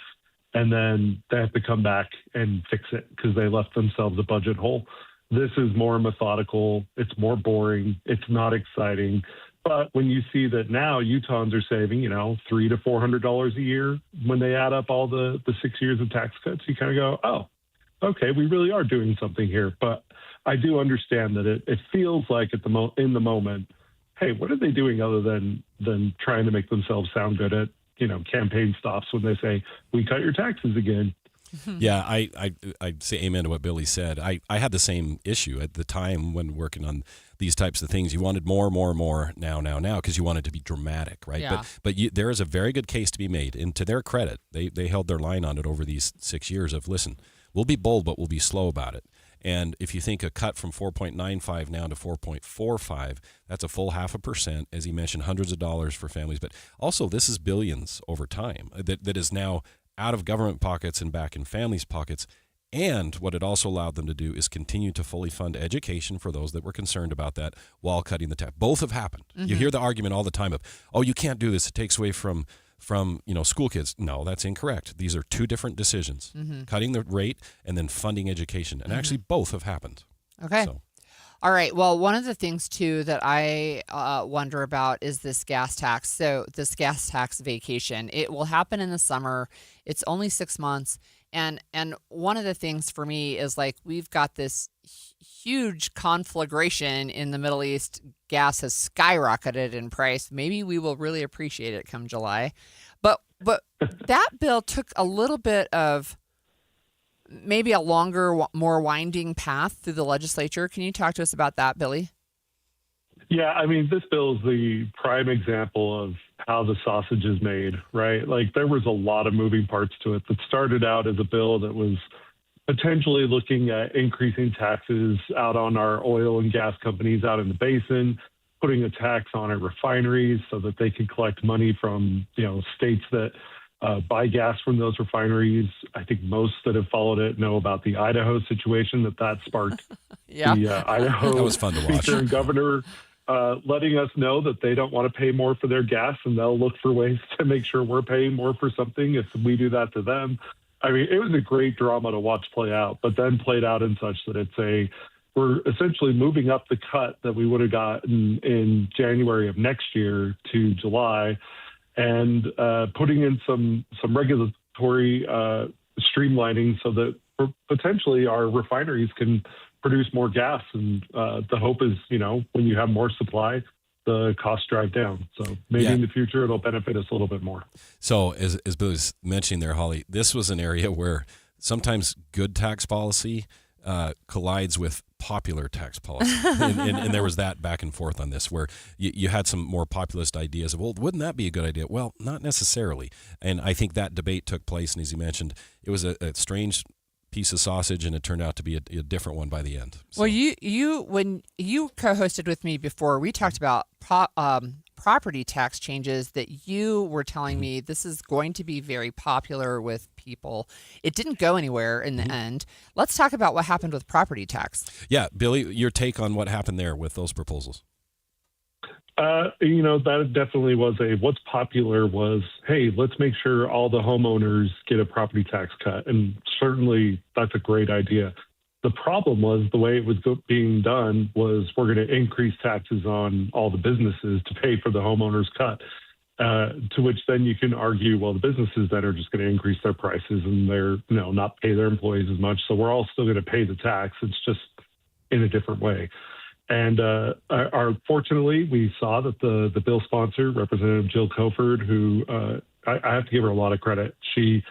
and then they have to come back and fix it because they left themselves a budget hole. This is more methodical. It's more boring. It's not exciting. But when you see that now Utahns are saving, $300 to $400 a year when they add up all the 6 years of tax cuts, you kind of go, oh, okay, we really are doing something here. But I do understand that it feels like in the moment, hey, what are they doing other than trying to make themselves sound good at campaign stops when they say we cut your taxes again? Yeah, I say amen to what Billy said. I had the same issue at the time when working on these types of things. You wanted more, now, because you wanted to be dramatic, right? Yeah. But there is a very good case to be made. And to their credit, they held their line on it over these 6 years of, listen, we'll be bold, but we'll be slow about it. And if you think a cut from 4.95 now to 4.45, that's a full 0.5%. As he mentioned, hundreds of dollars for families. But also, this is billions over time that is now out of government pockets and back in families' pockets. And what it also allowed them to do is continue to fully fund education for those that were concerned about that while cutting the tax. Both have happened. You hear the argument all the time of, oh, you can't do this. It takes away from school kids. No, that's incorrect. These are two different decisions. Cutting the rate and then funding education. And actually both have happened. Okay. So. All right. Well, one of the things, too, that I wonder about is this gas tax. So this gas tax vacation, it will happen in the summer. It's only 6 months. And one of the things for me is like we've got this huge conflagration in the Middle East. Gas has skyrocketed in price. Maybe we will really appreciate it come July. But that bill took a little bit of maybe a longer, more winding path through the legislature. Can you talk to us about that, Billy? Yeah, I mean, this bill is the prime example of how the sausage is made, right? Like, there was a lot of moving parts to it that started out as a bill that was potentially looking at increasing taxes out on our oil and gas companies out in the basin, putting a tax on our refineries so that they could collect money from, states that buy gas from those refineries. I think most that have followed it know about the Idaho situation that sparked. Yeah. The Idaho that was fun to watch. Speaker and governor letting us know that they don't want to pay more for their gas and they'll look for ways to make sure we're paying more for something if we do that to them. I mean, it was a great drama to watch play out, but then played out in such that we're essentially moving up the cut that we would have gotten in January of next year to July, and putting in some regulatory streamlining so that potentially our refineries can produce more gas. And the hope is, when you have more supply, the costs drive down. So maybe in the future, it'll benefit us a little bit more. So as Bill was mentioning there, Holly, this was an area where sometimes good tax policy collides with popular tax policy. and there was that back and forth on this where you had some more populist ideas of, well, wouldn't that be a good idea? Well, not necessarily. And I think that debate took place. And as you mentioned, it was a strange piece of sausage, and it turned out to be a different one by the end. So. Well, you when you co-hosted with me before, we talked about property tax changes that you were telling me this is going to be very popular with people. It didn't go anywhere in the end. Let's talk about what happened with property tax. Yeah, Billy, your take on what happened there with those proposals? That definitely was what's popular was, hey, let's make sure all the homeowners get a property tax cut. And certainly that's a great idea. The problem was the way it was being done was we're going to increase taxes on all the businesses to pay for the homeowners cut, to which then you can argue, well, the businesses then are just going to increase their prices and they're, not pay their employees as much. So we're all still going to pay the tax. It's just in a different way. And fortunately, we saw that the bill sponsor, Representative Jill Coford, who I have to give her a lot of credit. She,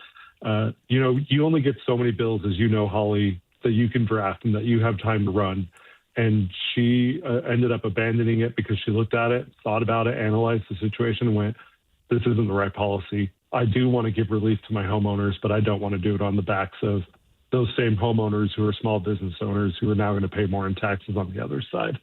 you only get so many bills, as you know, Holly, that you can draft and that you have time to run. And she ended up abandoning it because she looked at it, thought about it, analyzed the situation, and went, this isn't the right policy. I do want to give relief to my homeowners, but I don't want to do it on the backs of those same homeowners who are small business owners who are now going to pay more in taxes on the other side.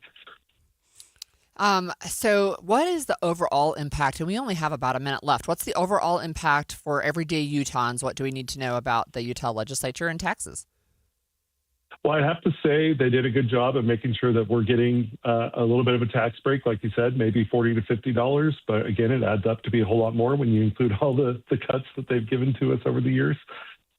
So what is the overall impact? And we only have about a minute left. What's the overall impact for everyday Utahns? What do we need to know about the Utah legislature and taxes? Well, I have to say they did a good job of making sure that we're getting a little bit of a tax break, like you said, maybe $40 to $50. But again, it adds up to be a whole lot more when you include all the cuts that they've given to us over the years.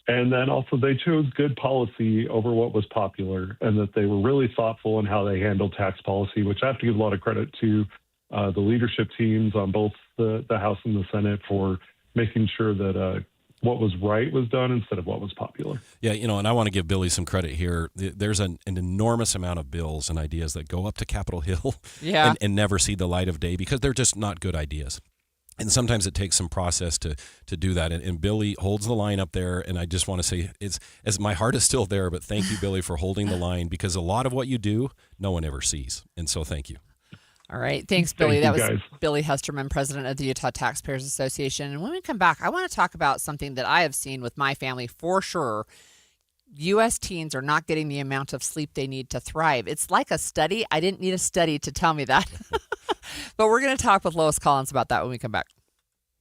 And then also they chose good policy over what was popular, and that they were really thoughtful in how they handled tax policy, which I have to give a lot of credit to the leadership teams on both the House and the Senate for making sure that what was right was done instead of what was popular. Yeah, and I want to give Billy some credit here. There's an enormous amount of bills and ideas that go up to Capitol Hill and never see the light of day because they're just not good ideas. And sometimes it takes some process to do that. And Billy holds the line up there. And I just want to say, as my heart is still there, but thank you, Billy, for holding the line, because a lot of what you do, no one ever sees. And so thank you. All right. Thanks, Billy. Thank you, That was guys. Billy Hesterman, president of the Utah Taxpayers Association. And when we come back, I want to talk about something that I have seen with my family for sure. U.S. teens are not getting the amount of sleep they need to thrive. It's like a study. I didn't need a study to tell me that. But we're going to talk with Lois Collins about that when we come back.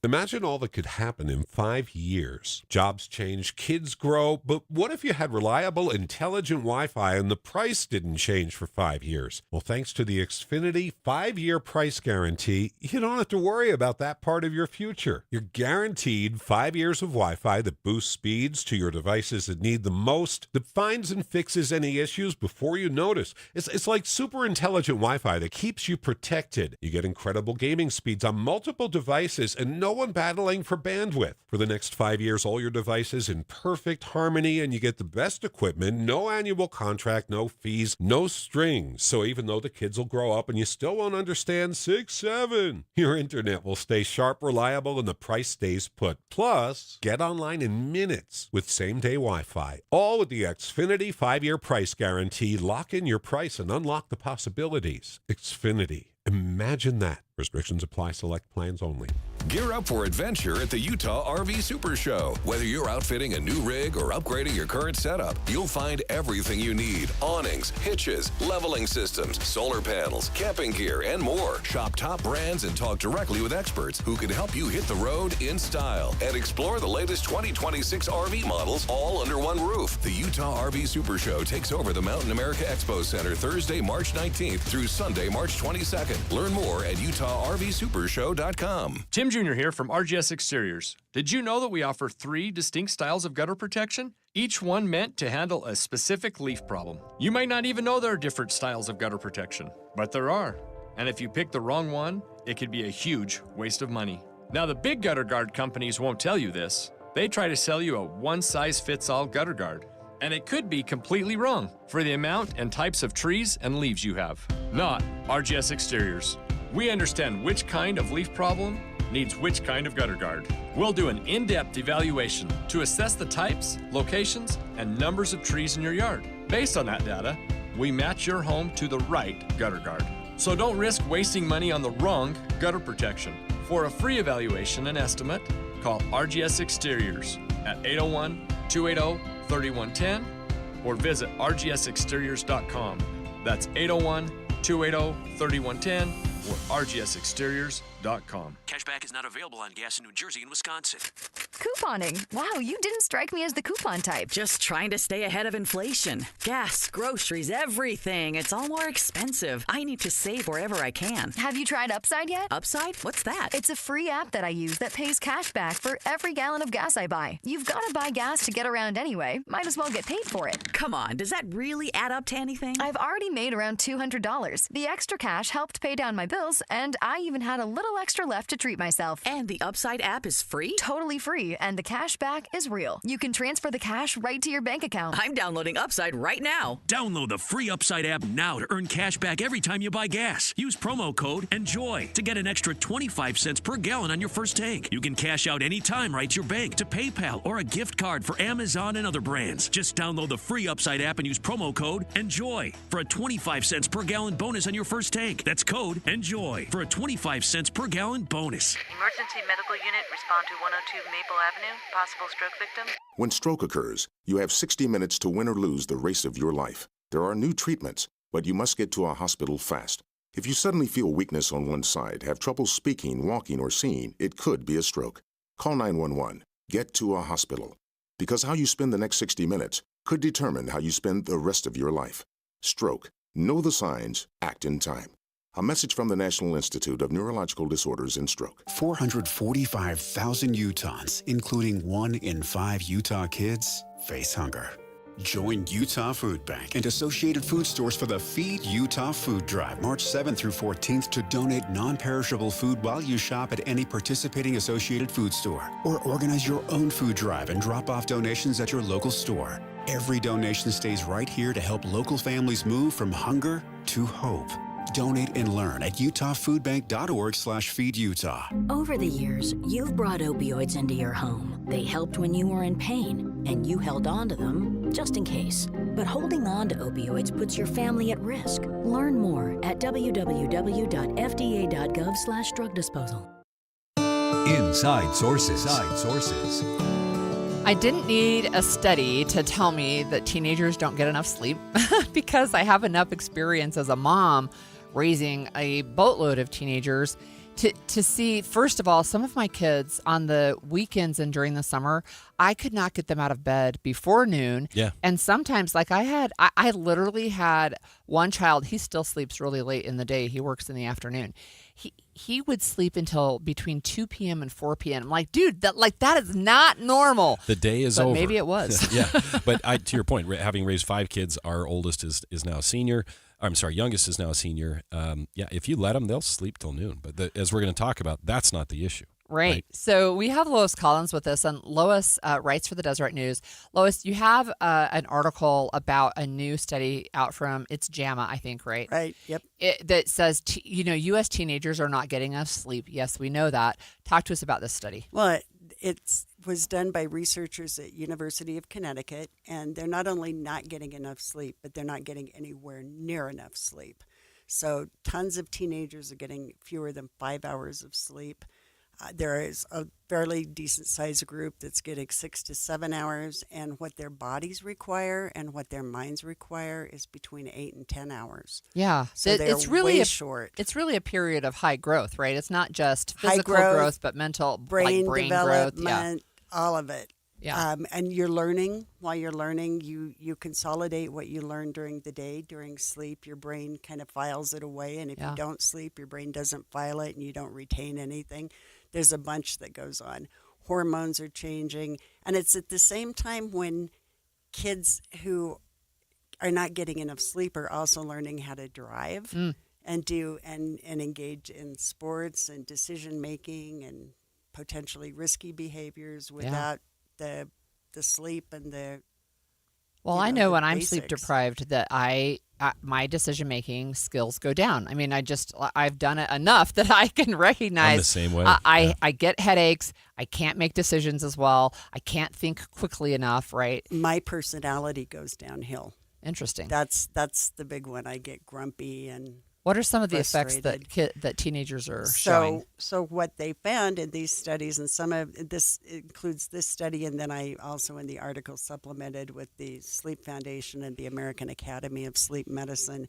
Imagine all that could happen in 5 years. Jobs change, kids grow, but what if you had reliable, intelligent Wi-Fi and the price didn't change for 5 years? Well, thanks to the Xfinity 5-year price guarantee, you don't have to worry about that part of your future. You're guaranteed 5 years of Wi-Fi that boosts speeds to your devices that need the most, that finds and fixes any issues before you notice. It's like super intelligent Wi-Fi that keeps you protected. You get incredible gaming speeds on multiple devices and no one battling for bandwidth. For the next 5 years, all your devices in perfect harmony, and you get the best equipment, no annual contract, no fees, no strings. So even though the kids will grow up and you still won't understand 6-7, your internet will stay sharp, reliable, and the price stays put. Plus, get online in minutes with same-day Wi-Fi. All with the Xfinity 5-year price guarantee. Lock in your price and unlock the possibilities. Xfinity. Imagine that. Restrictions apply. Select plans only. Gear up for adventure at the Utah RV Super Show. Whether you're outfitting a new rig or upgrading your current setup, you'll find everything you need. Awnings, hitches, leveling systems, solar panels, camping gear, and more. Shop top brands and talk directly with experts who can help you hit the road in style. And explore the latest 2026 RV models all under one roof. The Utah RV Super Show takes over the Mountain America Expo Center Thursday, March 19th through Sunday, March 22nd. Learn more at UtahRVSupershow.com. Tim Jr. here from RGS Exteriors. Did you know that we offer 3 distinct styles of gutter protection? Each one meant to handle a specific leaf problem. You might not even know there are different styles of gutter protection, but there are. And if you pick the wrong one, it could be a huge waste of money. Now, the big gutter guard companies won't tell you this. They try to sell you a one-size-fits-all gutter guard. And it could be completely wrong for the amount and types of trees and leaves you have. Not RGS Exteriors. We understand which kind of leaf problem needs which kind of gutter guard. We'll do an in-depth evaluation to assess the types, locations, and numbers of trees in your yard. Based on that data, we match your home to the right gutter guard. So don't risk wasting money on the wrong gutter protection. For a free evaluation and estimate, call RGS Exteriors at 801-280-3110 or visit rgsexteriors.com. That's 801-280-3110 or rgsexteriors.com. Cashback is not available on gas in New Jersey and Wisconsin. Couponing. Wow, you didn't strike me as the coupon type. Just trying to stay ahead of inflation. Gas, groceries, everything. It's all more expensive. I need to save wherever I can. Have you tried Upside yet? Upside? What's that? It's a free app that I use that pays cash back for every gallon of gas I buy. You've got to buy gas to get around anyway. Might as well get paid for it. Come on, does that really add up to anything? I've already made around $200. The extra cash helped pay down my bills, and I even had a little extra left to treat myself. And the Upside app is free? Totally free, and the cash back is real. You can transfer the cash right to your bank account. I'm downloading Upside right now. Download the free Upside app now to earn cash back every time you buy gas. Use promo code ENJOY to get an extra 25 cents per gallon on your first tank. You can cash out anytime right to your bank, to PayPal, or a gift card for Amazon and other brands. Just download the free Upside app and use promo code ENJOY for a 25 cents per gallon bonus on your first tank. That's code ENJOY for a 25 cents per gallon bonus. Emergency medical unit, respond to 102 Maple Avenue. Possible stroke victim. When stroke occurs, you have 60 minutes to win or lose the race of your life. There are new treatments, but you must get to a hospital fast. If you suddenly feel weakness on one side, have trouble speaking, walking, or seeing, it could be a stroke. Call 911. Get to a hospital. Because how you spend the next 60 minutes could determine how you spend the rest of your life. Stroke. Know the signs. Act in time. A message from the National Institute of Neurological Disorders and Stroke. 445,000 Utahns, including 1 in 5 Utah kids, face hunger. Join Utah Food Bank and Associated Food Stores for the Feed Utah Food Drive, March 7th through 14th, to donate non-perishable food while you shop at any participating Associated Food store. Or organize your own food drive and drop off donations at your local store. Every donation stays right here to help local families move from hunger to hope. Donate and learn at utahfoodbank.org/feedutah. Over the years, you've brought opioids into your home. They helped when you were in pain, and you held on to them just in case. But holding on to opioids puts your family at risk. Learn more at www.fda.gov/drug disposal. Inside Sources. I didn't need a study to tell me that teenagers don't get enough sleep because I have enough experience as a mom raising a boatload of teenagers to see, first of all, some of my kids on the weekends and during the summer, I could not get them out of bed before noon. Yeah. And sometimes, like I literally had one child, he still sleeps really late in the day. He works in the afternoon. He would sleep until between 2 p.m. and 4 p.m. I'm like, dude, that is not normal. The day is But over. maybe it was. Yeah. But to your point, having raised 5 kids, our oldest is now a senior. I'm sorry, youngest is now a senior. Yeah, if you let them, they'll sleep till noon. But as we're going to talk about, that's not the issue. Right. So we have Lois Collins with us, and Lois writes for the Deseret News. Lois, you have an article about a new study out from, it's JAMA, I think, right? Right, yep. That says, U.S. teenagers are not getting enough sleep. Yes, we know that. Talk to us about this study. Well, it was done by researchers at University of Connecticut, and they're not only not getting enough sleep, but they're not getting anywhere near enough sleep. So tons of teenagers are getting fewer than 5 hours of sleep. There is a fairly decent sized group that's getting 6 to 7 hours, and what their bodies require and what their minds require is between 8 and 10 hours. Yeah, so they're it's really way short. It's really a period of high growth, right? It's not just High physical growth, but mental, brain growth. development, all of it. Yeah. And you're learning. While you're learning, you consolidate what you learn during the day. During sleep, your brain kind of files it away. And if you don't sleep, your brain doesn't file it and you don't retain anything. There's a bunch that goes on. Hormones are changing. And it's at the same time when kids who are not getting enough sleep are also learning how to drive and engage in sports and decision making and potentially risky behaviors without the sleep and the I know when I'm basics. sleep deprived that my decision making skills go down. I mean, I've done it enough that I can recognize I'm the same way. I get headaches. I can't make decisions as well. I can't think quickly enough. Right. My personality goes downhill. Interesting. That's the big one. I get grumpy and. What are some of the effects frustrated. that teenagers are showing? So what they found in these studies, and some of this includes this study, and then I also in the article supplemented with the Sleep Foundation and the American Academy of Sleep Medicine.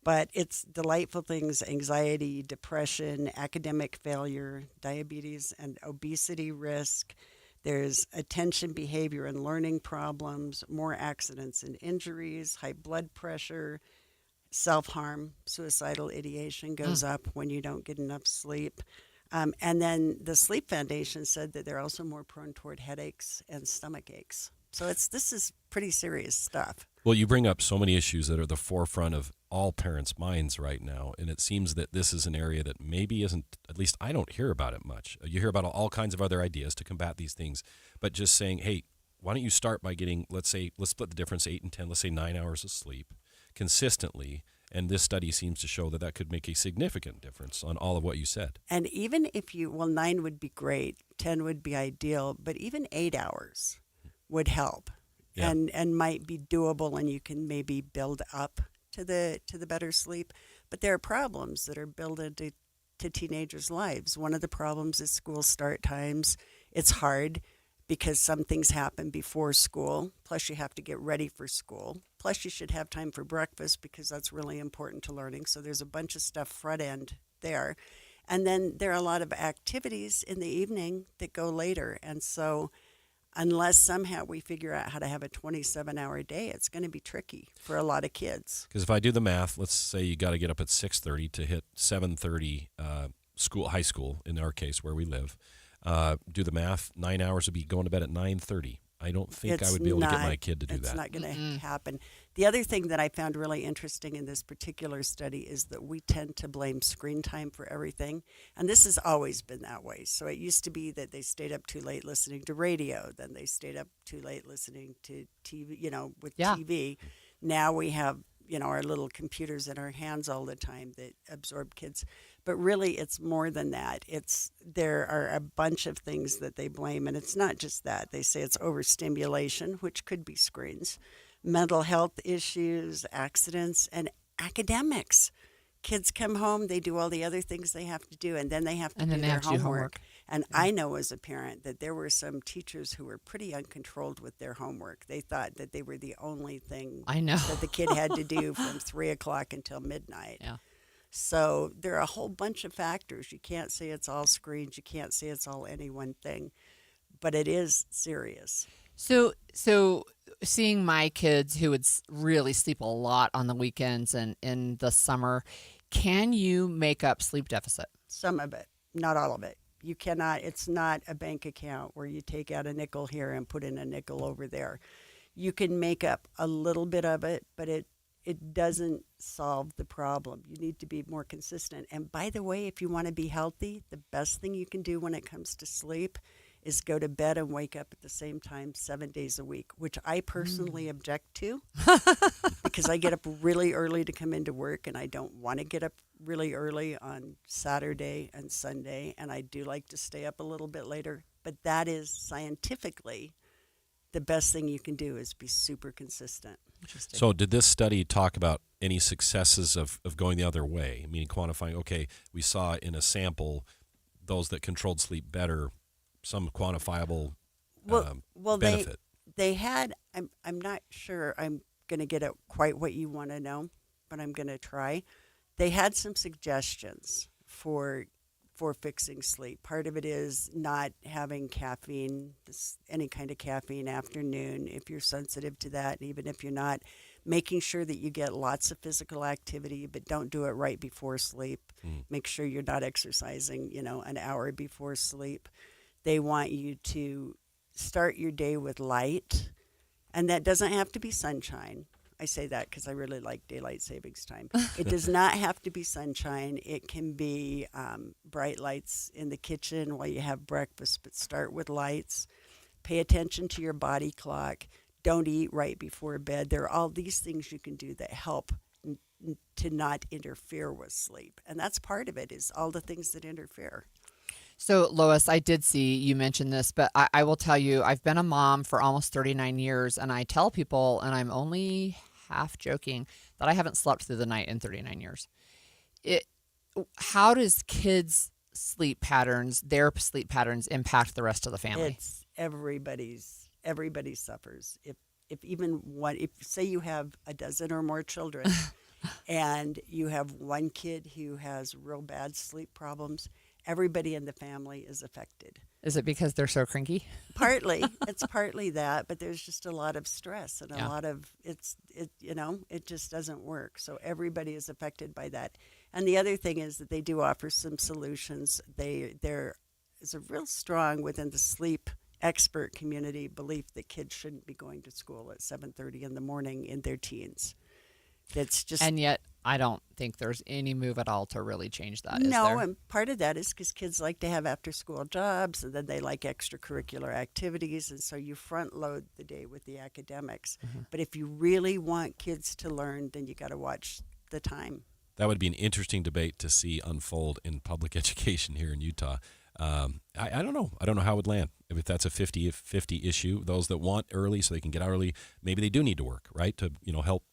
But it's delightful things: anxiety, depression, academic failure, diabetes and obesity risk. There's attention, behavior, and learning problems, more accidents and injuries, high blood pressure, self-harm, suicidal ideation goes up when you don't get enough sleep. And then the Sleep Foundation said that they're also more prone toward headaches and stomach aches. So this is pretty serious stuff. Well, you bring up so many issues that are the forefront of all parents' minds right now, and it seems that this is an area that maybe isn't, at least I don't hear about it much. You hear about all kinds of other ideas to combat these things, but just saying, hey, why don't you start by getting, let's split the difference, 8 and 10, let's say 9 hours of sleep consistently, and this study seems to show that could make a significant difference on all of what you said. And even if 9 would be great, 10 would be ideal, but even 8 hours would help and might be doable, and you can maybe build up to the better sleep. But there are problems that are built into teenagers' lives. One of the problems is school start times. It's hard because some things happen before school, plus you have to get ready for school. Plus you should have time for breakfast because that's really important to learning. So there's a bunch of stuff front end there. And then there are a lot of activities in the evening that go later. And so unless somehow we figure out how to have a 27-hour day, it's going to be tricky for a lot of kids. Because if I do the math, let's say you got to get up at 6:30 to hit 7:30 high school, in our case where we live. Do the math, 9 hours would be going to bed at 9:30. I don't think I would be able to get my kid to do that. It's not going to happen. The other thing that I found really interesting in this particular study is that we tend to blame screen time for everything. And this has always been that way. So it used to be that they stayed up too late listening to radio. Then they stayed up too late listening to TV, with TV. Now we have our little computers in our hands all the time that absorb kids. But really, it's more than that. There are a bunch of things that they blame, and it's not just that. They say it's overstimulation, which could be screens, mental health issues, accidents, and academics. Kids come home, they do all the other things they have to do, and then they have to do their homework. And I know as a parent that there were some teachers who were pretty uncontrolled with their homework. They thought that they were the only thing that the kid had to do from 3 o'clock until midnight. Yeah. So there are a whole bunch of factors. You can't say it's all screens. You can't say it's all any one thing, but it is serious. So seeing my kids who would really sleep a lot on the weekends and in the summer, can you make up sleep deficit? Some of it, not all of it. You cannot. It's not a bank account where you take out a nickel here and put in a nickel over there. You can make up a little bit of it, but it doesn't solve the problem. You need to be more consistent. And by the way, if you want to be healthy, the best thing you can do when it comes to sleep is go to bed and wake up at the same time 7 days a week, which I personally object to because I get up really early to come into work, and I don't want to get up really early on Saturday and Sunday, and I do like to stay up a little bit later. But that is scientifically the best thing you can do is be super consistent. So did this study talk about any successes of going the other way, meaning quantifying, okay, we saw in a sample those that controlled sleep better, some quantifiable benefit? They had, I'm not sure I'm going to get at quite what you want to know, but I'm going to try. They had some suggestions for fixing sleep. Part of it is not having caffeine, any kind of caffeine afternoon, if you're sensitive to that, and even if you're not, making sure that you get lots of physical activity, but don't do it right before sleep. Make sure you're not exercising, an hour before sleep. They want you to start your day with light, and that doesn't have to be sunshine. I say that because I really like daylight savings time. It does not have to be sunshine. It can be bright lights in the kitchen while you have breakfast, but start with lights. Pay attention to your body clock. Don't eat right before bed. There are all these things you can do that help to not interfere with sleep. And that's part of it, is all the things that interfere. So, Lois, I did see you mentioned this, but I will tell you, I've been a mom for almost 39 years, and I tell people, and I'm only half joking, that I haven't slept through the night in 39 years. How does kids' sleep patterns, their sleep patterns, impact the rest of the family? It's everybody suffers. If even one, if say you have a dozen or more children, and you have one kid who has real bad sleep problems, everybody in the family is affected. Is it because they're so cranky? Partly. It's partly that, but there's just a lot of stress and a lot of, it just doesn't work. So everybody is affected by that. And the other thing is that they do offer some solutions. There is a real strong, within the sleep expert community, belief that kids shouldn't be going to school at 7:30 in the morning in their teens. That's just, and yet I don't think there's any move at all to really change that. Is no, there? and part of that is because kids like to have after-school jobs, and then they like extracurricular activities, and so you front-load the day with the academics. But if you really want kids to learn, then you got to watch the time. That would be an interesting debate to see unfold in public education here in Utah. I don't know. I don't know how it would land. If that's a 50-50 issue, those that want early so they can get out early, maybe they do need to work, right, to help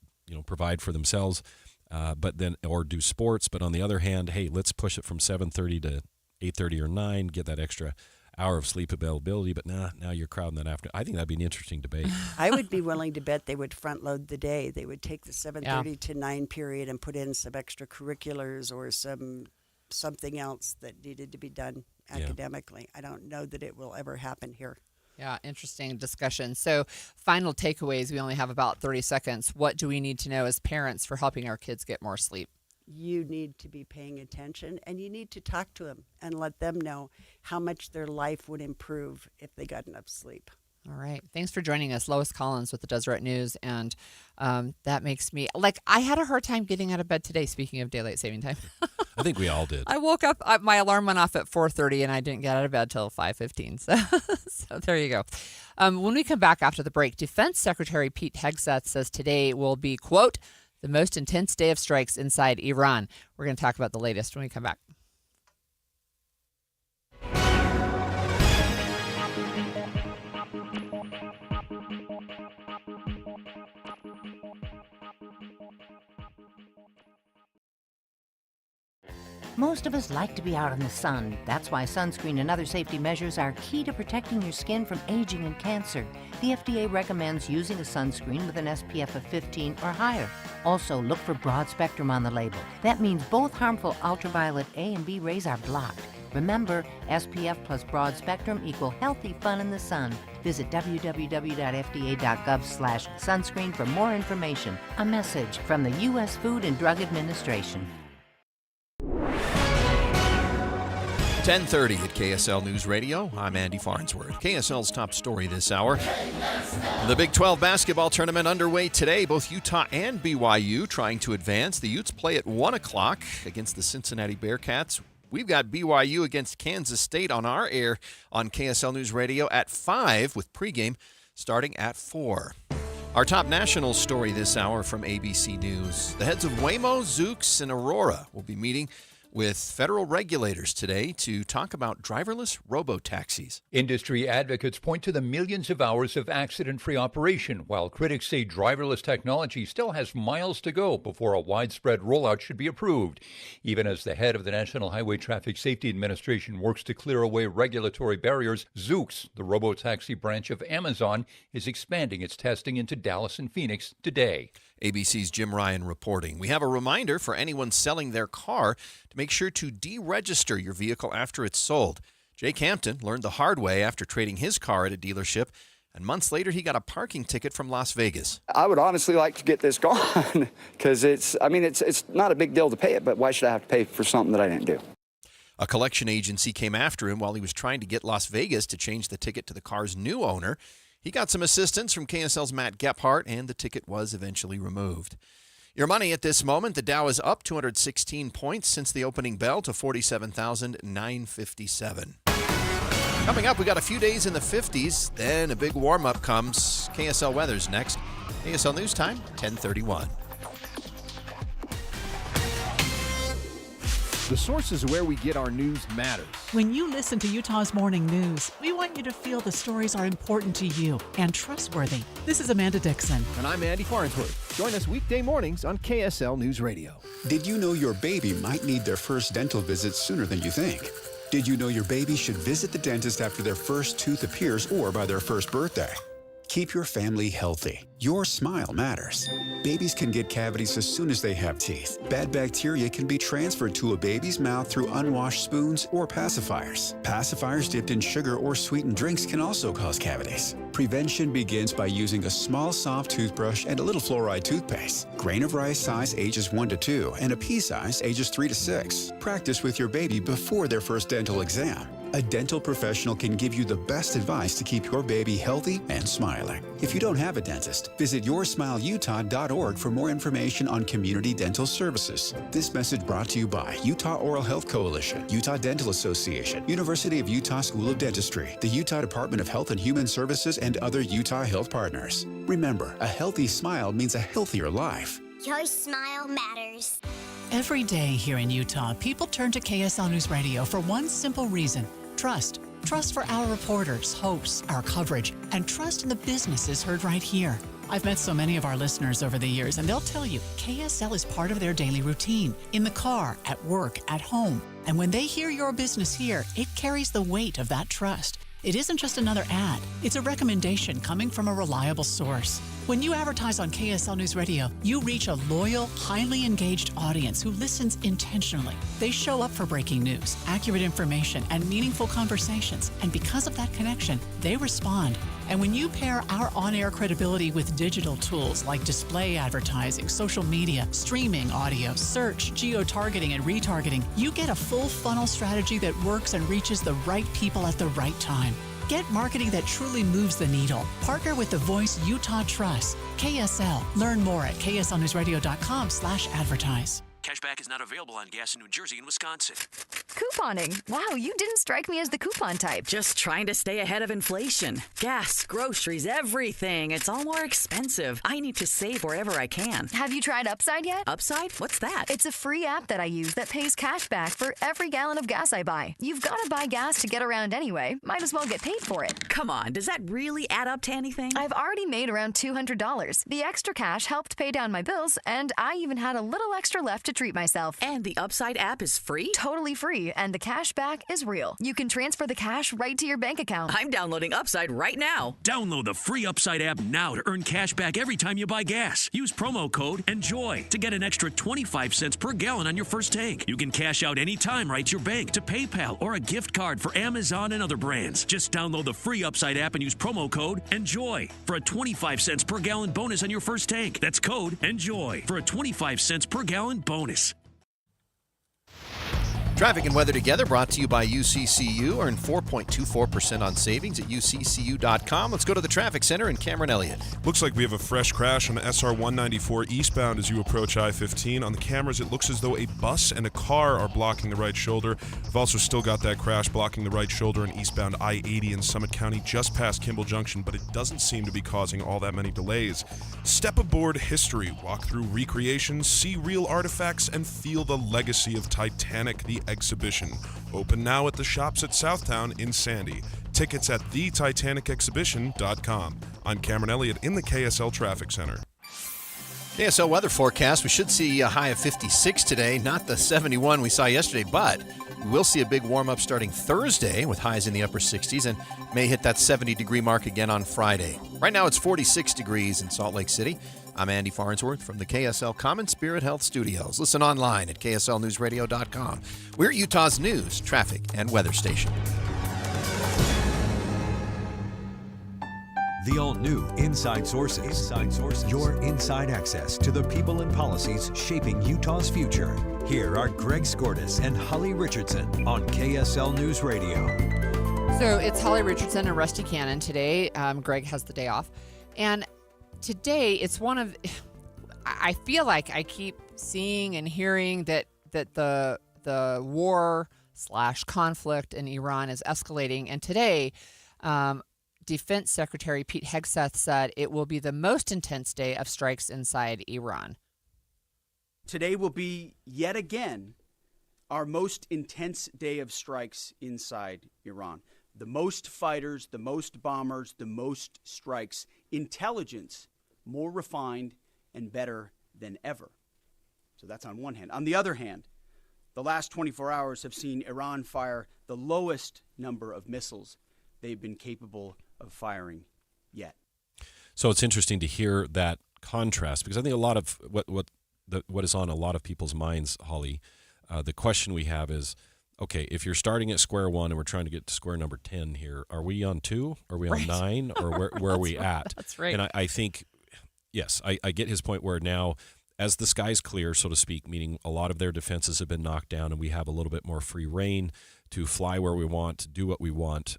provide for themselves, but then or do sports. But on the other hand, hey, let's push it from 7:30 to 8:30 or 9, get that extra hour of sleep availability. But now you're crowding that after. I think that'd be an interesting debate. I would be willing to bet they would front load the day. They would take the 7:30 to 9 period and put in some extracurriculars or something else that needed to be done academically. I don't know that it will ever happen here. Yeah, interesting discussion. So, final takeaways. We only have about 30 seconds. What do we need to know as parents for helping our kids get more sleep? You need to be paying attention, and you need to talk to them and let them know how much their life would improve if they got enough sleep. All right. Thanks for joining us. Lois Collins with the Deseret News. And that makes me, I had a hard time getting out of bed today, speaking of daylight saving time. I think we all did. I woke up, my alarm went off at 4:30, and I didn't get out of bed till 5:15. So there you go. When we come back after the break, Defense Secretary Pete Hegseth says today will be, quote, The most intense day of strikes inside Iran. We're going to talk about the latest when we come back. Most of us like to be out in the sun. That's why sunscreen and other safety measures are key to protecting your skin from aging and cancer. The FDA recommends using a sunscreen with an SPF of 15 or higher. Also, look for broad spectrum on the label. That means both harmful ultraviolet A and B rays are blocked. Remember, SPF plus broad spectrum equal healthy fun in the sun. Visit www.fda.gov/sunscreen for more information. A message from the U.S. Food and Drug Administration. 10:30 at KSL News Radio. I'm Andy Farnsworth. KSL's top story this hour. The Big 12 basketball tournament underway today. Both Utah and BYU trying to advance. The Utes play at 1 o'clock against the Cincinnati Bearcats. We've got BYU against Kansas State on our air on KSL News Radio at 5 with pregame starting at 4. Our top national story this hour from ABC News. The heads of Waymo, Zoox, and Aurora will be meeting with federal regulators today to talk about driverless robo-taxis. Industry advocates point to the millions of hours of accident-free operation, while critics say driverless technology still has miles to go before a widespread rollout should be approved. Even as the head of the National Highway Traffic Safety Administration works to clear away regulatory barriers, Zoox, the robo-taxi branch of Amazon, is expanding its testing into Dallas and Phoenix today. ABC's Jim Ryan reporting. We have a reminder for anyone selling their car to make sure to deregister your vehicle after it's sold. Jake Hampton learned the hard way after trading his car at a dealership, and months later he got a parking ticket from Las Vegas. I would honestly like to get this gone because it's not a big deal to pay it, but why should I have to pay for something that I didn't do? A collection agency came after him while he was trying to get Las Vegas to change the ticket to the car's new owner. He got some assistance from KSL's Matt Gephardt, and the ticket was eventually removed. Your money at this moment, the Dow is up 216 points since the opening bell to 47,957. Coming up, we got a few days in the 50s, then a big warm-up comes. KSL weather's next. KSL News Time, 10:31. The sources where we get our news matters. When you listen to Utah's Morning News, we want you to feel the stories are important to you and trustworthy. This is Amanda Dixon. And I'm Andy Farnsworth. Join us weekday mornings on KSL News Radio. Did you know your baby might need their first dental visit sooner than you think? Did you know your baby should visit the dentist after their first tooth appears or by their first birthday? Keep your family healthy. Your smile matters. Babies can get cavities as soon as they have teeth. Bad bacteria can be transferred to a baby's mouth through unwashed spoons or pacifiers. Pacifiers dipped in sugar or sweetened drinks can also cause cavities. Prevention begins by using a small, soft toothbrush and a little fluoride toothpaste. Grain of rice size ages 1 to 2 and a pea size ages 3 to 6. Practice with your baby before their first dental exam. A dental professional can give you the best advice to keep your baby healthy and smiling. If you don't have a dentist, visit yoursmileutah.org for more information on community dental services. This message brought to you by Utah Oral Health Coalition, Utah Dental Association, University of Utah School of Dentistry, the Utah Department of Health and Human Services, and other Utah health partners. Remember, a healthy smile means a healthier life. Your smile matters. Every day here in Utah, people turn to KSL News Radio for one simple reason: trust. Trust for our reporters, hosts, our coverage, and trust in the businesses heard right here. I've met so many of our listeners over the years, and they'll tell you KSL is part of their daily routine, in the car, at work, at home. And when they hear your business here, it carries the weight of that trust. It isn't just another ad. It's a recommendation coming from a reliable source. When you advertise on KSL News Radio, you reach a loyal, highly engaged audience who listens intentionally. They show up for breaking news, accurate information, and meaningful conversations. And because of that connection, they respond. And when you pair our on-air credibility with digital tools like display advertising, social media, streaming audio, search, geo-targeting, and retargeting, you get a full funnel strategy that works and reaches the right people at the right time. Get marketing that truly moves the needle. Partner with the voice Utah trusts. KSL. Learn more at kslnewsradio.com/advertise. Cashback is not available on gas in New Jersey and Wisconsin. Couponing. Wow, you didn't strike me as the coupon type. Just trying to stay ahead of inflation. Gas, groceries, everything. It's all more expensive. I need to save wherever I can. Have you tried Upside yet? Upside? What's that? It's a free app that I use that pays cash back for every gallon of gas I buy. You've got to buy gas to get around anyway. Might as well get paid for it. Come on, does that really add up to anything? I've already made around $200. The extra cash helped pay down my bills, and I even had a little extra left to treat myself. And the Upside app is free? Totally free, and the cash back is real. You can transfer the cash right to your bank account. I'm downloading Upside right now. Download the free Upside app now to earn cash back every time you buy gas. Use promo code ENJOY to get an extra 25 cents per gallon on your first tank. You can cash out anytime right to your bank, to PayPal, or a gift card for Amazon and other brands. Just download the free Upside app and use promo code ENJOY for a 25 cents per gallon bonus on your first tank. That's code ENJOY for a 25 cents per gallon bonus. Traffic and weather together brought to you by UCCU. Earn 4.24% on savings at UCCU.com. Let's go to the traffic center and Cameron Elliott. Looks like we have a fresh crash on SR 194 eastbound as you approach I-15. On the cameras, it looks as though a bus and a car are blocking the right shoulder. We've also still got that crash blocking the right shoulder in eastbound I-80 in Summit County just past Kimball Junction, but it doesn't seem to be causing all that many delays. Step aboard history, walk through recreations, see real artifacts, and feel the legacy of Titanic the Exhibition. Open now at the shops at Southtown in Sandy. Tickets at thetitanicexhibition.com. I'm Cameron Elliott in the KSL Traffic Center. KSL weather forecast. We should see a high of 56 today, not the 71 we saw yesterday, but we will see a big warm-up starting Thursday with highs in the upper 60s and may hit that 70-degree mark again on Friday. Right now it's 46 degrees in Salt Lake City. I'm Andy Farnsworth from the KSL Common Spirit Health Studios. Listen online at kslnewsradio.com. We're Utah's news, traffic, and weather station. The all-new Inside Sources. Your inside access to the people and policies shaping Utah's future. Here are Greg Skordas and Holly Richardson on KSL News Radio. So it's Holly Richardson and Rusty Cannon today. Greg has the day off. And today it's one of, I feel like I keep seeing and hearing that the war/conflict in Iran is escalating. And today, Defense Secretary Pete Hegseth said it will be the most intense day of strikes inside Iran. Today will be, yet again, our most intense day of strikes inside Iran. The most fighters, the most bombers, the most strikes. Intelligence more refined and better than ever. So that's on one hand. On the other hand, the last 24 hours have seen Iran fire the lowest number of missiles they've been capable of firing yet. So it's interesting to hear that contrast, because I think a lot of what is on a lot of people's minds, Holly, the question we have is, okay, if you're starting at square one and we're trying to get to square number 10 here, are we on 2? Are we on 9? Or where are we at? That's right. And I think, yes, I get his point where now, as the skies clear, so to speak, meaning a lot of their defenses have been knocked down and we have a little bit more free reign to fly where we want, to do what we want.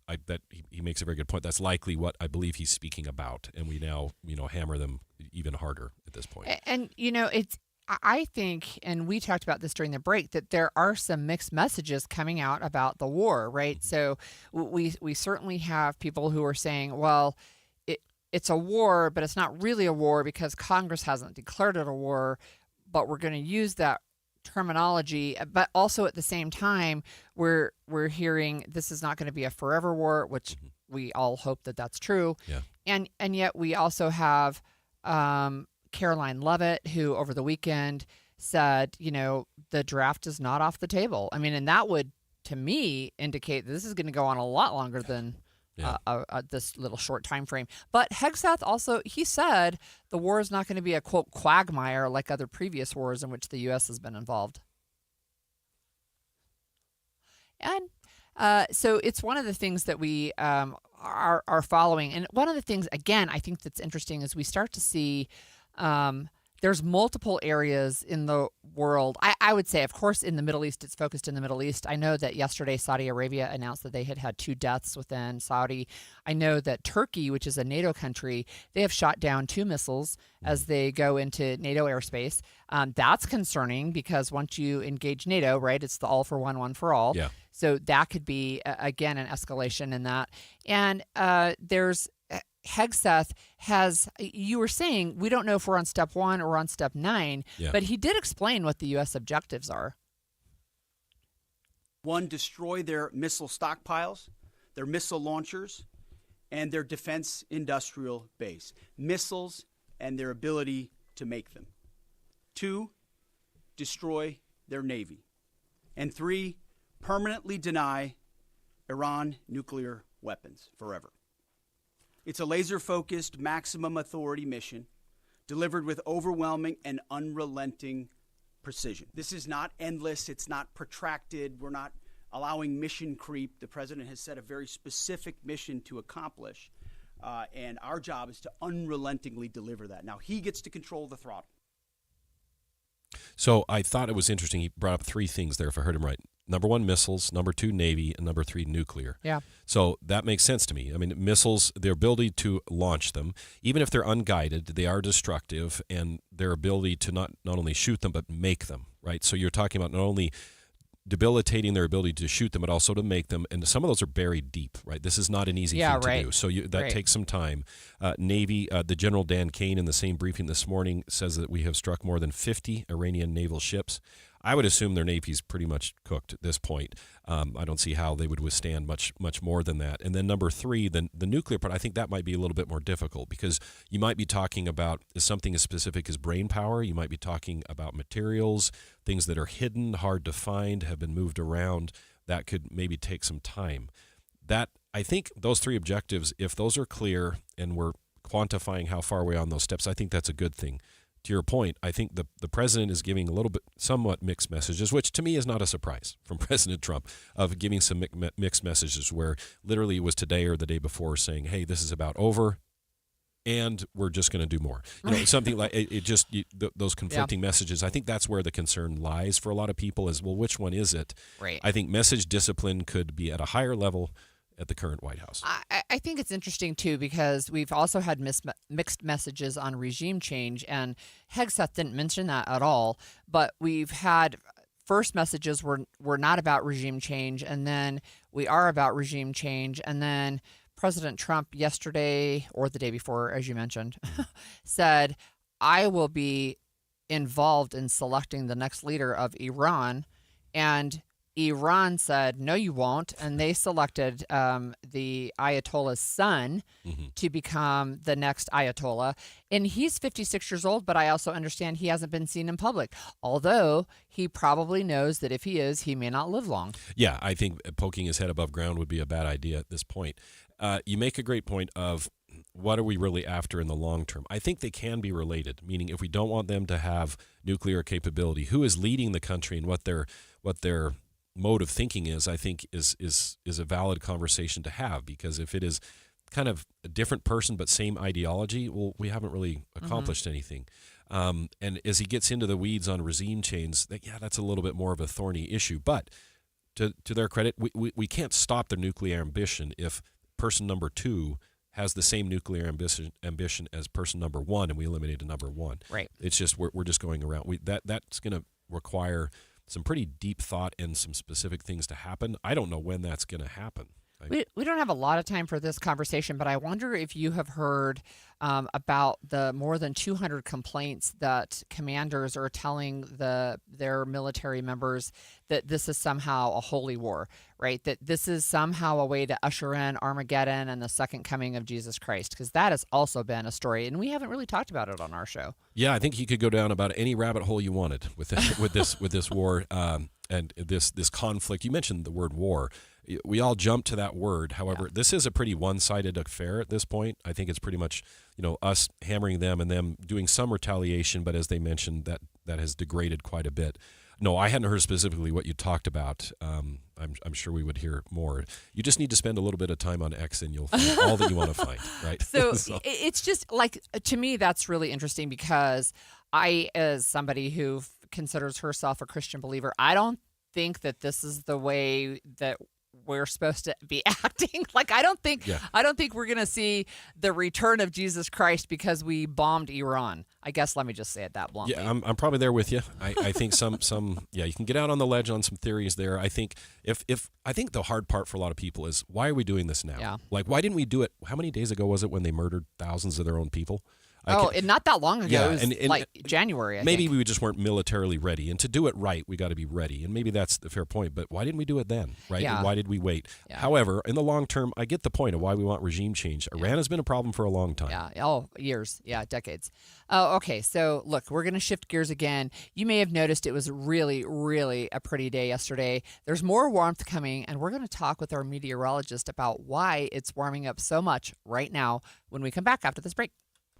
He makes a very good point. That's likely what I believe he's speaking about, and we now, hammer them even harder at this point. And I think, and we talked about this during the break, that there are some mixed messages coming out about the war, right? Mm-hmm. So we certainly have people who are saying, well, it's a war, but it's not really a war because Congress hasn't declared it a war, but we're going to use that terminology. But also at the same time, we're hearing this is not going to be a forever war, which we all hope that that's true. Yeah. And yet we also have Caroline Leavitt, who over the weekend said, the draft is not off the table. I mean, and that would, to me, indicate that this is going to go on a lot longer than this little short time frame. But Hegseth also, he said the war is not going to be a, quote, quagmire like other previous wars in which the U.S. has been involved. And so it's one of the things that we are following. And one of the things, again, I think that's interesting is we start to see there's multiple areas in the world. I would say, of course, in the Middle East, it's focused in the Middle East. I know that yesterday Saudi Arabia announced that they had 2 deaths within Saudi. I know that Turkey, which is a NATO country, they have shot down 2 missiles as they go into NATO airspace. That's concerning because once you engage NATO, right, it's the all for one for all. Yeah. So that could be, again, an escalation in that. And there's Hegseth you were saying, we don't know if we're on step 1 or on step 9, but he did explain what the U.S. objectives are. 1, destroy their missile stockpiles, their missile launchers, and their defense industrial base. Missiles and their ability to make them. 2, destroy their navy. And 3, permanently deny Iran nuclear weapons forever. It's a laser-focused, maximum authority mission delivered with overwhelming and unrelenting precision. This is not endless. It's not protracted. We're not allowing mission creep. The president has set a very specific mission to accomplish, and our job is to unrelentingly deliver that. Now, he gets to control the throttle. So I thought it was interesting. He brought up 3 things there, if I heard him right. Number 1, missiles. Number 2, Navy. And number 3, nuclear. Yeah. So that makes sense to me. I mean, missiles, their ability to launch them, even if they're unguided, they are destructive, and their ability to not only shoot them, but make them, right? So you're talking about not only debilitating their ability to shoot them, but also to make them. And some of those are buried deep, right? This is not an easy thing to do. So that takes some time. Navy, the General Dan Kane in the same briefing this morning says that we have struck more than 50 Iranian naval ships. I would assume their Navy's pretty much cooked at this point. I don't see how they would withstand much more than that. And then number 3, the nuclear part, I think that might be a little bit more difficult because you might be talking about something as specific as brain power. You might be talking about materials, things that are hidden, hard to find, have been moved around. That could maybe take some time. I think those 3 objectives, if those are clear and we're quantifying how far we're on those steps, I think that's a good thing. To your point, I think the president is giving a little bit, somewhat mixed messages, which to me is not a surprise from President Trump, of giving some mixed messages where literally it was today or the day before saying, hey, this is about over and we're just going to do more. Something like those conflicting messages. I think that's where the concern lies for a lot of people is, well, which one is it? Right. I think message discipline could be at a higher level at the current White House. I think it's interesting, too, because we've also had mixed messages on regime change, and Hegseth didn't mention that at all, but we've had first messages were not about regime change, and then we are about regime change, and then President Trump yesterday, or the day before, as you mentioned, said, I will be involved in selecting the next leader of Iran, and Iran said, no, you won't. And they selected the Ayatollah's son to become the next Ayatollah. And he's 56 years old, but I also understand he hasn't been seen in public, although he probably knows that if he is, he may not live long. Yeah, I think poking his head above ground would be a bad idea at this point. You make a great point of what are we really after in the long term? I think they can be related, meaning if we don't want them to have nuclear capability, who is leading the country and what their mode of thinking is, I think is a valid conversation to have, because if it is kind of a different person but same ideology, well, we haven't really accomplished anything. And as he gets into the weeds on regime change, that's a little bit more of a thorny issue. But to their credit, we can't stop their nuclear ambition if person number 2 has the same nuclear ambition as person number 1, and we eliminated number 1. Right. It's just we're just going around. That's going to require some pretty deep thought and some specific things to happen. I don't know when that's going to happen. We don't have a lot of time for this conversation, but I wonder if you have heard about the more than 200 complaints that commanders are telling their military members that this is somehow a holy war, right? That this is somehow a way to usher in Armageddon and the second coming of Jesus Christ, because that has also been a story, and we haven't really talked about it on our show. Yeah, I think you could go down about any rabbit hole you wanted with this war and this conflict. You mentioned the word war. We all jump to that word. However, this is a pretty one-sided affair at this point. I think it's pretty much, us hammering them and them doing some retaliation, but as they mentioned, that has degraded quite a bit. No, I hadn't heard specifically what you talked about. I'm sure we would hear more. You just need to spend a little bit of time on X and you'll find all that you want to find, right? So it's just like, to me, that's really interesting because I, as somebody who considers herself a Christian believer, I don't think that this is the way that we're supposed to be acting. Like, I don't think we're going to see the return of Jesus Christ because we bombed Iran. I guess let me just say it that bluntly. Yeah, I'm probably there with you. I think some you can get out on the ledge on some theories there. I think I think the hard part for a lot of people is, why are we doing this now? Yeah. Like, why didn't we do it? How many days ago was it when they murdered thousands of their own people? Not that long ago. Yeah, it was like January, I maybe think. we just weren't militarily ready. And to do it right, we got to be ready. And maybe that's the fair point. But why didn't we do it then, right? Yeah. And why did we wait? Yeah. However, in the long term, I get the point of why we want regime change. Iran has been a problem for a long time. Yeah. Oh, years. Yeah, decades. Oh, okay. So, look, we're going to shift gears again. You may have noticed it was really, really a pretty day yesterday. There's more warmth coming, and we're going to talk with our meteorologist about why it's warming up so much right now when we come back after this break.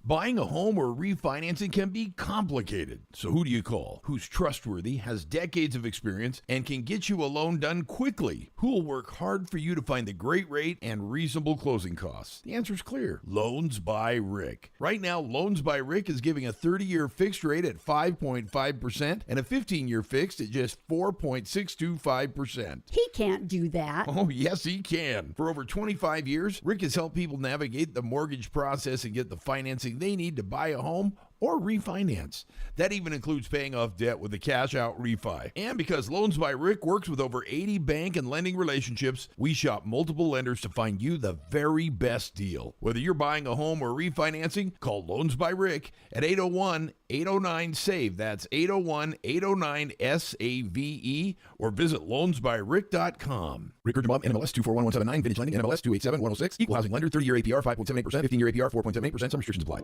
Buying a home or refinancing can be complicated. So who do you call? Who's trustworthy, has decades of experience, and can get you a loan done quickly? Who will work hard for you to find the great rate and reasonable closing costs? The answer's clear. Loans by Rick. Right now, Loans by Rick is giving a 30-year fixed rate at 5.5% and a 15-year fixed at just 4.625%. He can't do that. Oh, yes, he can. For over 25 years, Rick has helped people navigate the mortgage process and get the financing they need to buy a home or refinance. That even includes paying off debt with a cash-out refi. And because Loans by Rick works with over 80 bank and lending relationships, we shop multiple lenders to find you the very best deal. Whether you're buying a home or refinancing, call Loans by Rick at 801-809-SAVE. That's 801-809-SAVE, or visit loansbyrick.com. Rick Bob, NMLS 241179, Vintage Lending, NMLS 287106, Equal Housing Lender, 30-year APR 5.78%, 15-year APR 4.78%. Some restrictions apply.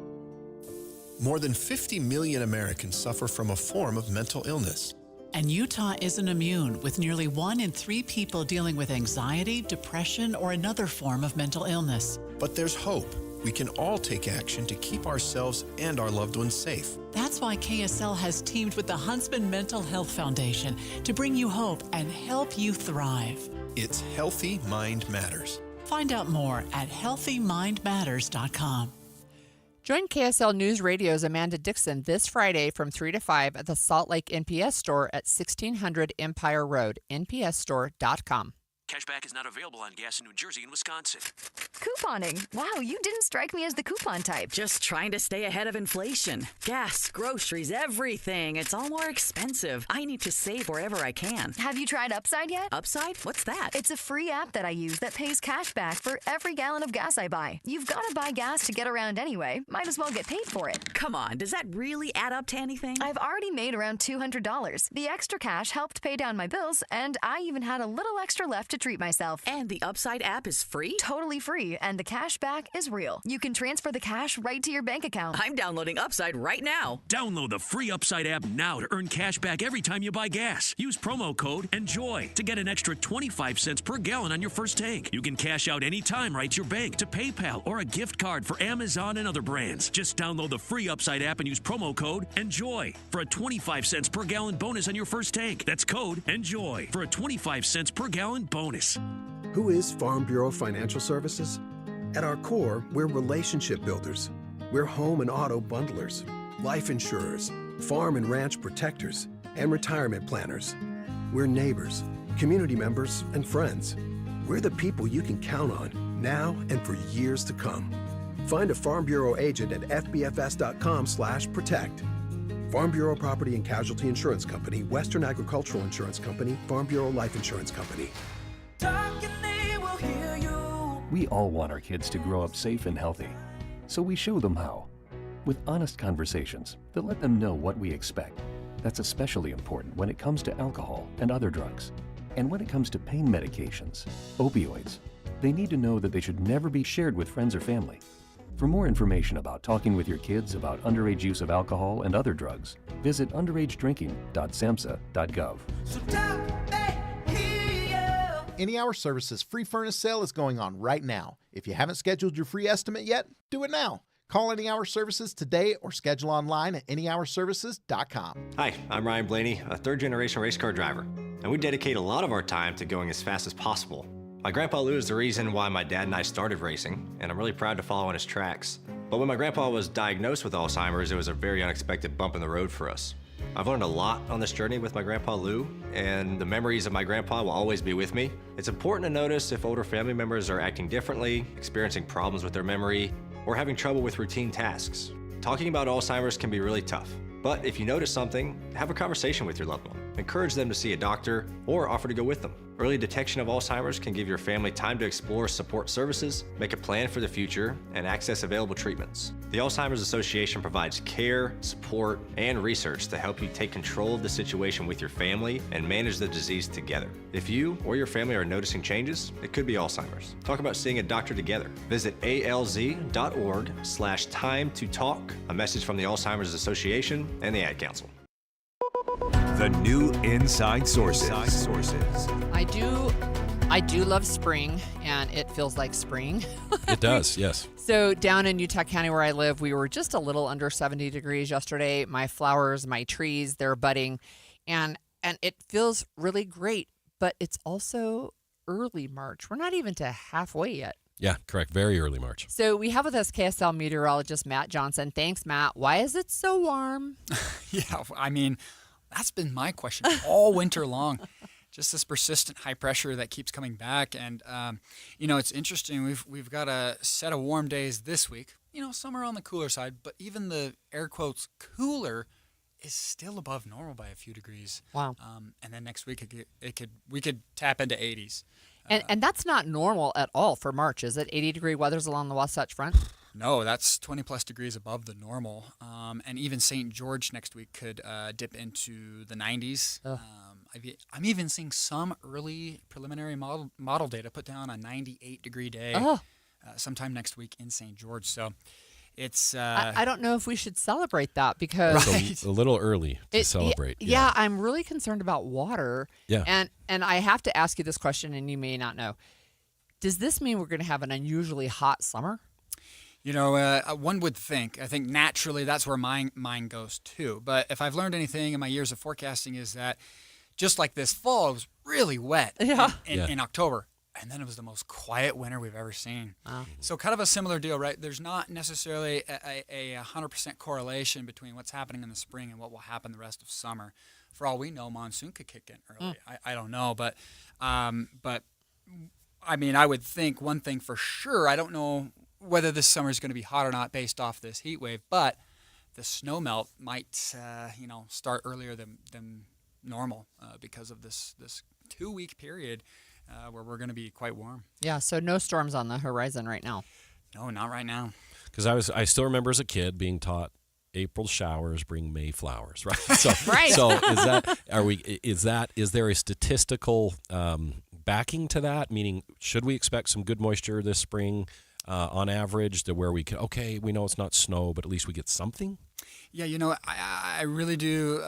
More than 50 million Americans suffer from a form of mental illness. And Utah isn't immune, with nearly 1 in 3 people dealing with anxiety, depression, or another form of mental illness. But there's hope. We can all take action to keep ourselves and our loved ones safe. That's why KSL has teamed with the Huntsman Mental Health Foundation to bring you hope and help you thrive. It's Healthy Mind Matters. Find out more at healthymindmatters.com. Join KSL News Radio's Amanda Dixon this Friday from 3 to 5 at the Salt Lake NPS store at 1600 Empire Road, npsstore.com. Cashback is not available on gas in New Jersey and Wisconsin. Couponing. Wow, you didn't strike me as the coupon type. Just trying to stay ahead of inflation. Gas, groceries, everything. It's all more expensive. I need to save wherever I can. Have you tried Upside yet? Upside? What's that? It's a free app that I use that pays cash back for every gallon of gas I buy. You've got to buy gas to get around anyway. Might as well get paid for it. Come on, does that really add up to anything? I've already made around $200. The extra cash helped pay down my bills, and I even had a little extra left to treat myself. And the Upside app is free? Totally free, and the cash back is real. You can transfer the cash right to your bank account. I'm downloading Upside right now. Download the free Upside app now to earn cash back every time you buy gas. Use promo code ENJOY to get an extra 25 cents per gallon on your first tank. You can cash out anytime right to your bank, to PayPal, or a gift card for Amazon and other brands. Just download the free Upside app and use promo code ENJOY for a 25 cents per gallon bonus on your first tank. That's code ENJOY for a 25 cents per gallon bonus. Who is Farm Bureau Financial Services? At our core, we're relationship builders. We're home and auto bundlers, life insurers, farm and ranch protectors, and retirement planners. We're neighbors, community members, and friends. We're the people you can count on now and for years to come. Find a Farm Bureau agent at fbfs.com/protect. Farm Bureau Property and Casualty Insurance Company, Western Agricultural Insurance Company, Farm Bureau Life Insurance Company. We all want our kids to grow up safe and healthy, so we show them how. With honest conversations that let them know what we expect. That's especially important when it comes to alcohol and other drugs. And when it comes to pain medications, opioids, they need to know that they should never be shared with friends or family. For more information about talking with your kids about underage use of alcohol and other drugs, visit underagedrinking.samhsa.gov. Any Hour Services free furnace sale is going on right now. If you haven't scheduled your free estimate yet, do it now. Call Any Hour Services today or schedule online at anyhourservices.com. Hi, I'm Ryan Blaney, a third-generation race car driver, and we dedicate a lot of our time to going as fast as possible. My grandpa Lou is the reason why my dad and I started racing, and I'm really proud to follow in his tracks. But when my grandpa was diagnosed with Alzheimer's, it was a very unexpected bump in the road for us. I've learned a lot on this journey with my grandpa Lou, and the memories of my grandpa will always be with me. It's important to notice if older family members are acting differently, experiencing problems with their memory, or having trouble with routine tasks. Talking about Alzheimer's can be really tough, but if you notice something, have a conversation with your loved one. Encourage them to see a doctor or offer to go with them. Early detection of Alzheimer's can give your family time to explore support services, make a plan for the future, and access available treatments. The Alzheimer's Association provides care, support, and research to help you take control of the situation with your family and manage the disease together. If you or your family are noticing changes, it could be Alzheimer's. Talk about seeing a doctor together. Visit alz.org/time to talk. A message from the Alzheimer's Association and the Ad Council. The new Inside Sources. I do love spring, and it feels like spring. It does, yes. So down in Utah County where I live, we were just a little under 70 degrees yesterday. My flowers, my trees, they're budding, and it feels really great, but it's also early March. We're not even to halfway yet. Yeah, correct. Very early March. So we have with us KSL meteorologist Matt Johnson. Thanks, Matt. Why is it so warm? Yeah, I mean, that's been my question all winter long. Just this persistent high pressure that keeps coming back. And, it's interesting. We've got a set of warm days this week, some are on the cooler side, but even the air quotes cooler is still above normal by a few degrees. Wow. And then next week we could tap into 80s. And that's not normal at all for March, is it? 80-degree weathers along the Wasatch Front? No, that's 20-plus degrees above the normal. And even St. George next week could dip into the 90s. I'm even seeing some early preliminary model data put down a 98-degree day sometime next week in St. George. So it's... I don't know if we should celebrate that because... It's a little early to celebrate. Yeah, I'm really concerned about water. Yeah. And I have to ask you this question, and you may not know. Does this mean we're going to have an unusually hot summer? One would think. I think naturally that's where my mind goes too. But if I've learned anything in my years of forecasting is that just like this fall, it was really wet in October. And then it was the most quiet winter we've ever seen. Wow. So kind of a similar deal, right? There's not necessarily a 100% correlation between what's happening in the spring and what will happen the rest of summer. For all we know, monsoon could kick in early. I don't know. But I mean, I would think one thing for sure, I don't know whether this summer is going to be hot or not based off this heat wave, but the snow melt might, start earlier than normal because of this 2-week period where we're going to be quite warm. Yeah, so no storms on the horizon right now. No, not right now. Because I still remember as a kid being taught April showers bring May flowers, right? So, right. So is there a statistical backing to that? Meaning, should we expect some good moisture this spring on average to where we know it's not snow, but at least we get something? Yeah, I really do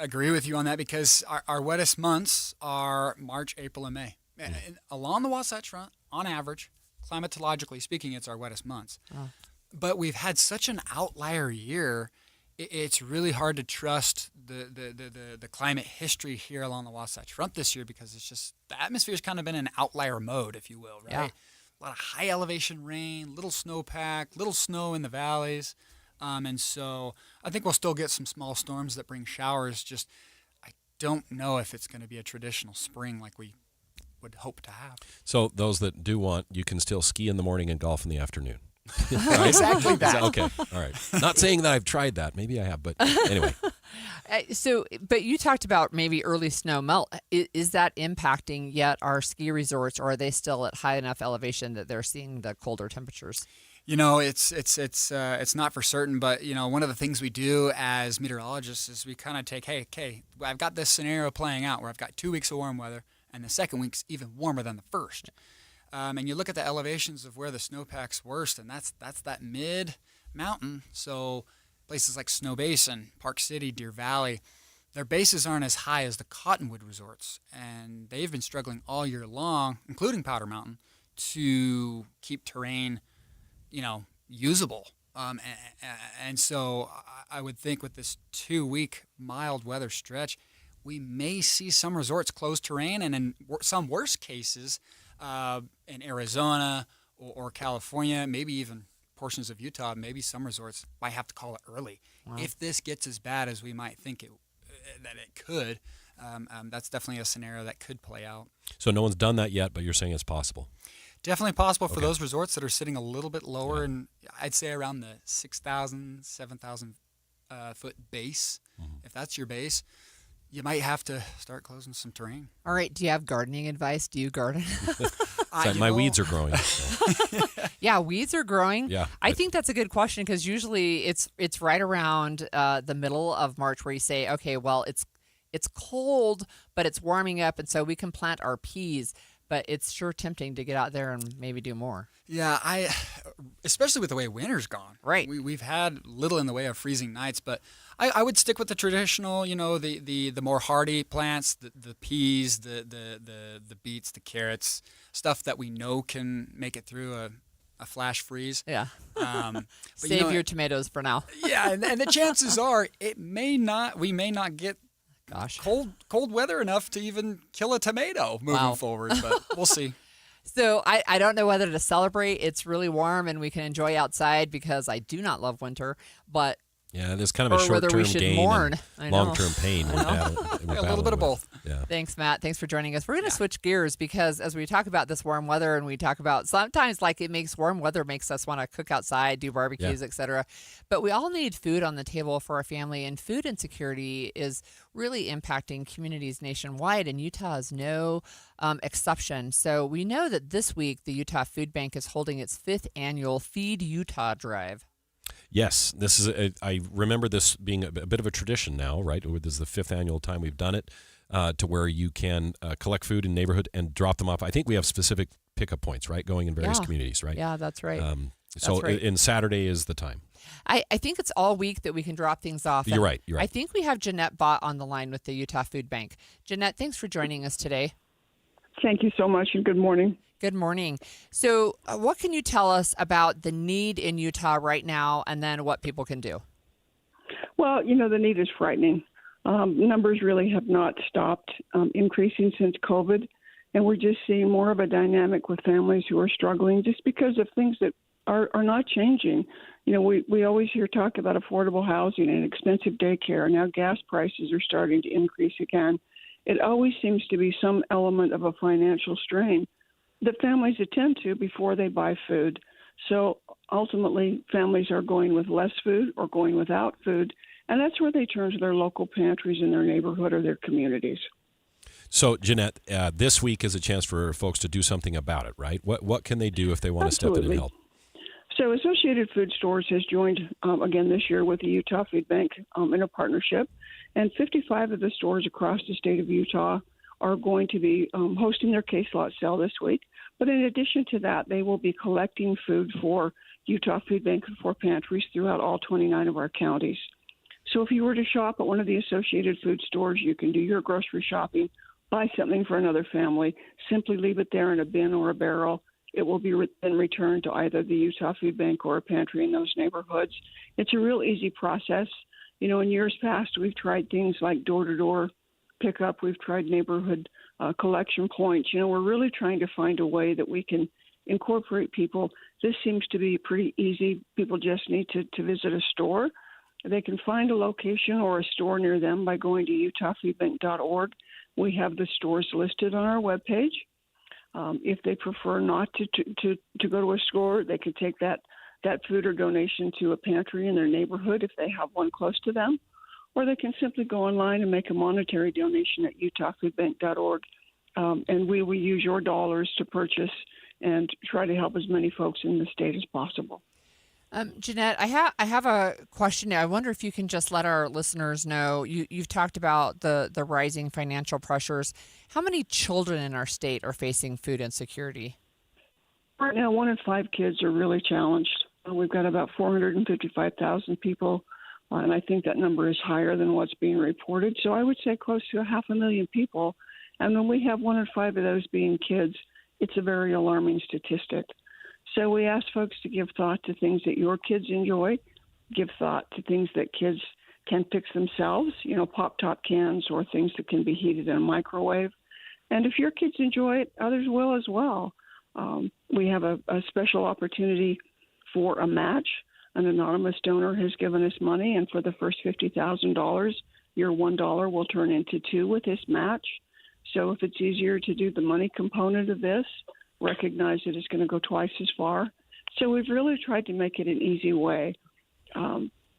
agree with you on that because our wettest months are March, April, and May. And along the Wasatch Front, on average, climatologically speaking, it's our wettest months. Oh. But we've had such an outlier year, it's really hard to trust the climate history here along the Wasatch Front this year because it's just the atmosphere's kind of been in outlier mode, if you will, right? Yeah. A lot of high elevation rain, little snowpack, little snow in the valleys. And so I think we'll still get some small storms that bring showers. Just I don't know if it's going to be a traditional spring like we would hope to have. So those that do want, you can still ski in the morning and golf in the afternoon. Right? Exactly that. Okay, all right. Not saying that I've tried that. Maybe I have, but anyway. But you talked about maybe early snow melt. Is that impacting yet our ski resorts, or are they still at high enough elevation that they're seeing the colder temperatures? It's not for certain, but one of the things we do as meteorologists is we kind of take, hey, I've got this scenario playing out where I've got 2 weeks of warm weather, and the second week's even warmer than the first. And you look at the elevations of where the snowpack's worst, and that's that mid mountain. So places like Snow Basin, Park City, Deer Valley, their bases aren't as high as the Cottonwood resorts, and they've been struggling all year long, including Powder Mountain, to keep terrain usable. And so I would think with this 2-week mild weather stretch, we may see some resorts close terrain, and in some worst cases, in Arizona or California, maybe even portions of Utah, maybe some resorts might have to call it early. Wow. If this gets as bad as we might think that it could, that's definitely a scenario that could play out. So no one's done that yet, but you're saying it's possible. Definitely possible for those resorts that are sitting a little bit lower, and I'd say around the 6,000, 7,000 foot base. If that's your base, you might have to start closing some terrain. All right. Do you have gardening advice? Do you garden? My weeds are growing. Yeah, weeds are growing. Yeah. I think that's a good question because usually it's right around the middle of March where you say, okay, well, it's cold, but it's warming up, and so we can plant our peas. But it's sure tempting to get out there and maybe do more. Yeah, especially with the way winter's gone. Right. We've had little in the way of freezing nights, but I would stick with the traditional, the more hardy plants, the peas, the beets, the carrots, stuff that we know can make it through a flash freeze. Yeah. But Save your tomatoes for now. Yeah, and the chances are we may not get cold weather enough to even kill a tomato moving forward, but we'll see. So I don't know whether to celebrate. It's really warm and we can enjoy outside because I do not love winter, but yeah, there's kind of a short-term gain mourn. and long-term pain. A little bit of both. Yeah. Thanks, Matt. Thanks for joining us. We're going to switch gears because as we talk about this warm weather and we talk about sometimes warm weather makes us want to cook outside, do barbecues, etc. But we all need food on the table for our family, and food insecurity is really impacting communities nationwide, and Utah is no exception. So we know that this week the Utah Food Bank is holding its 5th annual Feed Utah Drive. Yes, this is. I remember this being a bit of a tradition now, right? This is the 5th annual time we've done it, to where you can collect food in neighborhood and drop them off. I think we have specific pickup points, right, going in various communities, right? Yeah, that's right. And Saturday is the time. I think it's all week that we can drop things off. You're right. I think we have Jeanette Bott on the line with the Utah Food Bank. Jeanette, thanks for joining us today. Thank you so much, and good morning. Good morning. So what can you tell us about the need in Utah right now and then what people can do? Well, the need is frightening. Numbers really have not stopped increasing since COVID, and we're just seeing more of a dynamic with families who are struggling just because of things that are not changing. We always hear talk about affordable housing and expensive daycare. Now gas prices are starting to increase again. It always seems to be some element of a financial strain that families attend to before they buy food. So ultimately, families are going with less food or going without food, and that's where they turn to their local pantries in their neighborhood or their communities. So, Jeanette, this week is a chance for folks to do something about it, right? What can they do if they want to step in and help? So Associated Food Stores has joined again this year with the Utah Food Bank in a partnership, and 55 of the stores across the state of Utah are going to be hosting their case lot sale this week. But in addition to that, they will be collecting food for Utah Food Bank and for pantries throughout all 29 of our counties. So if you were to shop at one of the Associated Food Stores, you can do your grocery shopping, buy something for another family, simply leave it there in a bin or a barrel. It will be then returned to either the Utah Food Bank or a pantry in those neighborhoods. It's a real easy process. In years past, we've tried things like door-to-door pickup. We've tried neighborhood collection points. We're really trying to find a way that we can incorporate people. This seems to be pretty easy. People just need to visit a store. They can find a location or a store near them by going to utahfoodbank.org. We have the stores listed on our webpage. If they prefer not to go to a store, they can take that food or donation to a pantry in their neighborhood if they have one close to them. Or they can simply go online and make a monetary donation at utahfoodbank.org. And we will use your dollars to purchase and try to help as many folks in the state as possible. Jeanette, I have a question. I wonder if you can just let our listeners know, you've talked about the rising financial pressures. How many children in our state are facing food insecurity? Right now, 1 in 5 kids are really challenged. We've got about 455,000 people, and I think that number is higher than what's being reported. So I would say close to 500,000 people. And when we have 1 in 5 of those being kids, it's a very alarming statistic. So we ask folks to give thought to things that your kids enjoy, give thought to things that kids can fix themselves, pop-top cans or things that can be heated in a microwave. And if your kids enjoy it, others will as well. We have a special opportunity for a match. An anonymous donor has given us money, and for the first $50,000, your $1 will turn into $2 with this match. So if it's easier to do the money component of this, recognize that it's going to go twice as far. So we've really tried to make it an easy way.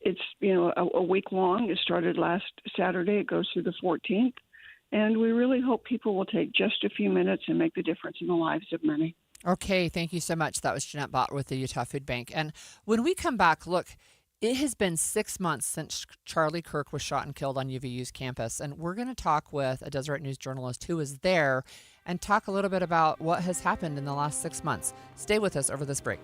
It's, a week long. It started last Saturday. It goes through the 14th. And we really hope people will take just a few minutes and make the difference in the lives of many. Okay, thank you so much. That was Jeanette Bott with the Utah Food Bank. And when we come back, look, it has been 6 months since Charlie Kirk was shot and killed on UVU's campus. And we're going to talk with a Deseret News journalist who was there and talk a little bit about what has happened in the last 6 months. Stay with us over this break.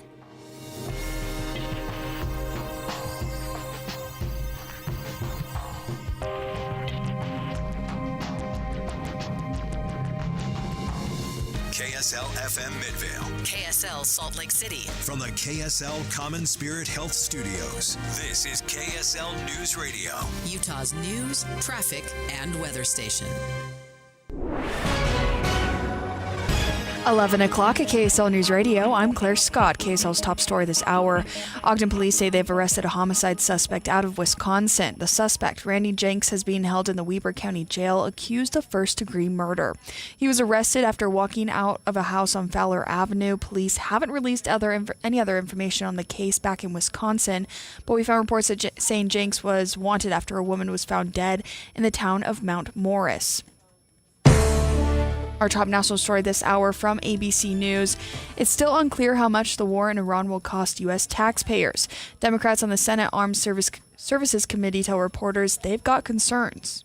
KSL FM Midvale. KSL Salt Lake City. From the KSL Common Spirit Health Studios, this is KSL News Radio. Utah's news, traffic, and weather station. 11 o'clock at KSL News Radio. I'm Claire Scott. KSL's top story this hour. Ogden police say they've arrested a homicide suspect out of Wisconsin. The suspect, Randy Jenks, has been held in the Weber County Jail accused of first-degree murder. He was arrested after walking out of a house on Fowler Avenue. Police haven't released any other information on the case back in Wisconsin, but we found reports saying Jenks was wanted after a woman was found dead in the town of Mount Morris. Our top national story this hour from ABC News. It's still unclear how much the war in Iran will cost U.S. taxpayers. Democrats on the Senate Armed Services Committee tell reporters they've got concerns.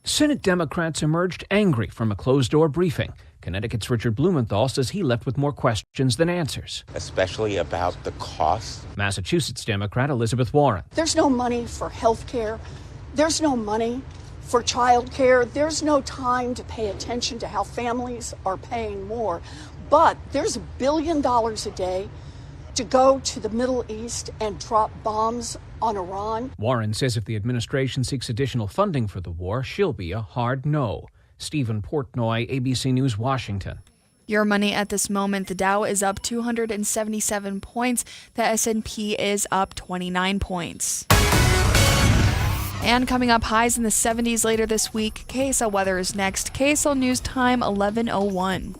Senate Democrats emerged angry from a closed-door briefing. Connecticut's Richard Blumenthal says he left with more questions than answers, especially about the cost. Massachusetts Democrat Elizabeth Warren. There's no money for health care. There's no money for child care. There's no time to pay attention to how families are paying more. But there's $1 billion a day to go to the Middle East and drop bombs on Iran. Warren says if the administration seeks additional funding for the war, she'll be a hard no. Stephen Portnoy, ABC News, Washington. Your money at this moment, the Dow is up 277 points. The S&P is up 29 points. And coming up, highs in the 70s later this week. KSL weather is next. KSL News Time, 11:01.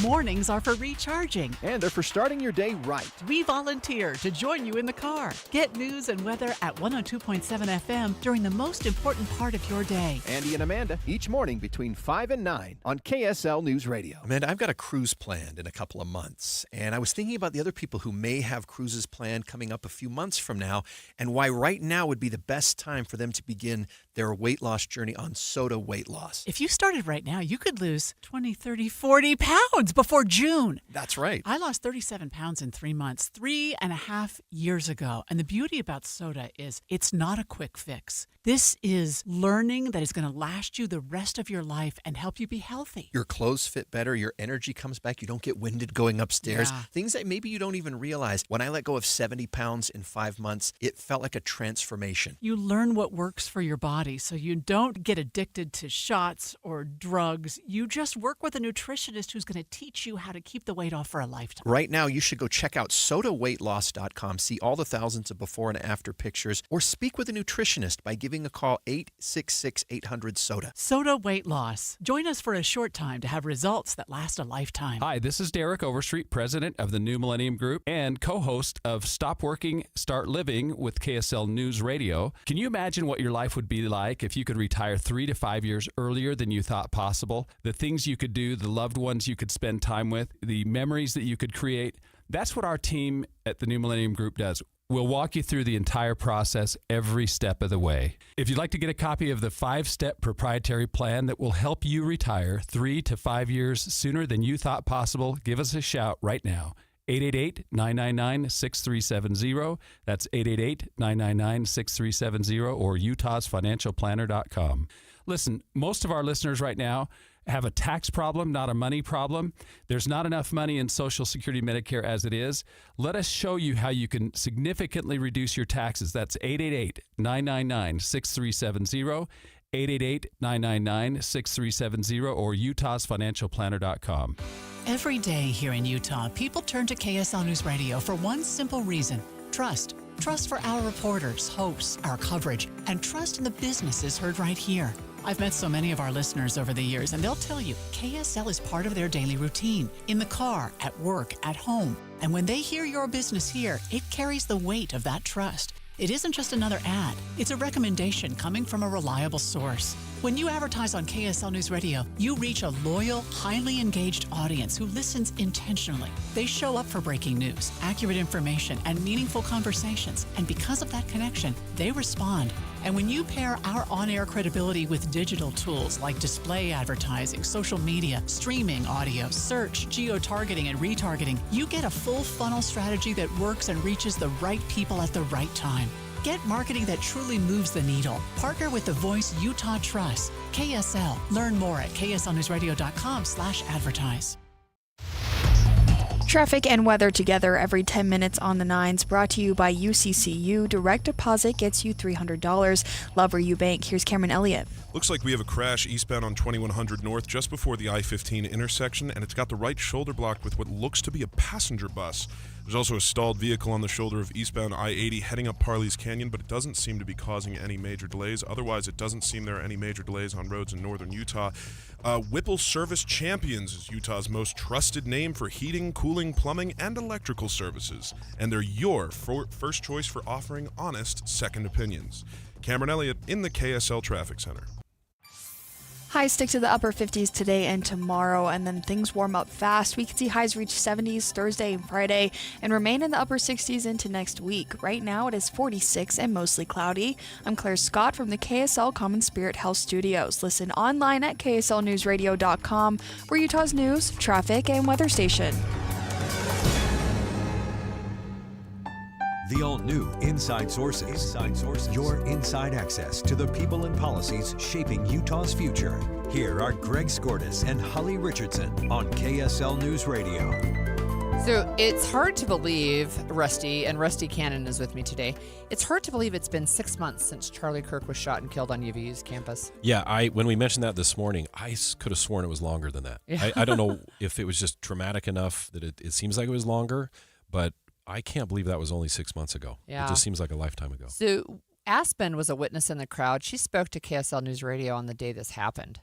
Mornings are for recharging. And they're for starting your day right. We volunteer to join you in the car. Get news and weather at 102.7 FM during the most important part of your day. Andy and Amanda, each morning between 5 and 9 on KSL News Radio. Amanda, I've got a cruise planned in a couple of months, and I was thinking about the other people who may have cruises planned coming up a few months from now, and why right now would be the best time for them to begin their weight loss journey on Soda Weight Loss. If you started right now, you could lose 20, 30, 40 pounds before June. That's right. I lost 37 pounds in 3 months, 3.5 years ago. And the beauty about soda is it's not a quick fix. This is learning that is going to last you the rest of your life and help you be healthy. Your clothes fit better. Your energy comes back. You don't get winded going upstairs. Yeah. Things that maybe you don't even realize. When I let go of 70 pounds in 5 months, it felt like a transformation. You learn what works for your body so you don't get addicted to shots or drugs. You just work with a nutritionist who's going to teach you how to keep the weight off for a lifetime. Right now, you should go check out sodaweightloss.com, see all the thousands of before and after pictures, or speak with a nutritionist by giving a call 866-800-SODA. Soda Weight Loss. Join us for a short time to have results that last a lifetime. Hi, this is Derek Overstreet, president of the New Millennium Group and co-host of Stop Working, Start Living with KSL News Radio. Can you imagine what your life would be like if you could retire 3 to 5 years earlier than you thought possible? The things you could do, the loved ones you could spend time with, the memories that you could create. That's what our team at the New Millennium Group does. We'll walk you through the entire process every step of the way. If you'd like to get a copy of the 5-step proprietary plan that will help you retire 3 to 5 years sooner than you thought possible, give us a shout right now. 888-999-6370. That's 888-999-6370 or utahsfinancialplanner.com. Listen, most of our listeners right now have a tax problem, not a money problem. There's not enough money in Social Security Medicare as it is. Let us show you how you can significantly reduce your taxes. That's 888-999-6370, 888-999-6370, or utahsfinancialplanner.com. Every day here in Utah, people turn to KSL News Radio for one simple reason: trust. Trust for our reporters, hosts, our coverage, and trust in the businesses heard right here. I've met so many of our listeners over the years, and they'll tell you KSL is part of their daily routine, in the car, at work, at home. And when they hear your business here, it carries the weight of that trust. It isn't just another ad. It's a recommendation coming from a reliable source. When you advertise on KSL News Radio, you reach a loyal, highly engaged audience who listens intentionally. They show up for breaking news, accurate information, and meaningful conversations. And because of that connection, they respond. And when you pair our on-air credibility with digital tools like display advertising, social media, streaming audio, search, geo-targeting, and retargeting, you get a full funnel strategy that works and reaches the right people at the right time. Get marketing that truly moves the needle. Partner with the voice Utah trusts. KSL. Learn more at kslnewsradio.com/advertise. Traffic and weather together every 10 minutes on the 9s, brought to you by UCCU. Direct deposit gets you $300. Love where you bank. Here's Cameron Elliott. Looks like we have a crash eastbound on 2100 North just before the I-15 intersection, and it's got the right shoulder blocked with what looks to be a passenger bus. There's also a stalled vehicle on the shoulder of eastbound I-80 heading up Parley's Canyon, but it doesn't seem to be causing any major delays. Otherwise, it doesn't seem there are any major delays on roads in northern Utah. Whipple Service Champions is Utah's most trusted name for heating, cooling, plumbing, and electrical services, and they're your first choice for offering honest second opinions. Cameron Elliott in the KSL Traffic Center. Highs stick to the upper 50s today and tomorrow, and then things warm up fast. We can see highs reach 70s Thursday and Friday and remain in the upper 60s into next week. Right now it is 46 and mostly cloudy. I'm Claire Scott from the KSL Common Spirit Health Studios. Listen online at kslnewsradio.com for Utah's news, traffic, and weather station. The all-new Inside Sources. Your inside access to the people and policies shaping Utah's future. Here are Greg Skordas and Holly Richardson on KSL News Radio. So it's hard to believe, Rusty Cannon is with me today. It's hard to believe it's been 6 months since Charlie Kirk was shot and killed on UVU's campus. Yeah, when we mentioned that this morning, I could have sworn it was longer than that. Yeah. I don't know if it was just traumatic enough that it seems like it was longer, but I can't believe that was only 6 months ago. Yeah. It just seems like a lifetime ago. So Aspen was a witness in the crowd. She spoke to KSL News Radio on the day this happened.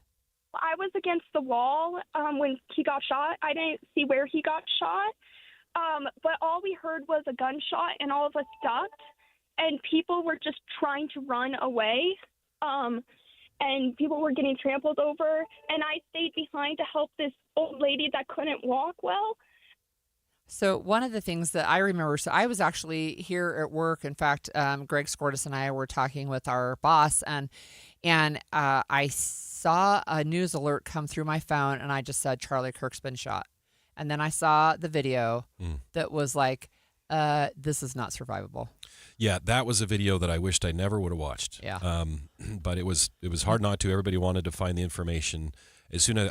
I was against the wall when he got shot. I didn't see where he got shot, but all we heard was a gunshot, and all of us ducked, and people were just trying to run away, and people were getting trampled over, and I stayed behind to help this old lady that couldn't walk well. So one of the things that I remember, so I was actually here at work. In fact, Greg Skordas and I were talking with our boss, and I saw a news alert come through my phone, and I just said, Charlie Kirk's been shot. And then I saw the video that was like, this is not survivable. Yeah, that was a video that I wished I never would have watched. Yeah. But it was hard not to. Everybody wanted to find the information. As soon as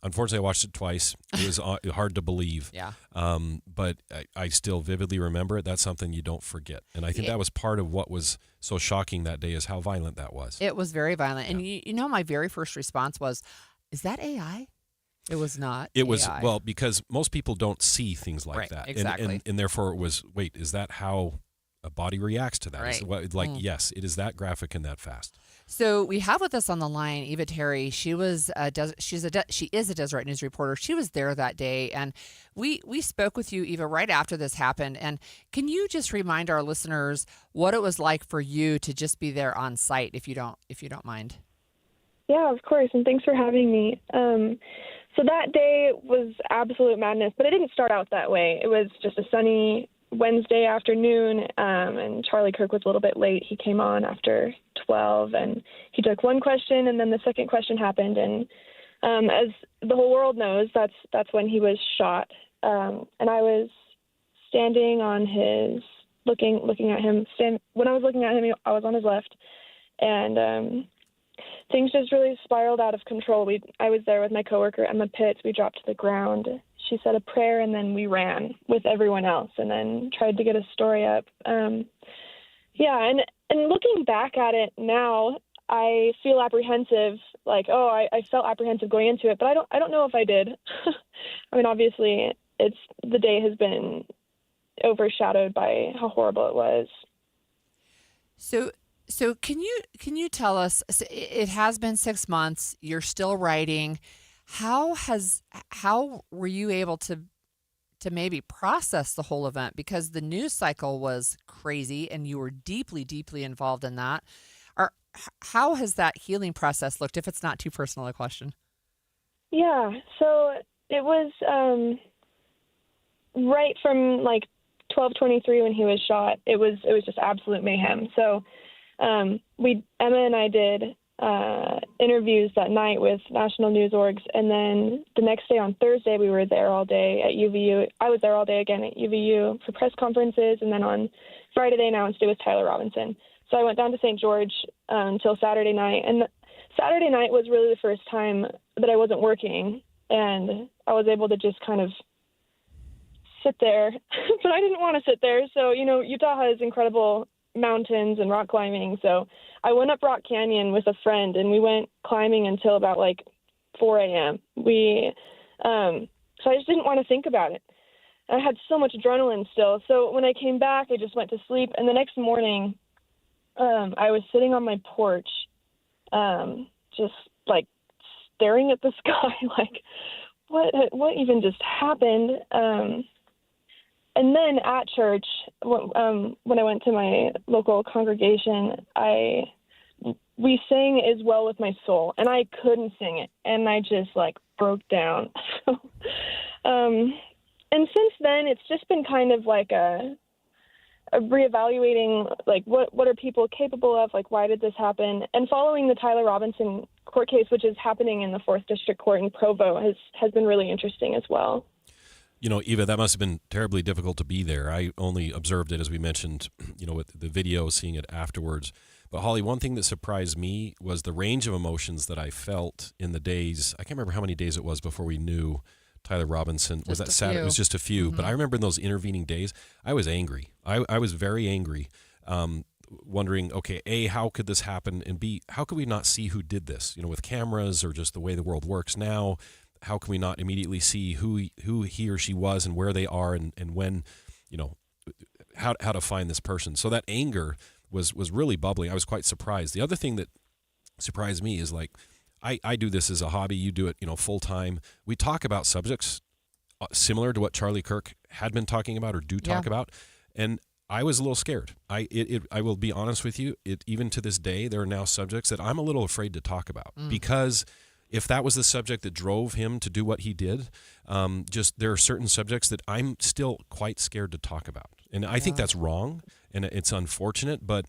unfortunately, I watched it twice. It was hard to believe. Yeah. But I still vividly remember it. That's something you don't forget. And I think that was part of what was so shocking that day is how violent that was. It was very violent. And you know, my very first response was, is that AI? It was not. It was, AI. well, because most people don't see things like that. Exactly. And therefore it was, wait, is that how a body reacts to that? Right. Yes, it is that graphic and that fast. So we have with us on the line Eva Terry. She is a Deseret News reporter. She was there that day, and we spoke with you, Eva, right after this happened. And can you just remind our listeners what it was like for you to just be there on site, if you don't mind? Yeah, of course, and thanks for having me. So that day was absolute madness, but it didn't start out that way. It was just a sunny Wednesday afternoon, and Charlie Kirk was a little bit late. He came on after 12, and he took one question, and then the second question happened. And as the whole world knows, that's when he was shot. And I was standing on his, looking at him. When I was looking at him, I was on his left, and things just really spiraled out of control. I was there with my coworker, Emma Pitts. We dropped to the ground. She said a prayer, and then we ran with everyone else and then tried to get a story up. And looking back at it now, I feel apprehensive like, oh, I felt apprehensive going into it, but I don't know if I did. I mean, obviously, the day has been overshadowed by how horrible it was. So can you tell us? It has been 6 months. You're still writing. How were you able to maybe process the whole event, because the news cycle was crazy and you were deeply, deeply involved in that? How has that healing process looked, if it's not too personal a question? Yeah, so it was right from like 12:23 when he was shot. It was just absolute mayhem. So Emma and I did interviews that night with national news orgs, and then the next day on Thursday we were there all day at UVU. I was there all day again at UVU for press conferences, and then on Friday they announced it was Tyler Robinson. So I went down to St. George until Saturday night, and Saturday night was really the first time that I wasn't working, and I was able to just kind of sit there, but I didn't want to sit there. So, Utah has incredible mountains and rock climbing. So I went up Rock Canyon with a friend, and we went climbing until about like 4 a.m. So I just didn't want to think about it. I had so much adrenaline still. So when I came back, I just went to sleep. And the next morning, I was sitting on my porch, just like staring at the sky, like what even just happened? And then at church, when I went to my local congregation, we sang "Is Well With My Soul," and I couldn't sing it, and I just like broke down. And since then, it's just been kind of like a reevaluating, like what are people capable of, like why did this happen, and following the Tyler Robinson court case, which is happening in the 4th District Court in Provo, has been really interesting as well. Eva, that must have been terribly difficult to be there. I only observed it, as we mentioned, with the video, seeing it afterwards. But Holly, one thing that surprised me was the range of emotions that I felt in the days. I can't remember how many days it was before we knew Tyler Robinson. Was that Saturday? It was just a few. Mm-hmm. But I remember in those intervening days, I was angry. I was very angry, wondering, okay, A, how could this happen? And B, how could we not see who did this? With cameras or just the way the world works now, how can we not immediately see who he or she was and where they are and when, how to find this person? So that anger was really bubbling. I was quite surprised. The other thing that surprised me is, like, I do this as a hobby. You do it, full time. We talk about subjects similar to what Charlie Kirk had been talking about or talk about. And I was a little scared. I will be honest with you. Even to this day, there are now subjects that I'm a little afraid to talk about because if that was the subject that drove him to do what he did, there are certain subjects that I'm still quite scared to talk about. And I think that's wrong, and it's unfortunate, but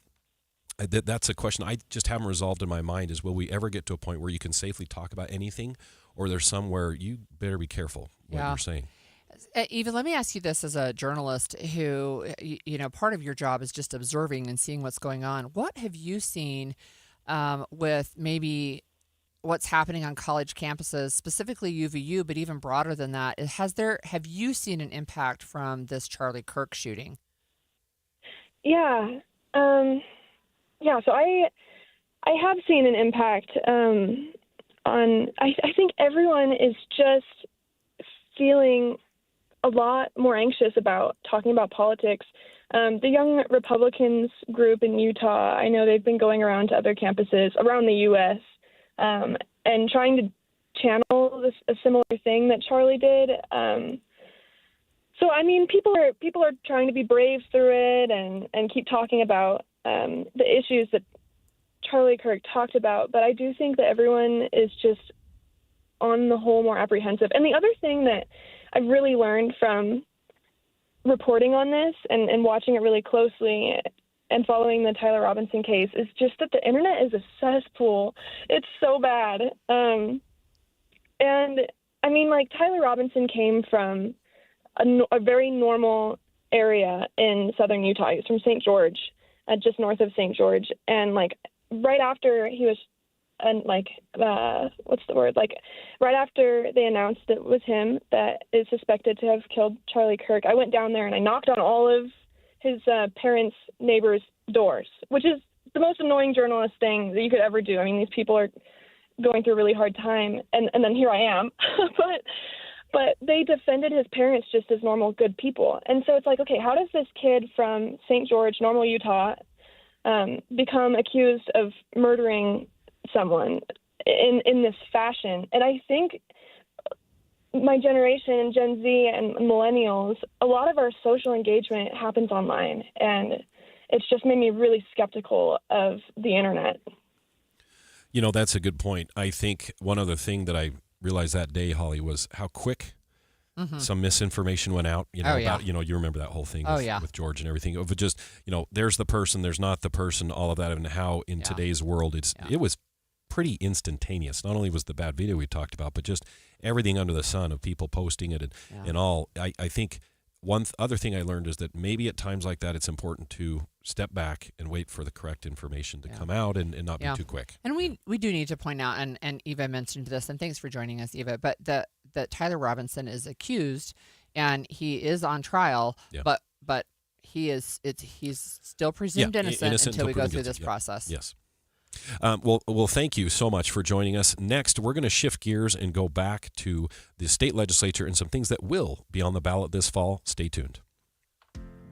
that's a question I just haven't resolved in my mind is, will we ever get to a point where you can safely talk about anything, or there's somewhere you better be careful what you're saying? Eva, let me ask you this as a journalist who, part of your job is just observing and seeing what's going on. What have you seen with maybe what's happening on college campuses, specifically UVU, but even broader than that? Have you seen an impact from this Charlie Kirk shooting? Yeah. So I have seen an impact I think everyone is just feeling a lot more anxious about talking about politics. The Young Republicans group in Utah, I know they've been going around to other campuses around the U.S. And trying to channel a similar thing that Charlie did. So I mean, people are trying to be brave through it and keep talking about the issues that Charlie Kirk talked about. But I do think that everyone is just on the whole more apprehensive. And the other thing that I've really learned from reporting on this and watching it really closely and following the Tyler Robinson case is just that the internet is a cesspool. It's so bad. And I mean, like, Tyler Robinson came from a very normal area in southern Utah. He was from St. George, just north of St. George. And like right after he was, right after they announced that it was him that is suspected to have killed Charlie Kirk, I went down there and I knocked on all of his parents' neighbors' doors, which is the most annoying journalist thing that you could ever do. I mean, these people are going through a really hard time, and then here I am. But they defended his parents just as normal, good people. And so it's like, okay, how does this kid from St. George, Normal, Utah, become accused of murdering someone in this fashion? And I think my generation, Gen Z and millennials, a lot of our social engagement happens online, and it's just made me really skeptical of the internet. You know, that's a good point. I think one other thing that I realized that day, Holly, was how quick some misinformation went out. You know, about, you know, you remember that whole thing with George and everything. Of just, you know, there's the person, there's not the person, all of that, and how in today's world it was pretty instantaneous. Not only was the bad video we talked about, but just everything under the sun of people posting it and all. I think one other thing I learned is that maybe at times like that, it's important to step back and wait for the correct information to come out and not be too quick. And we do need to point out, and Eva mentioned this, and thanks for joining us, Eva, but that Tyler Robinson is accused and he is on trial, but he's still presumed innocent until we go through this process. Yes. Well, thank you so much for joining us. Next, we're going to shift gears and go back to the state legislature and some things that will be on the ballot this fall. Stay tuned.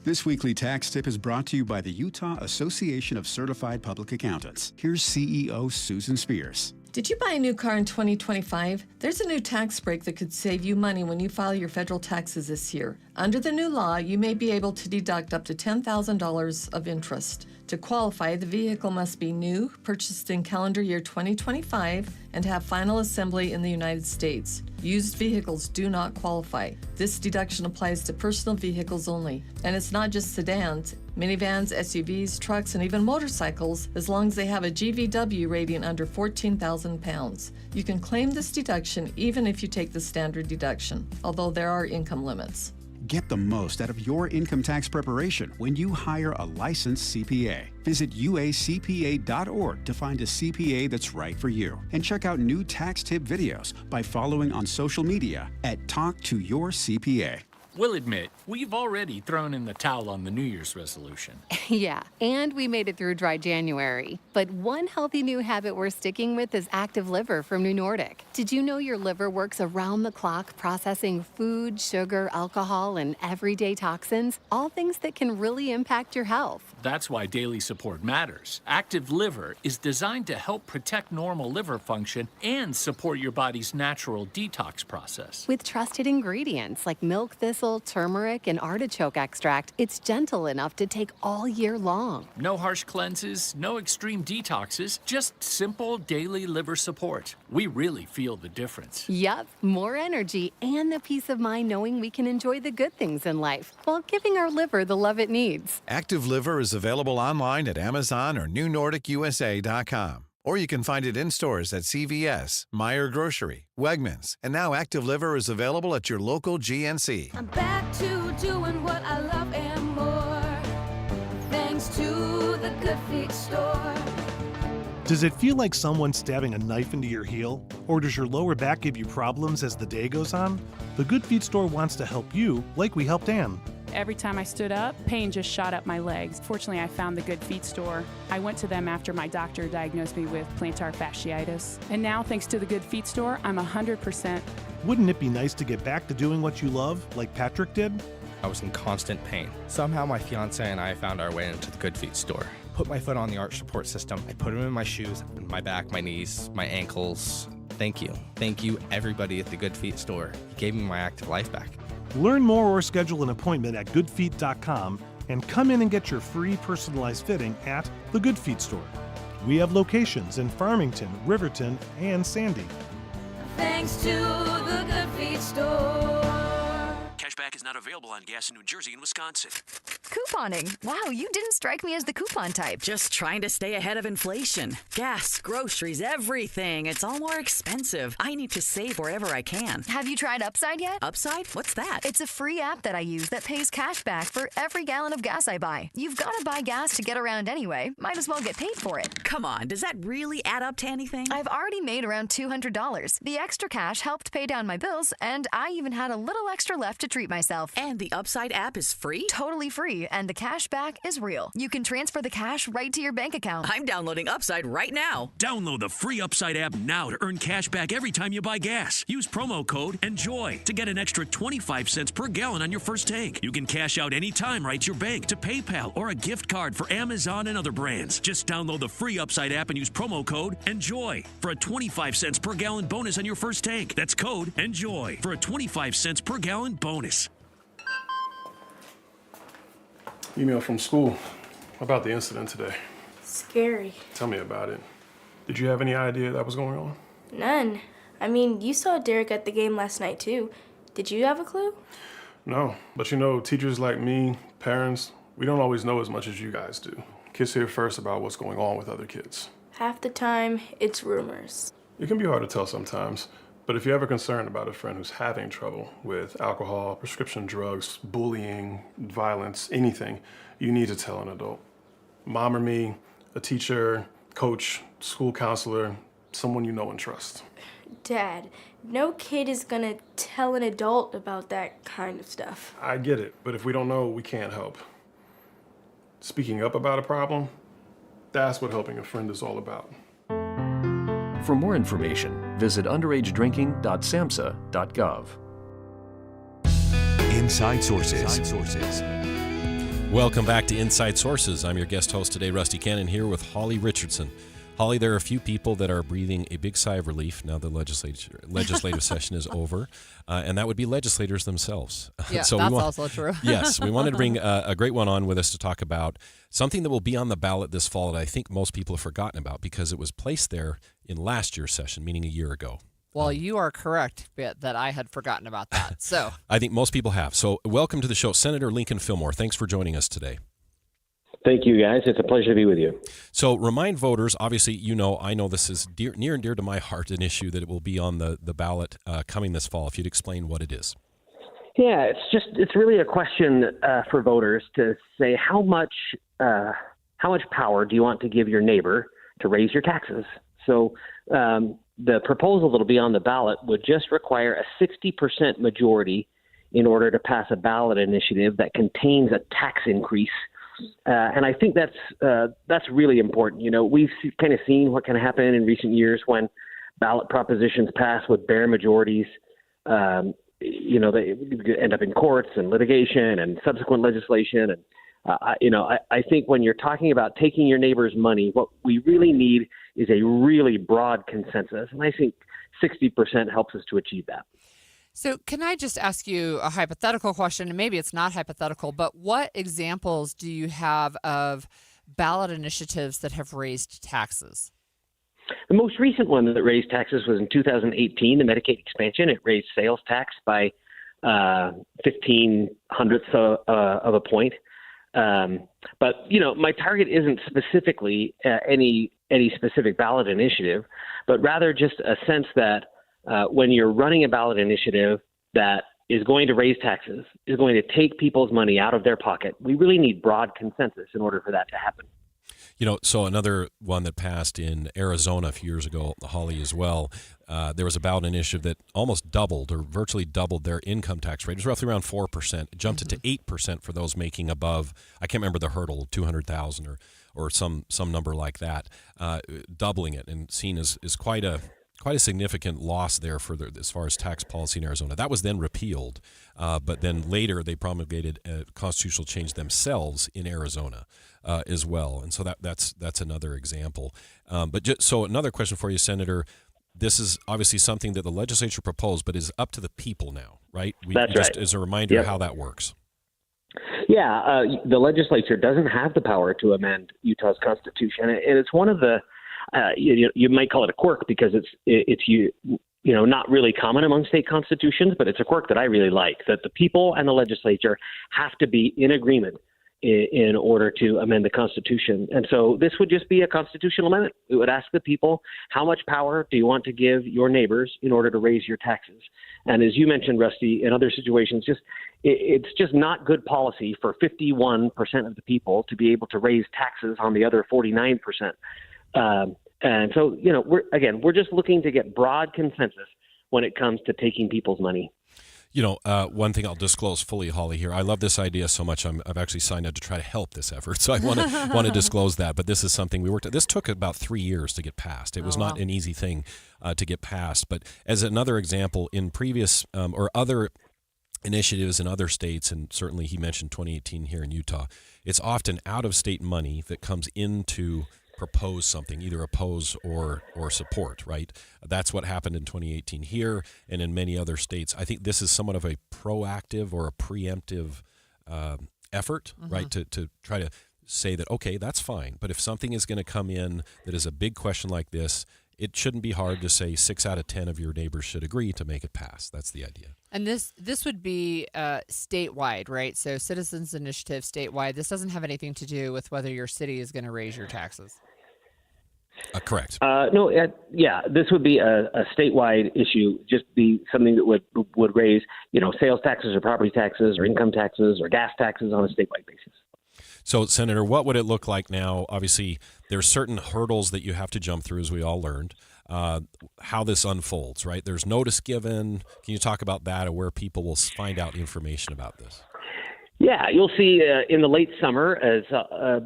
This weekly tax tip is brought to you by the Utah Association of Certified Public Accountants. Here's CEO Susan Spears. Did you buy a new car in 2025? There's a new tax break that could save you money when you file your federal taxes this year. Under the new law, you may be able to deduct up to $10,000 of interest. To qualify, the vehicle must be new, purchased in calendar year 2025, and have final assembly in the United States. Used vehicles do not qualify. This deduction applies to personal vehicles only. And it's not just sedans, minivans, SUVs, trucks, and even motorcycles, as long as they have a GVW rating under 14,000 pounds. You can claim this deduction even if you take the standard deduction, although there are income limits. Get the most out of your income tax preparation when you hire a licensed CPA. Visit uacpa.org to find a CPA that's right for you. And check out new tax tip videos by following on social media at Talk to Your CPA. We'll admit, we've already thrown in the towel on the New Year's resolution. Yeah, and we made it through dry January. But one healthy new habit we're sticking with is Active Liver from New Nordic. Did you know your liver works around the clock processing food, sugar, alcohol, and everyday toxins? All things that can really impact your health. That's why daily support matters. Active Liver is designed to help protect normal liver function and support your body's natural detox process. With trusted ingredients like milk thistle, turmeric, and artichoke extract, it's gentle enough to take all year long. No harsh cleanses, no extreme detoxes, just simple daily liver support. We really feel the difference. Yup, more energy and the peace of mind knowing we can enjoy the good things in life while giving our liver the love it needs. Active Liver is available online at Amazon or NewNordicUSA.com. Or you can find it in stores at CVS, Meijer Grocery, Wegmans, and now Active Liver is available at your local GNC. I'm back to doing what I love and more, thanks to the Good Feet store. Does it feel like someone's stabbing a knife into your heel? Or does your lower back give you problems as the day goes on? The Good Feet store wants to help you like we helped Ann. Every time I stood up, pain just shot up my legs. Fortunately, I found the Good Feet store. I went to them after my doctor diagnosed me with plantar fasciitis. And now, thanks to the Good Feet store, I'm 100%. Wouldn't it be nice to get back to doing what you love, like Patrick did? I was in constant pain. Somehow my fiance and I found our way into the Good Feet store. Put my foot on the arch support system. I put them in my shoes, my back, my knees, my ankles. Thank you. Thank you, everybody at the Good Feet store. You gave me my active life back. Learn more or schedule an appointment at goodfeet.com and come in and get your free personalized fitting at the Good Feet store. We have locations in Farmington, Riverton, and Sandy. Thanks to the Good Feet store. Cashback is not available on gas in New Jersey and Wisconsin. Couponing. Wow, you didn't strike me as the coupon type. Just trying to stay ahead of inflation. Gas, groceries, everything. It's all more expensive. I need to save wherever I can. Have you tried Upside yet? Upside? What's that? It's a free app that I use that pays cash back for every gallon of gas I buy. You've got to buy gas to get around anyway. Might as well get paid for it. Come on, does that really add up to anything? I've already made around $200. The extra cash helped pay down my bills, and I even had a little extra left to treat myself. yourself. And the Upside app is free? Totally free, and the cash back is real. You can transfer the cash right to your bank account. I'm downloading Upside right now. Download the free Upside app now to earn cash back every time you buy gas. Use promo code ENJOY to get an extra 25 cents per gallon on your first tank. You can cash out anytime right to your bank, to PayPal, or a gift card for Amazon and other brands. Just download the free Upside app and use promo code ENJOY for a 25 cents per gallon bonus on your first tank. That's code ENJOY for a 25 cents per gallon bonus. Email from school about the incident today. Scary. Tell me about it. Did you have any idea that was going on? None. I mean, you saw Derek at the game last night, too. Did you have a clue? No, but you know, teachers like me, parents, we don't always know as much as you guys do. Kids hear first about what's going on with other kids. Half the time, it's rumors. It can be hard to tell sometimes, but if you're ever concerned about a friend who's having trouble with alcohol, prescription drugs, bullying, violence, anything, you need to tell an adult. Mom or me, a teacher, coach, school counselor, someone you know and trust. Dad, no kid is gonna tell an adult about that kind of stuff. I get it, but if we don't know, we can't help. Speaking up about a problem, that's what helping a friend is all about. For more information, visit underagedrinking.samhsa.gov. Inside Sources. Welcome back to Inside Sources. I'm your guest host today, Rusty Cannon, here with Holly Richardson. Holly, there are a few people that are breathing a big sigh of relief now the legislative session is over, and that would be legislators themselves. Yeah, so that's also true. Yes, we wanted to bring a great one on with us to talk about something that will be on the ballot this fall that I think most people have forgotten about because it was placed there in last year's session, meaning a year ago. Well, you are correct, Bit, that I had forgotten about that. So I think most people have. So welcome to the show, Senator Lincoln Fillmore. Thanks for joining us today. Thank you, guys. It's a pleasure to be with you. So remind voters, obviously, I know this is near and dear to my heart, an issue that it will be on the ballot coming this fall. If you'd explain what it is. Yeah, it's really a question for voters to say how much power do you want to give your neighbor to raise your taxes? So the proposal that will be on the ballot would just require a 60% majority in order to pass a ballot initiative that contains a tax increase. And I think that's really important. You know, we've kind of seen what can happen in recent years when ballot propositions pass with bare majorities. They end up in courts and litigation and subsequent legislation. And, I think when you're talking about taking your neighbor's money, what we really need is a really broad consensus. And I think 60% helps us to achieve that. So can I just ask you a hypothetical question, and maybe it's not hypothetical, but what examples do you have of ballot initiatives that have raised taxes? The most recent one that raised taxes was in 2018, the Medicaid expansion. It raised sales tax by 0.15 of a point. But, my target isn't specifically any specific ballot initiative, but rather just a sense that when you're running a ballot initiative that is going to raise taxes, is going to take people's money out of their pocket, we really need broad consensus in order for that to happen. So another one that passed in Arizona a few years ago, Holly, as well, there was a ballot initiative that almost doubled or virtually doubled their income tax rate. It was roughly around 4%. It jumped it to 8% for those making above, I can't remember the hurdle, 200,000 or some number like that, doubling it and seen as quite a significant loss there as far as tax policy in Arizona. That was then repealed, but then later they promulgated a constitutional change themselves in Arizona as well, and so that's another example. So another question for you, Senator. This is obviously something that the legislature proposed, but is up to the people now, right? That's just right. As a reminder of how that works. Yeah, the legislature doesn't have the power to amend Utah's constitution, and it's one of the you might call it a quirk because it's not really common among state constitutions, but it's a quirk that I really like, that the people and the legislature have to be in agreement in order to amend the Constitution. And so this would just be a constitutional amendment. It would ask the people, how much power do you want to give your neighbors in order to raise your taxes? And as you mentioned, Rusty, in other situations, it's just not good policy for 51% of the people to be able to raise taxes on the other 49%. And so, we're just looking to get broad consensus when it comes to taking people's money. One thing I'll disclose fully, Holly, here. I love this idea so much. I've actually signed up to try to help this effort, so I want to disclose that. But this is something we worked at. This took about 3 years to get passed. It was not an easy thing to get passed. But as another example, in previous or other initiatives in other states, and certainly he mentioned 2018 here in Utah, it's often out-of-state money that comes into propose something, either oppose or support, right? That's what happened in 2018 here and in many other states. I think this is somewhat of a proactive or a preemptive effort, right? To try to say that, okay, that's fine. But if something is going to come in that is a big question like this, it shouldn't be hard to say 6 out of 10 of your neighbors should agree to make it pass. That's the idea. And this would be statewide, right? So Citizens Initiative statewide. This doesn't have anything to do with whether your city is going to raise your taxes. Correct. No, this would be a statewide issue. Just be something that would raise, sales taxes or property taxes or income taxes or gas taxes on a statewide basis. So, Senator, what would it look like now? Obviously, there's certain hurdles that you have to jump through, as we all learned. How this unfolds, right? There's notice given. Can you talk about that or where people will find out information about this? Yeah, you'll see in the late summer as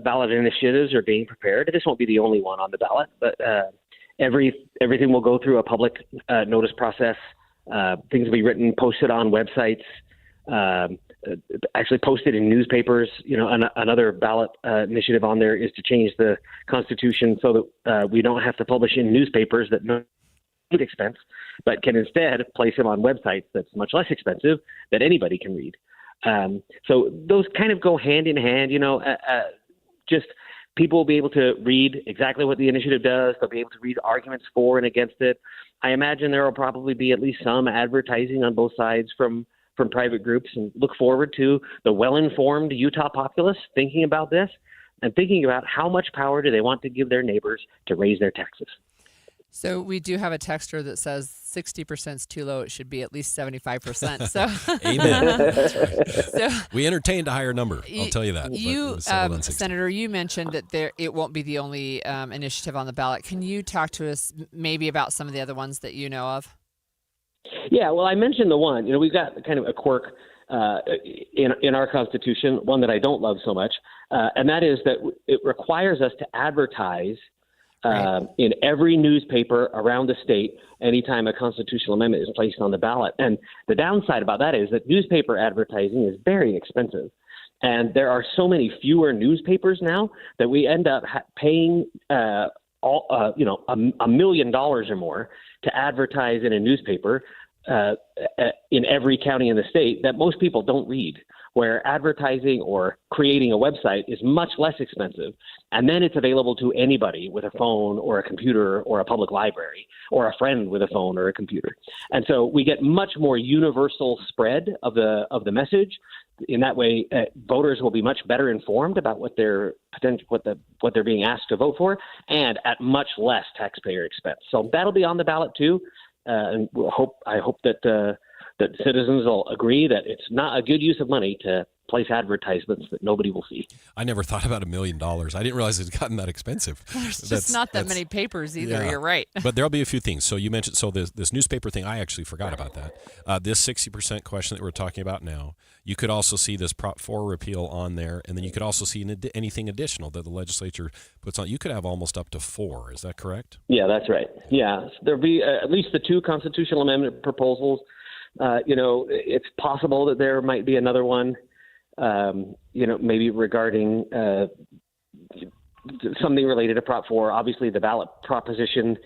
ballot initiatives are being prepared. This won't be the only one on the ballot, but everything will go through a public notice process. Things will be written, posted on websites, actually posted in newspapers. Another ballot initiative on there is to change the Constitution so that we don't have to publish in newspapers that no expense, but can instead place them on websites that's much less expensive that anybody can read. So those kind of go hand in hand, just people will be able to read exactly what the initiative does. They'll be able to read arguments for and against it. I imagine there will probably be at least some advertising on both sides from private groups, and look forward to the well-informed Utah populace thinking about this and thinking about how much power do they want to give their neighbors to raise their taxes. So we do have a texter that says 60% is too low. It should be at least 75%. So Amen. That's right. So we entertained a higher number. I'll tell you that. You, Senator, you mentioned that it won't be the only initiative on the ballot. Can you talk to us maybe about some of the other ones that you know of? Yeah, well, I mentioned the one. We've got kind of a quirk in our Constitution, one that I don't love so much, and that is that it requires us to advertise in every newspaper around the state anytime a constitutional amendment is placed on the ballot. And the downside about that is that newspaper advertising is very expensive. And there are so many fewer newspapers now that we end up paying $1 million or more to advertise in a newspaper in every county in the state that most people don't read, where advertising or creating a website is much less expensive. And then it's available to anybody with a phone or a computer or a public library or a friend with a phone or a computer. And so we get much more universal spread of the message. In that way, voters will be much better informed about what they're being asked to vote for, and at much less taxpayer expense. So that'll be on the ballot too. And I hope that citizens will agree that it's not a good use of money to place advertisements that nobody will see. I never thought about $1 million. I didn't realize it's gotten that expensive. There's just not that many papers either. Yeah. You're right. But there'll be a few things. So you mentioned this newspaper thing. I actually forgot about that. This 60% question that we're talking about now. You could also see this Prop 4 repeal on there, and then you could also see anything additional that the legislature puts on. You could have almost up to 4. Is that correct? Yeah, that's right. Yeah, there'll be at least the 2 constitutional amendment proposals. It's possible that there might be another one. Maybe regarding something related to Prop 4. Obviously, the ballot proposition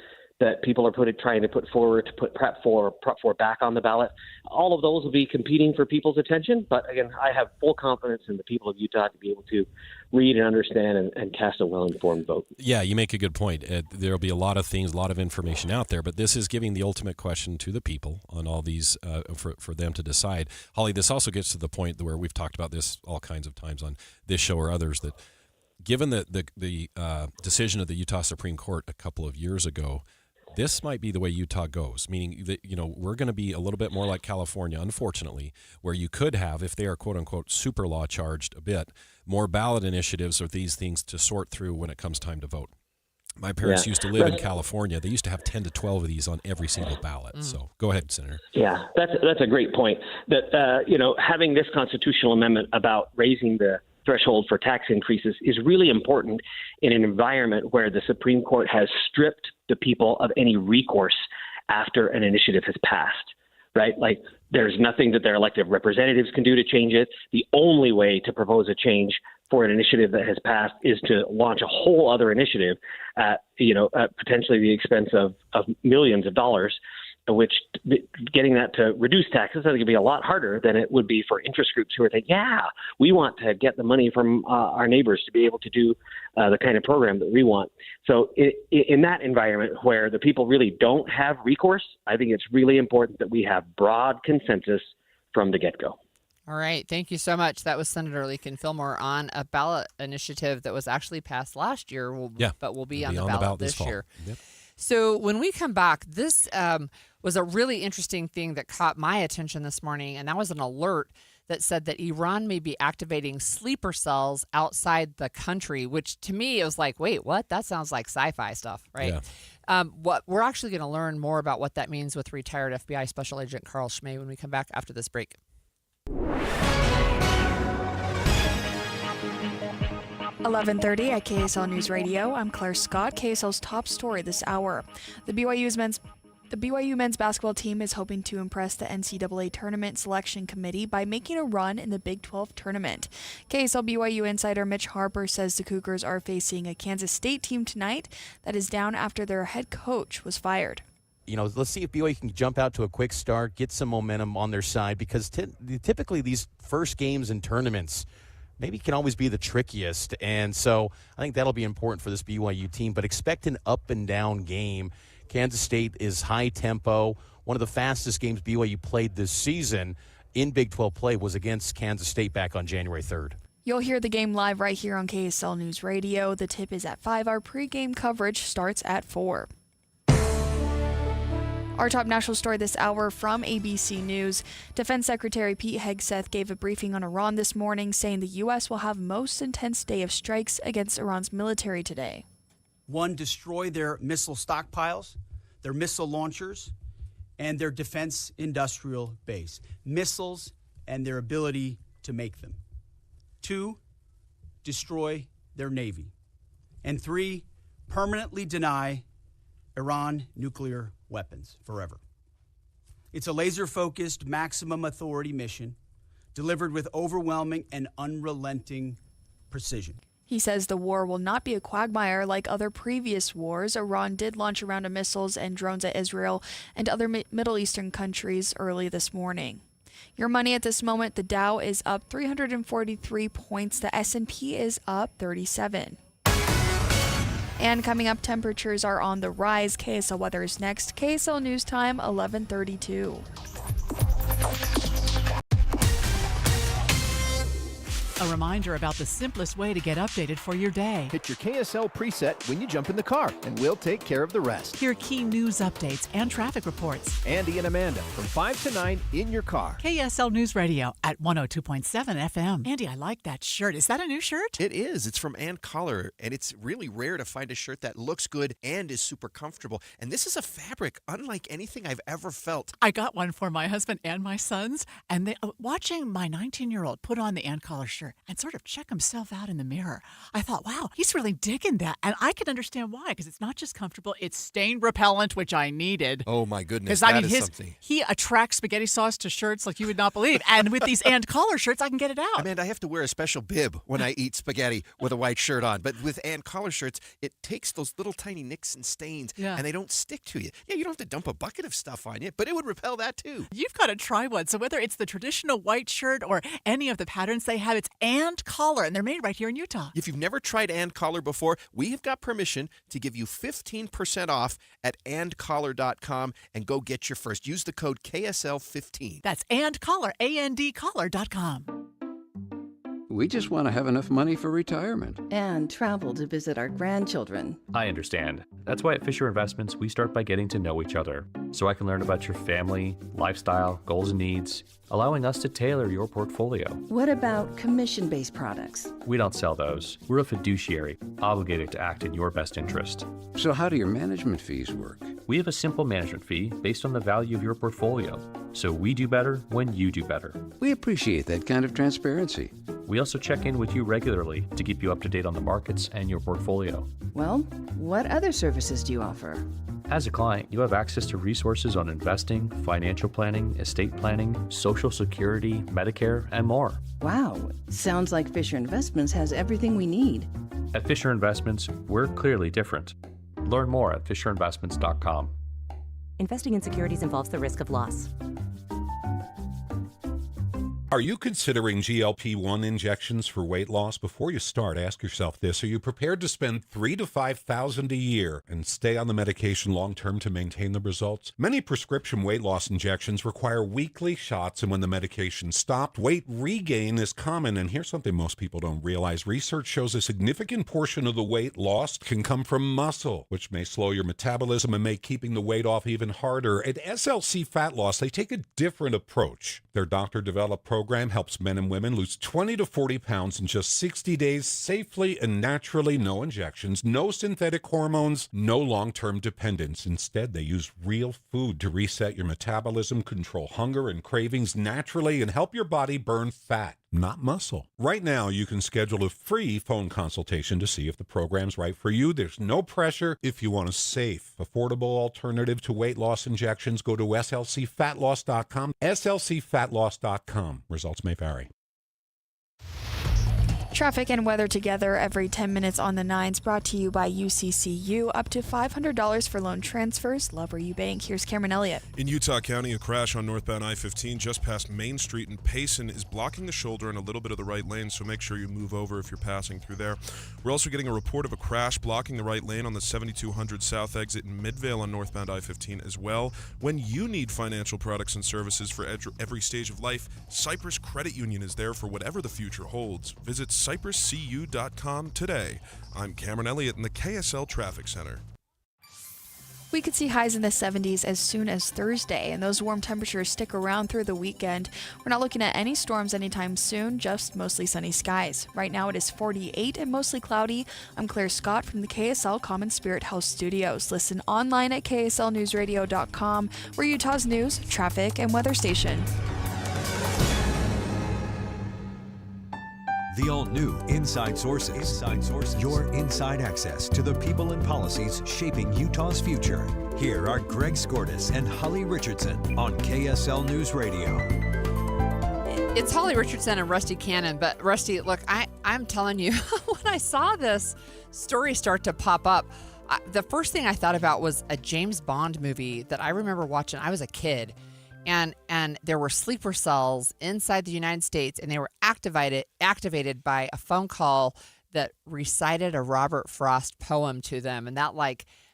that people are trying to put forward to put Prop 4 back on the ballot. All of those will be competing for people's attention. But again, I have full confidence in the people of Utah to be able to read and understand and cast a well-informed vote. Yeah, you make a good point. There'll be a lot of things, a lot of information out there, but this is giving the ultimate question to the people on all these for them to decide. Holly, this also gets to the point where we've talked about this all kinds of times on this show or others, that given the decision of the Utah Supreme Court a couple of years ago, this might be the way Utah goes, meaning that, we're going to be a little bit more like California, unfortunately, where you could have, if they are quote unquote super law charged a bit, more ballot initiatives or these things to sort through when it comes time to vote. My parents Yeah. used to live in California. They used to have 10 to 12 of these on every single ballot. So go ahead, Senator. Yeah, that's a great point. That having this constitutional amendment about raising the threshold for tax increases is really important in an environment where the Supreme Court has stripped the people of any recourse after an initiative has passed. Right? Like there's nothing that their elected representatives can do to change it. The only way to propose a change for an initiative that has passed is to launch a whole other initiative at potentially the expense of millions of dollars, which getting that to reduce taxes, I think, would be a lot harder than it would be for interest groups who are thinking, yeah, we want to get the money from our neighbors to be able to do the kind of program that we want. So in that environment where the people really don't have recourse, I think it's really important that we have broad consensus from the get-go. All right. Thank you so much. That was Senator Leakin Fillmore on a ballot initiative that was actually passed last year, but will be on the ballot this year. Yep. So when we come back, this was a really interesting thing that caught my attention this morning, and that was an alert that said that Iran may be activating sleeper cells outside the country, which to me, it was like, wait, what? That sounds like sci-fi stuff, right? Yeah. What we're actually going to learn more about what that means with retired FBI Special Agent Carl Schmay when we come back after this break. 11:30 at KSL News Radio. I'm Claire Scott. KSL's top story this hour. The BYU men's basketball team is hoping to impress the NCAA Tournament Selection Committee by making a run in the Big 12 tournament. KSL BYU insider Mitch Harper says the Cougars are facing a Kansas State team tonight that is down after their head coach was fired. Let's see if BYU can jump out to a quick start, get some momentum on their side, because typically these first games in tournaments maybe can always be the trickiest. And so I think that'll be important for this BYU team. But expect an up-and-down game. Kansas State is high tempo. One of the fastest games BYU played this season in Big 12 play was against Kansas State back on January 3rd. You'll hear the game live right here on KSL News Radio. The tip is at 5. Our pregame coverage starts at 4. Our top national story this hour from ABC News. Defense Secretary Pete Hegseth gave a briefing on Iran this morning, saying the U.S. will have most intense day of strikes against Iran's military today. 1, destroy their missile stockpiles, their missile launchers, and their defense industrial base. Missiles and their ability to make them. 2, destroy their Navy. And 3, permanently deny Iran nuclear weapons forever. It's a laser-focused, maximum authority mission delivered with overwhelming and unrelenting precision. He says the war will not be a quagmire like other previous wars. Iran did launch a round of missiles and drones at Israel and other Middle Eastern countries early this morning. Your money at this moment, the Dow is up 343 points. The S&P is up 37. And coming up, temperatures are on the rise. KSL weather is next. KSL News Time, 11:32. A reminder about the simplest way to get updated for your day. Hit your KSL preset when you jump in the car, and we'll take care of the rest. Hear key news updates and traffic reports. Andy and Amanda from 5 to 9 in your car. KSL News Radio at 102.7 FM. Andy, I like that shirt. Is that a new shirt? It is. It's from Ann Collar, and it's really rare to find a shirt that looks good and is super comfortable. And this is a fabric unlike anything I've ever felt. I got one for my husband and my sons, and they watching my 19-year-old put on the Ann Collar shirt and sort of check himself out in the mirror. I thought, wow, he's really digging that. And I can understand why, because it's not just comfortable, it's stain repellent, which I needed. Oh, my goodness. Because, Something. He attracts spaghetti sauce to shirts like you would not believe. And with these Ann Collar shirts, I can get it out. Amanda, I have to wear a special bib when I eat spaghetti with a white shirt on. But with Ann Collar shirts, it takes those little tiny nicks and stains, and they don't stick to you. Yeah, you don't have to dump a bucket of stuff on you, but it would repel that, too. You've got to try one. So whether it's the traditional white shirt or any of the patterns they have, it's Ann Collar, and they're made right here in Utah. If you've never tried Ann Collar before, we have got permission to give you 15% off at andcollar.com and go get your first. Use the code KSL15. That's Ann Collar, AND Collar.com. We just want to have enough money for retirement. And travel to visit our grandchildren. I understand. That's why at Fisher Investments, we start by getting to know each other, so I can learn about your family, lifestyle, goals and needs, allowing us to tailor your portfolio. What about commission-based products? We don't sell those. We're a fiduciary, obligated to act in your best interest. So how do your management fees work? We have a simple management fee based on the value of your portfolio, so we do better when you do better. We appreciate that kind of transparency. We also check in with you regularly to keep you up to date on the markets and your portfolio. Well, what other services do you offer? As a client, you have access to resources on investing, financial planning, estate planning, Social Security, Medicare, and more. Wow, sounds like Fisher Investments has everything we need. At Fisher Investments, we're clearly different. Learn more at fisherinvestments.com. Investing in securities involves the risk of loss. Are you considering GLP-1 injections for weight loss? Before you start, ask yourself this. Are you prepared to spend $3,000 to $5,000 a year and stay on the medication long-term to maintain the results? Many prescription weight loss injections require weekly shots, and when the medication stopped, weight regain is common. And here's something most people don't realize. Research shows a significant portion of the weight lost can come from muscle, which may slow your metabolism and make keeping the weight off even harder. At SLC Fat Loss, they take a different approach. Their doctor-developed program helps men and women lose 20 to 40 pounds in just 60 days, safely and naturally. No injections, no synthetic hormones, no long-term dependence. Instead, they use real food to reset your metabolism, control hunger and cravings naturally, and help your body burn fat, not muscle. Right now, you can schedule a free phone consultation to see if the program's right for you. There's no pressure. If you want a safe, affordable alternative to weight loss injections, go to slcfatloss.com, slcfatloss.com. Results may vary. Traffic and weather together every 10 minutes on the 9s, brought to you by UCCU. Up to $500 for loan transfers. Love where you bank. Here's Cameron Elliott. In Utah County, a crash on northbound I-15 just past Main Street in Payson is blocking the shoulder and a little bit of the right lane, so make sure you move over if you're passing through there. We're also getting a report of a crash blocking the right lane on the 7200 South exit in Midvale on northbound I-15 as well. When you need financial products and services for every stage of life, Cyprus Credit Union is there for whatever the future holds. Visit cypruscu.com today. I'm Cameron Elliott in the KSL Traffic Center. We could see highs in the 70s as soon as Thursday, and those warm temperatures stick around through the weekend. We're not looking at any storms anytime soon, just mostly sunny skies. Right now it is 48 and mostly cloudy. I'm Claire Scott from the KSL Common Spirit House Studios. Listen online at kslnewsradio.com. We're Utah's news, traffic, and weather station. The all-new Inside Sources. Your inside access to the people and policies shaping Utah's future. Here are Greg Skordas and Holly Richardson on KSL News Radio. It's Holly Richardson and Rusty Cannon. But Rusty, look, I'm telling you, when I saw this story start to pop up, the first thing I thought about was a James Bond movie that I remember watching. I was a kid. And there were sleeper cells inside the United States, and they were activated by a phone call that recited a Robert Frost poem to them, and that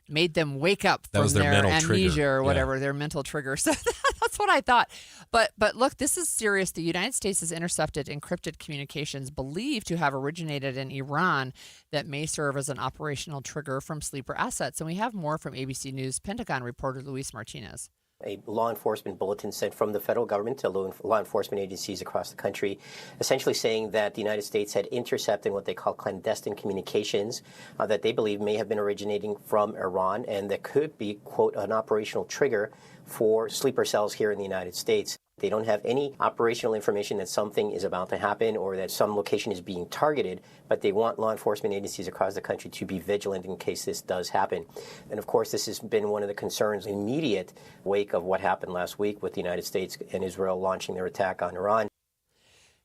made them wake up from their amnesia trigger. Or whatever, their mental trigger. So that's what I thought. But look, this is serious. The United States has intercepted encrypted communications believed to have originated in Iran that may serve as an operational trigger from sleeper assets. And we have more from ABC News Pentagon reporter Luis Martinez. A law enforcement bulletin sent from the federal government to law enforcement agencies across the country, essentially saying that the United States had intercepted what they call clandestine communications that they believe may have been originating from Iran, and that could be, quote, an operational trigger for sleeper cells here in the United States. They don't have any operational information that something is about to happen or that some location is being targeted, but they want law enforcement agencies across the country to be vigilant in case this does happen. And of course, this has been one of the concerns in immediate wake of what happened last week with the United States and Israel launching their attack on Iran.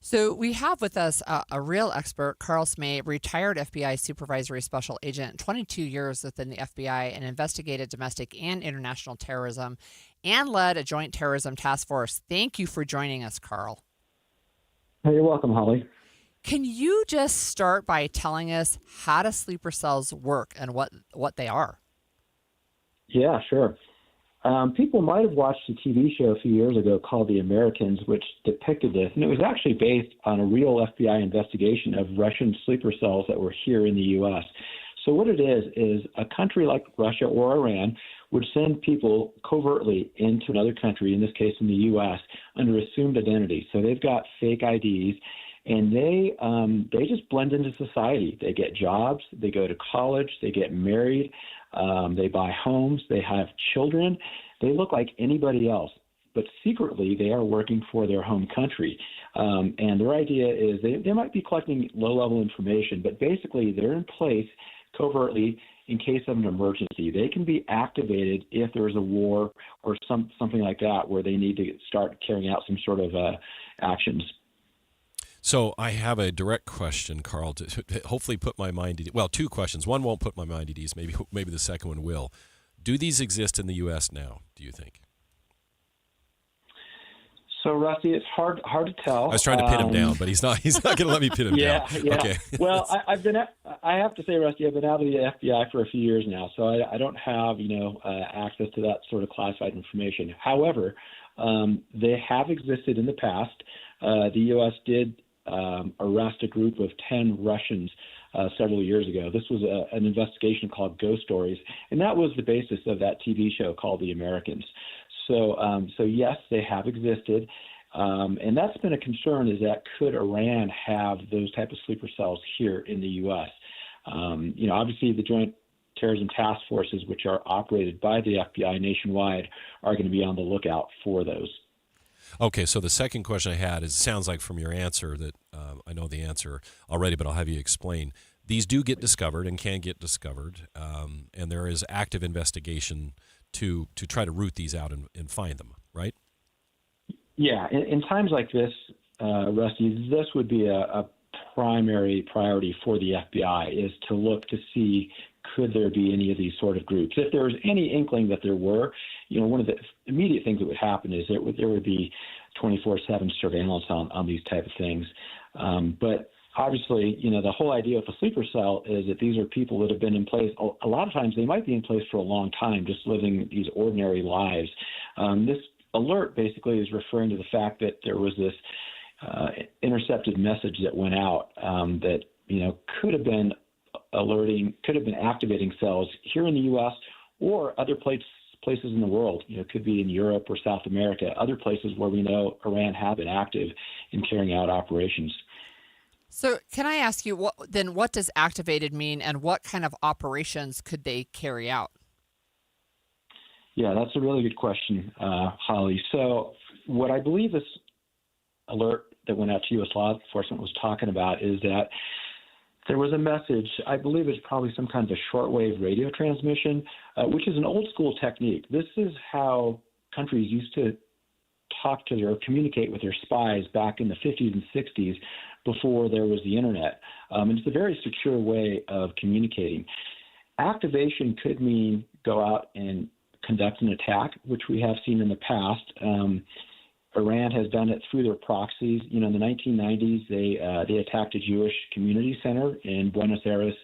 So we have with us a real expert, Carl Smay, retired FBI supervisory special agent, 22 years within the FBI, and investigated domestic and international terrorism, and led a joint terrorism task force. Thank you for joining us, Carl. Hey, you're welcome, Holly. Can you just start by telling us how do sleeper cells work and what they are? Yeah, sure. People might have watched a TV show a few years ago called The Americans, which depicted this, and it was actually based on a real FBI investigation of Russian sleeper cells that were here in the U.S. So what it is a country like Russia or Iran would send people covertly into another country, in this case in the U.S., under assumed identity. So they've got fake IDs, and they just blend into society. They get jobs, they go to college, they get married, they buy homes, they have children. They look like anybody else, but secretly they are working for their home country. And their idea is they might be collecting low-level information, but basically they're in place covertly in case of an emergency. They can be activated if there is a war or something like that where they need to start carrying out some sort of actions. So I have a direct question, Carl, to hopefully put my mind at ease. Well, two questions. One won't put my mind at ease. Maybe the second one will. Do these exist in the U.S. now, do you think? So, Rusty, it's hard to tell. I was trying to pin him down, but he's not going to let me pin him down. Yeah. Okay. Well, I have to say, Rusty, I've been out of the FBI for a few years now, so I don't have access to that sort of classified information. However, they have existed in the past. The U.S. did arrest a group of 10 Russians several years ago. This was an investigation called Ghost Stories, and that was the basis of that TV show called The Americans. So yes, they have existed, and that's been a concern, is that could Iran have those type of sleeper cells here in the U.S.? Obviously the Joint Terrorism Task Forces, which are operated by the FBI nationwide, are going to be on the lookout for those. Okay, so the second question I had is, it sounds like from your answer that I know the answer already, but I'll have you explain. These do get discovered and can get discovered, and there is active investigation to try to root these out and find them, right? Yeah, in times like this, Rusty, this would be a primary priority for the FBI, is to look to see could there be any of these sort of groups. If there was any inkling that there were, one of the immediate things that would happen is there would be 24/7 surveillance on these type of things. But obviously, the whole idea of a sleeper cell is that these are people that have been in place. A lot of times they might be in place for a long time, just living these ordinary lives. This alert basically is referring to the fact that there was this intercepted message that went out that, could have been activating cells here in the U.S. or other places in the world. Could be in Europe or South America, other places where we know Iran have been active in carrying out operations. So can I ask you, what does activated mean, and what kind of operations could they carry out? Yeah, that's a really good question, Holly. So what I believe this alert that went out to U.S. law enforcement was talking about is that there was a message, I believe it's probably some kind of a shortwave radio transmission, which is an old school technique. This is how countries used to talk to or communicate with their spies back in the 50s and 60s before there was the internet. And it's a very secure way of communicating. Activation could mean go out and conduct an attack, which we have seen in the past. Iran has done it through their proxies. In the 1990s, they attacked a Jewish community center in Buenos Aires,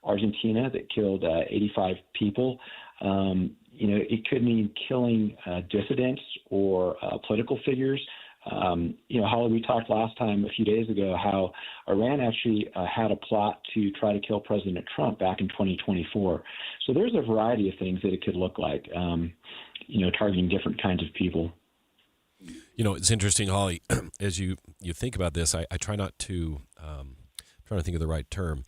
Argentina, that killed 85 people. It could mean killing dissidents or political figures. Holly, we talked last time, a few days ago, how Iran actually had a plot to try to kill President Trump back in 2024. So there's a variety of things that it could look like, targeting different kinds of people. It's interesting, Holly, as you think about this, I try not to, trying to think of the right term,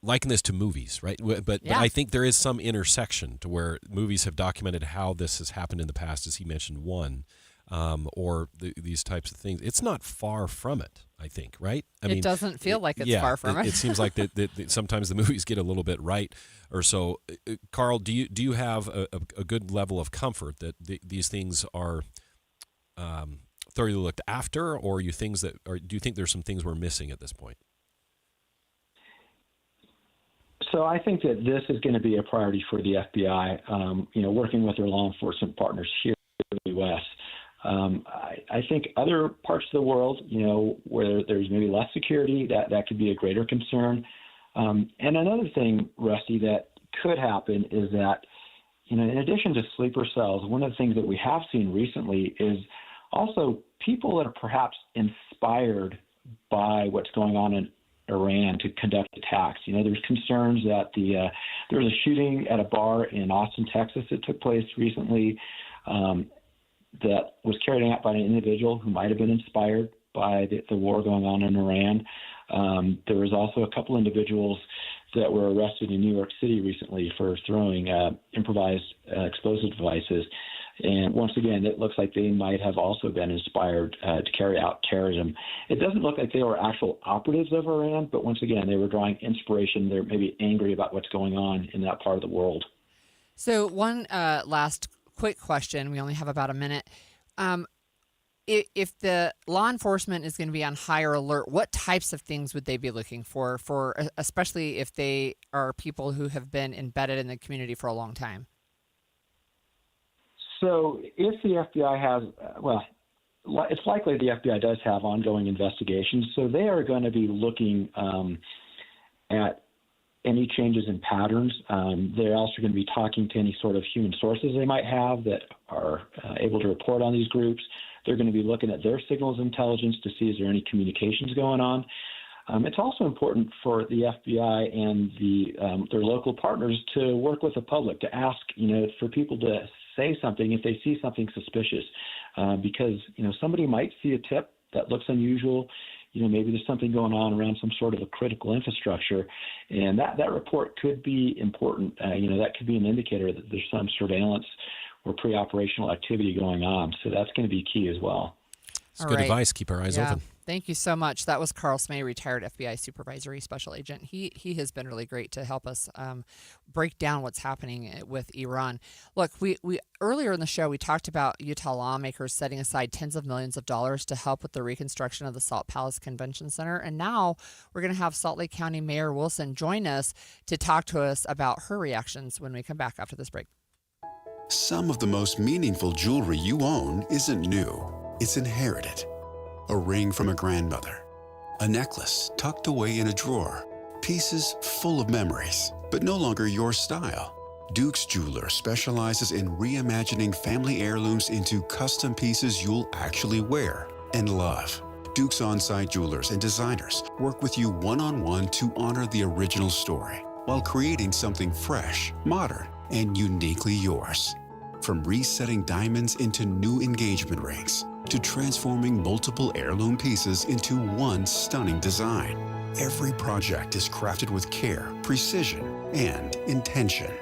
liken this to movies, right? But I think there is some intersection to where movies have documented how this has happened in the past, as he mentioned one, or these types of things. It's not far from it, I think, right? It doesn't feel like it's far from it. It seems like that sometimes the movies get a little bit right or so. Carl, do you have a good level of comfort that these things are thoroughly looked after, or do you think there's some things we're missing at this point? So I think that this is going to be a priority for the FBI, working with their law enforcement partners here in the U.S. I think other parts of the world, where there's maybe less security, that could be a greater concern. And another thing, Rusty, that could happen is that, in addition to sleeper cells, one of the things that we have seen recently is also people that are perhaps inspired by what's going on in Iran to conduct attacks. There's concerns that there was a shooting at a bar in Austin, Texas that took place recently that was carried out by an individual who might have been inspired by the war going on in Iran. There was also a couple individuals that were arrested in New York City recently for throwing improvised explosive devices. And once again, it looks like they might have also been inspired to carry out terrorism. It doesn't look like they were actual operatives of Iran, but once again, they were drawing inspiration. They're maybe angry about what's going on in that part of the world. So one last quick question. We only have about a minute. If the law enforcement is going to be on higher alert, what types of things would they be looking for especially if they are people who have been embedded in the community for a long time? So if the FBI has, it's likely the FBI does have ongoing investigations. So they are going to be looking at any changes in patterns. They're also going to be talking to any sort of human sources they might have that are able to report on these groups. They're going to be looking at their signals intelligence to see is there any communications going on. It's also important for the FBI and their local partners to work with the public, to ask, for people to say something if they see something suspicious, because somebody might see a tip that looks unusual. Maybe there's something going on around some sort of a critical infrastructure, and that report could be important. That could be an indicator that there's some surveillance or pre-operational activity going on. So that's going to be key as well. It's good advice. Keep our eyes open. Thank you so much. That was Carl Smay, retired FBI supervisory special agent. He has been really great to help us break down what's happening with Iran. Look, we earlier in the show we talked about Utah lawmakers setting aside tens of millions of dollars to help with the reconstruction of the Salt Palace Convention Center, and now we're going to have Salt Lake County Mayor Wilson join us to talk to us about her reactions when we come back after this break. Some of the most meaningful jewelry you own isn't new, it's inherited. A ring from a grandmother, a necklace tucked away in a drawer, pieces full of memories, but no longer your style. Duke's Jewelers specializes in reimagining family heirlooms into custom pieces you'll actually wear and love. Duke's on-site jewelers and designers work with you one-on-one to honor the original story while creating something fresh, modern, and uniquely yours. From resetting diamonds into new engagement rings, to transforming multiple heirloom pieces into one stunning design. Every project is crafted with care, precision, and intention.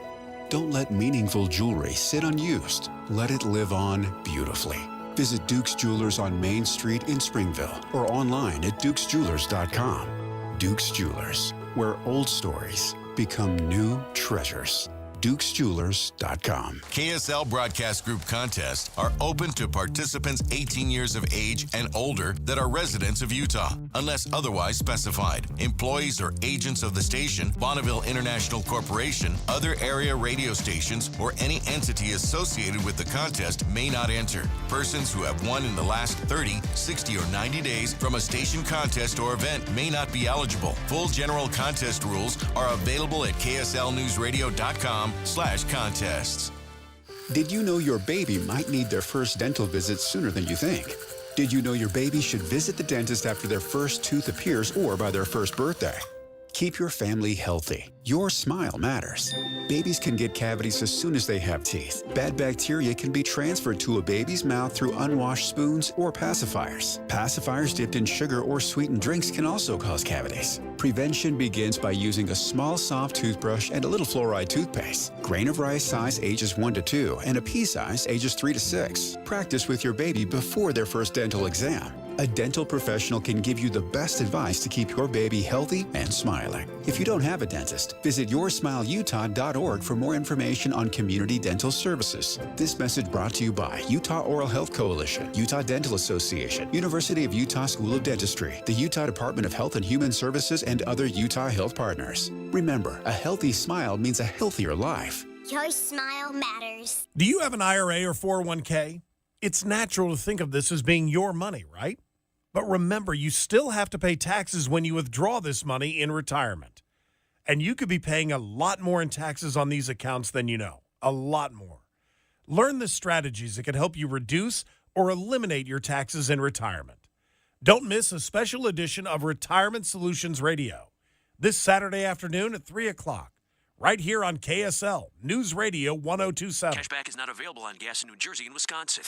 Don't let meaningful jewelry sit unused. Let it live on beautifully. Visit Duke's Jewelers on Main Street in Springville or online at dukesjewelers.com. Duke's Jewelers, where old stories become new treasures. dukesjewelers.com. KSL Broadcast Group contests are open to participants 18 years of age and older that are residents of Utah, unless otherwise specified. Employees or agents of the station, Bonneville International Corporation, other area radio stations, or any entity associated with the contest may not enter. Persons who have won in the last 30, 60, or 90 days from a station contest or event may not be eligible. Full general contest rules are available at kslnewsradio.com/contests. Did you know your baby might need their first dental visit sooner than you think? Did you know your baby should visit the dentist after their first tooth appears or by their first birthday? Keep your family healthy. Your smile matters. Babies can get cavities as soon as they have teeth. Bad bacteria can be transferred to a baby's mouth through unwashed spoons or pacifiers. Pacifiers dipped in sugar or sweetened drinks can also cause cavities. Prevention begins by using a small, soft toothbrush and a little fluoride toothpaste. Grain of rice size ages 1 to 2 and a pea size ages 3 to 6. Practice with your baby before their first dental exam. A dental professional can give you the best advice to keep your baby healthy and smiling. If you don't have a dentist, visit YourSmileUtah.org for more information on community dental services. This message brought to you by Utah Oral Health Coalition, Utah Dental Association, University of Utah School of Dentistry, the Utah Department of Health and Human Services, and other Utah health partners. Remember, a healthy smile means a healthier life. Your smile matters. Do you have an IRA or 401k? It's natural to think of this as being your money, right? But remember, you still have to pay taxes when you withdraw this money in retirement. And you could be paying a lot more in taxes on these accounts than you know. a lot more. Learn the strategies that can help you reduce or eliminate your taxes in retirement. Don't miss a special edition of Retirement Solutions Radio this Saturday afternoon at 3 o'clock, right here on KSL News Radio 102.7. Cashback is not available on gas in New Jersey and Wisconsin.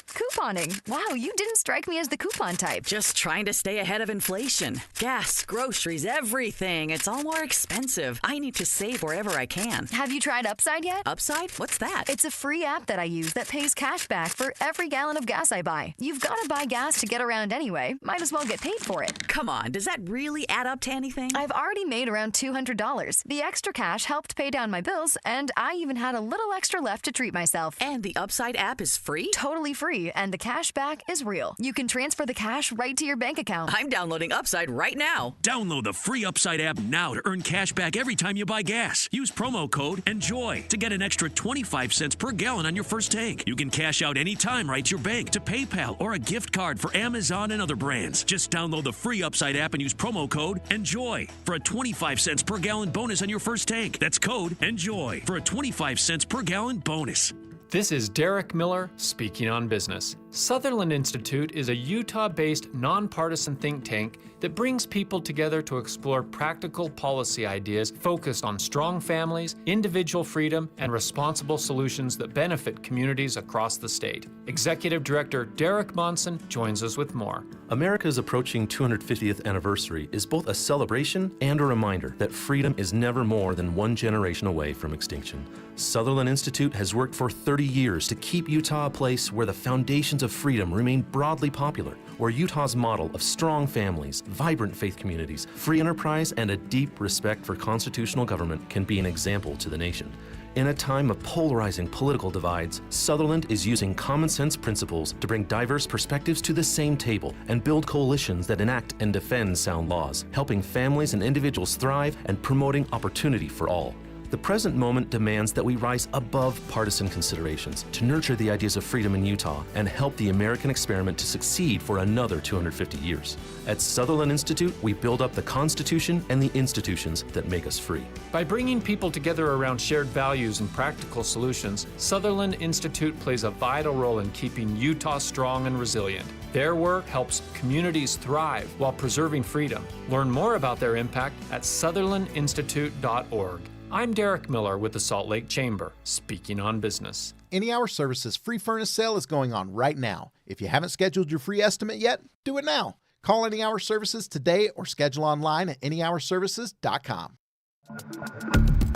Couponing. Wow, you didn't strike me as the coupon type. Just trying to stay ahead of inflation. Gas, groceries, everything. It's all more expensive. I need to save wherever I can. Have you tried Upside yet? Upside? What's that? It's a free app that I use that pays cash back for every gallon of gas I buy. You've got to buy gas to get around anyway. Might as well get paid for it. Come on, does that really add up to anything? I've already made around $200. The extra cash helped pay down my bills, and I even had a little extra left to treat myself. And the Upside app is free? Totally free, and the cash back is real. You can transfer the cash right to your bank account. I'm downloading Upside right now. Download the free Upside app now to earn cash back every time you buy gas. Use promo code ENJOY to get an extra 25 cents per gallon on your first tank. You can cash out anytime right to your bank, to PayPal, or a gift card for Amazon and other brands. Just download the free Upside app and use promo code ENJOY for a 25 cents per gallon bonus on your first tank. That's code ENJOY for a 25 cents per gallon bonus. This is Derek Miller speaking on business. Sutherland Institute is a Utah-based nonpartisan think tank that brings people together to explore practical policy ideas focused on strong families, individual freedom, and responsible solutions that benefit communities across the state. Executive Director Derek Monson joins us with more. America's approaching 250th anniversary is both a celebration and a reminder that freedom is never more than one generation away from extinction. Sutherland Institute has worked for 30 years to keep Utah a place where the foundations of freedom remain broadly popular, where Utah's model of strong families, vibrant faith communities, free enterprise, and a deep respect for constitutional government can be an example to the nation. In a time of polarizing political divides, Sutherland is using common sense principles to bring diverse perspectives to the same table and build coalitions that enact and defend sound laws, helping families and individuals thrive and promoting opportunity for all. The present moment demands that we rise above partisan considerations to nurture the ideas of freedom in Utah and help the American experiment to succeed for another 250 years. At Sutherland Institute, we build up the Constitution and the institutions that make us free. By bringing people together around shared values and practical solutions, Sutherland Institute plays a vital role in keeping Utah strong and resilient. Their work helps communities thrive while preserving freedom. Learn more about their impact at sutherlandinstitute.org. I'm Derek Miller with the Salt Lake Chamber, speaking on business. Any Hour Services free furnace sale is going on right now. If you haven't scheduled your free estimate yet, do it now. Call Any Hour Services today or schedule online at anyhourservices.com.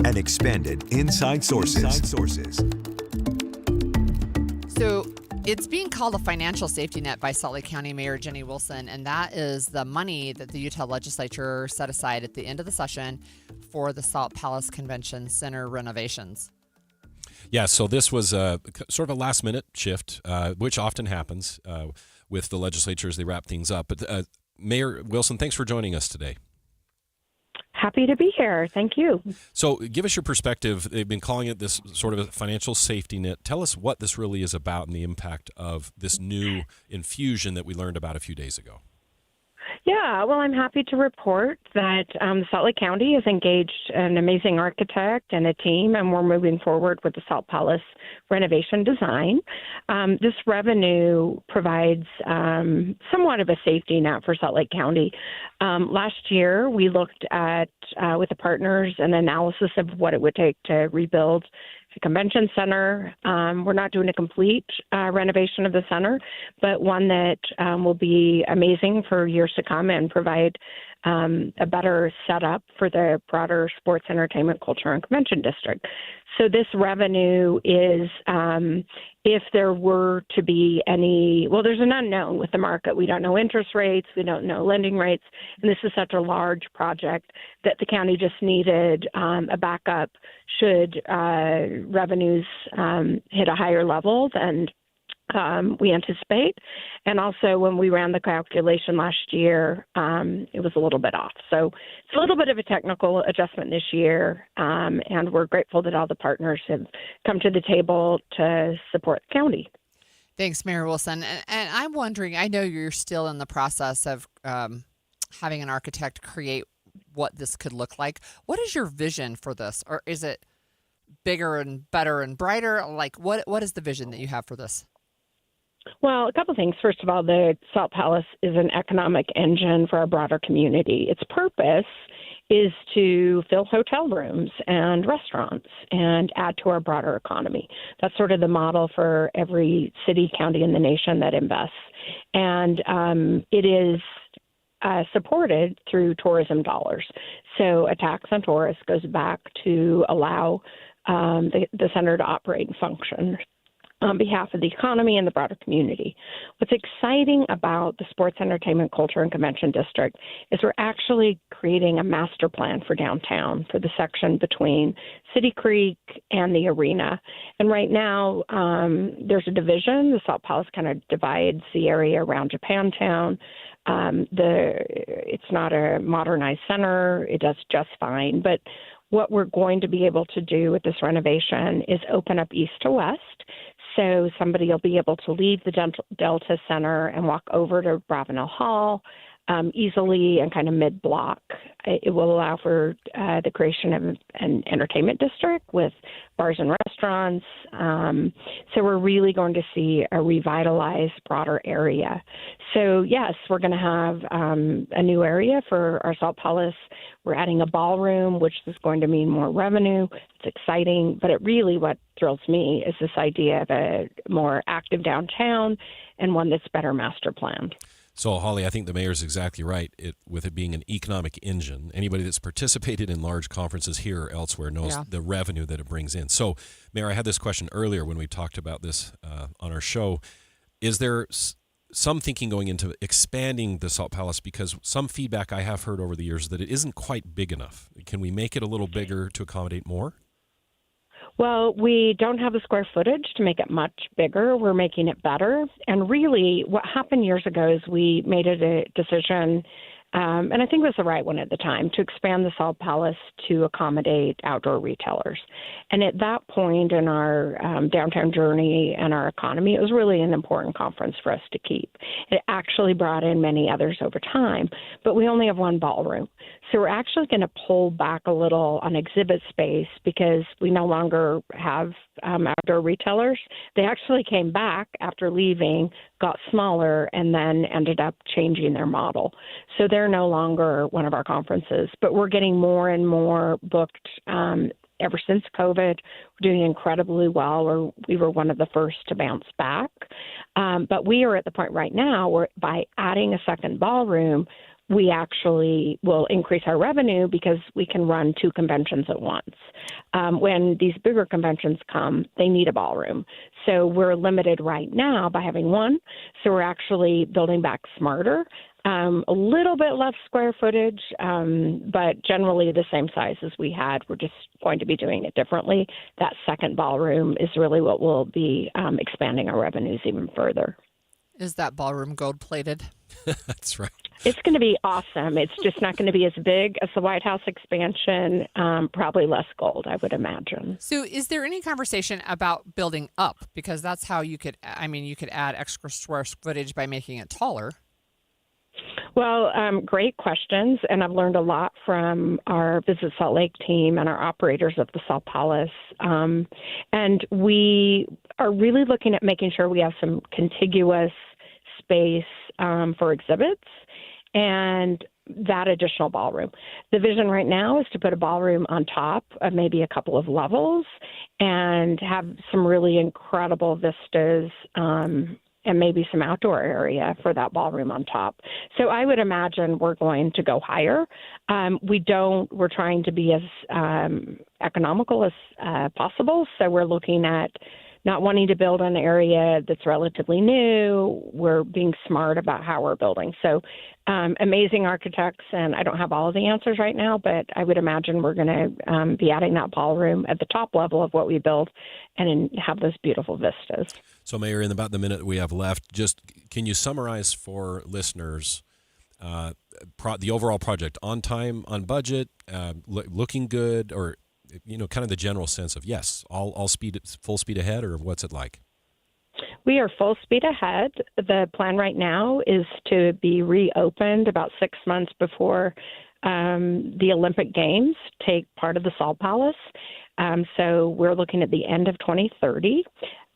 An expanded Inside Sources. So it's being called a financial safety net by Salt Lake County Mayor Jenny Wilson, and that is the money that the Utah legislature set aside at the end of the session for the Salt Palace Convention Center renovations. Yeah, so this was sort of a last-minute shift, which often happens with the legislature as they wrap things up. But Mayor Wilson, thanks for joining us today. Happy to be here. Thank you. So give us your perspective. They've been calling it this sort of a financial safety net. Tell us what this really is about and the impact of this new infusion that we learned about a few days ago. Yeah, well, I'm happy to report that Salt Lake County has engaged an amazing architect and a team, and we're moving forward with the Salt Palace renovation design. This revenue provides somewhat of a safety net for Salt Lake County. Last year, we looked at, with the partners, an analysis of what it would take to rebuild the convention center. We're not doing a complete renovation of the center, but one that will be amazing for years to come and provide a better setup for the broader sports, entertainment, culture, and convention district. So this revenue is, if there were to be any, well, there's an unknown with the market. We don't know interest rates. We don't know lending rates. And this is such a large project that the county just needed a backup should revenues hit a higher level than we anticipate. And also when we ran the calculation last year, it was a little bit off. So it's a little bit of a technical adjustment this year. And we're grateful that all the partners have come to the table to support the county. Thanks, Mayor Wilson. And I'm wondering, I know you're still in the process of having an architect create what this could look like. What is your vision for this? Or is it bigger and better and brighter? Like, what is the vision that you have for this? Well, a couple things. First of all, the Salt Palace is an economic engine for our broader community. Its purpose is to fill hotel rooms and restaurants and add to our broader economy. That's sort of the model for every city, county in the nation that invests. And it is supported through tourism dollars. So a tax on tourists goes back to allow the center to operate and function on behalf of the economy and the broader community. What's exciting about the Sports, Entertainment, Culture, and Convention District is we're actually creating a master plan for downtown for the section between City Creek and the arena. And right now, there's a division. The Salt Palace kind of divides the area around Japantown. It's not a modernized center. It does just fine. But what we're going to be able to do with this renovation is open up east to west. So somebody will be able to leave the Delta Center and walk over to Bravenel Hall easily and kind of mid-block. It will allow for the creation of an entertainment district with bars and restaurants. So we're really going to see a revitalized, broader area. So, yes, we're going to have a new area for our Salt Palace. We're adding a ballroom, which is going to mean more revenue. It's exciting, but what thrills me is this idea of a more active downtown and one that's better master planned. So, Holly, I think the mayor's exactly right. With it being an economic engine, anybody that's participated in large conferences here or elsewhere knows the revenue that it brings in. So, Mayor, I had this question earlier when we talked about this on our show. Is there some thinking going into expanding the Salt Palace? Because some feedback I have heard over the years that it isn't quite big enough. Can we make it a little bigger to accommodate more? Well, we don't have the square footage to make it much bigger. We're making it better. And really, what happened years ago is we made a decision, and I think it was the right one at the time, to expand the Salt Palace to accommodate outdoor retailers. And at that point in our downtown journey and our economy, it was really an important conference for us to keep. It actually brought in many others over time, but we only have one ballroom. So we're actually going to pull back a little on exhibit space because we no longer have outdoor retailers. They actually came back after leaving, got smaller, and then ended up changing their model. So they're no longer one of our conferences, but we're getting more and more booked ever since COVID. We're doing incredibly well, or we were one of the first to bounce back. But we are at the point right now where by adding a second ballroom, we actually will increase our revenue because we can run 2 conventions at once. When these bigger conventions come, they need a ballroom. So we're limited right now by having one. So we're actually building back smarter, a little bit less square footage, but generally the same size as we had. We're just going to be doing it differently. That second ballroom is really what will be expanding our revenues even further. Is that ballroom gold-plated? That's right. It's going to be awesome. It's just not going to be as big as the White House expansion, probably less gold, I would imagine. So is there any conversation about building up? Because that's how you could add extra square footage by making it taller. Well, great questions, and I've learned a lot from our Visit Salt Lake team and our operators of the Salt Palace. And we are really looking at making sure we have some contiguous space for exhibits and that additional ballroom. The vision right now is to put a ballroom on top of maybe a couple of levels and have some really incredible vistas and maybe some outdoor area for that ballroom on top. So I would imagine we're going to go higher. We're trying to be as economical as possible. So we're looking at not wanting to build an area that's relatively new. We're being smart about how we're building. So amazing architects, and I don't have all of the answers right now, but I would imagine we're going to be adding that ballroom at the top level of what we build and have those beautiful vistas. So, Mayor, in about the minute we have left, just can you summarize for listeners the overall project? On time, on budget, looking good, or kind of the general sense of, yes, all speed, full speed ahead, or what's it like? We are full speed ahead. The plan right now is to be reopened about 6 months before the Olympic Games take part of the Salt Palace. So we're looking at the end of 2030.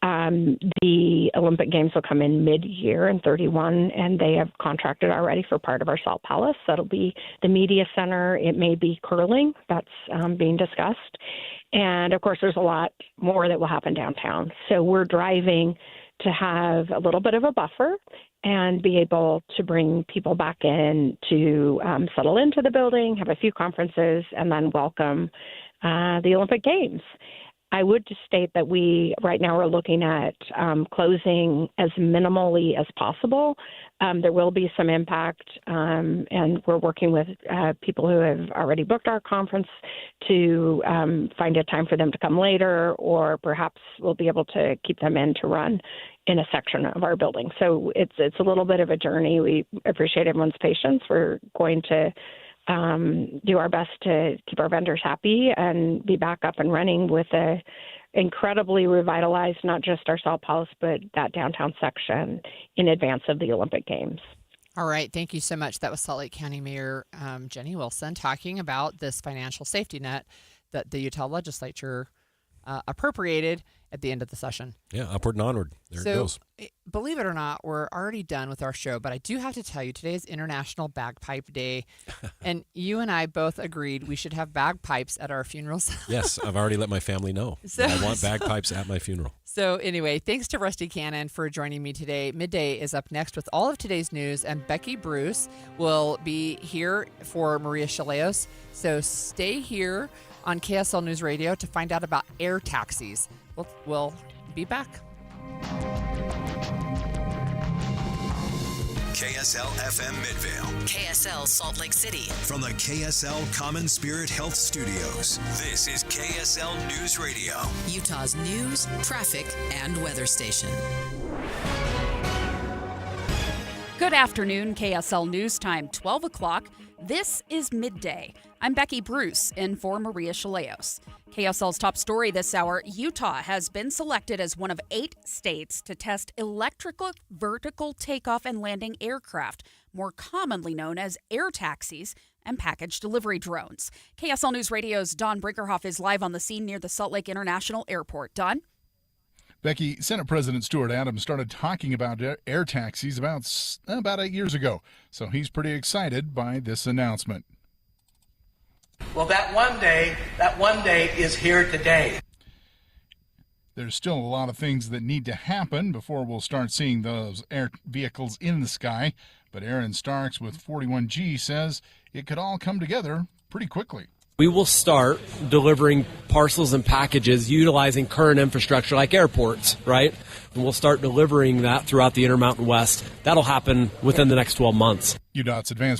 The Olympic Games will come in mid-year in 31, and they have contracted already for part of our Salt Palace. That'll be the media center. It may be curling. That's being discussed. And, of course, there's a lot more that will happen downtown. So we're driving to have a little bit of a buffer and be able to bring people back in to settle into the building, have a few conferences, and then welcome the Olympic Games. I would just state that we right now are looking at closing as minimally as possible. There will be some impact, and we're working with people who have already booked our conference to find a time for them to come later, or perhaps we'll be able to keep them in to run in a section of our building. So it's a little bit of a journey. We appreciate everyone's patience. We're going to do our best to keep our vendors happy and be back up and running with a incredibly revitalized, not just our Salt Palace, but that downtown section in advance of the Olympic Games. All right. Thank you so much. That was Salt Lake County Mayor Jenny Wilson talking about this financial safety net that the Utah legislature appropriated at the end of the session. Yeah, upward and onward. There it goes. Believe it or not, we're already done with our show, but I do have to tell you, today is International Bagpipe Day, and you and I both agreed we should have bagpipes at our funerals. Yes, I've already let my family know. I want bagpipes at my funeral. So anyway, thanks to Rusty Cannon for joining me today. Midday is up next with all of today's news, and Becky Bruce will be here for Maria Chaleos. So stay here on KSL News Radio to find out about air taxis. We'll be back. KSL FM Midvale. KSL Salt Lake City. From the KSL Common Spirit Health Studios, this is KSL News Radio. Utah's news, traffic, and weather station. Good afternoon, KSL News Time, 12 o'clock. This is Midday. I'm Becky Bruce, in for Maria Chaleos. KSL's top story this hour, Utah has been selected as one of 8 states to test electrical vertical takeoff and landing aircraft, more commonly known as air taxis and package delivery drones. KSL News Radio's Don Brinkerhoff is live on the scene near the Salt Lake International Airport. Don? Becky, Senate President Stuart Adams started talking about air taxis about 8 years ago, so he's pretty excited by this announcement. Well, that one day is here today. There's still a lot of things that need to happen before we'll start seeing those air vehicles in the sky, but Aaron Starks with 41G says it could all come together pretty quickly. We will start delivering parcels and packages utilizing current infrastructure like airports, right? And we'll start delivering that throughout the Intermountain West. That'll happen within the next 12 months. UDOT's Advanced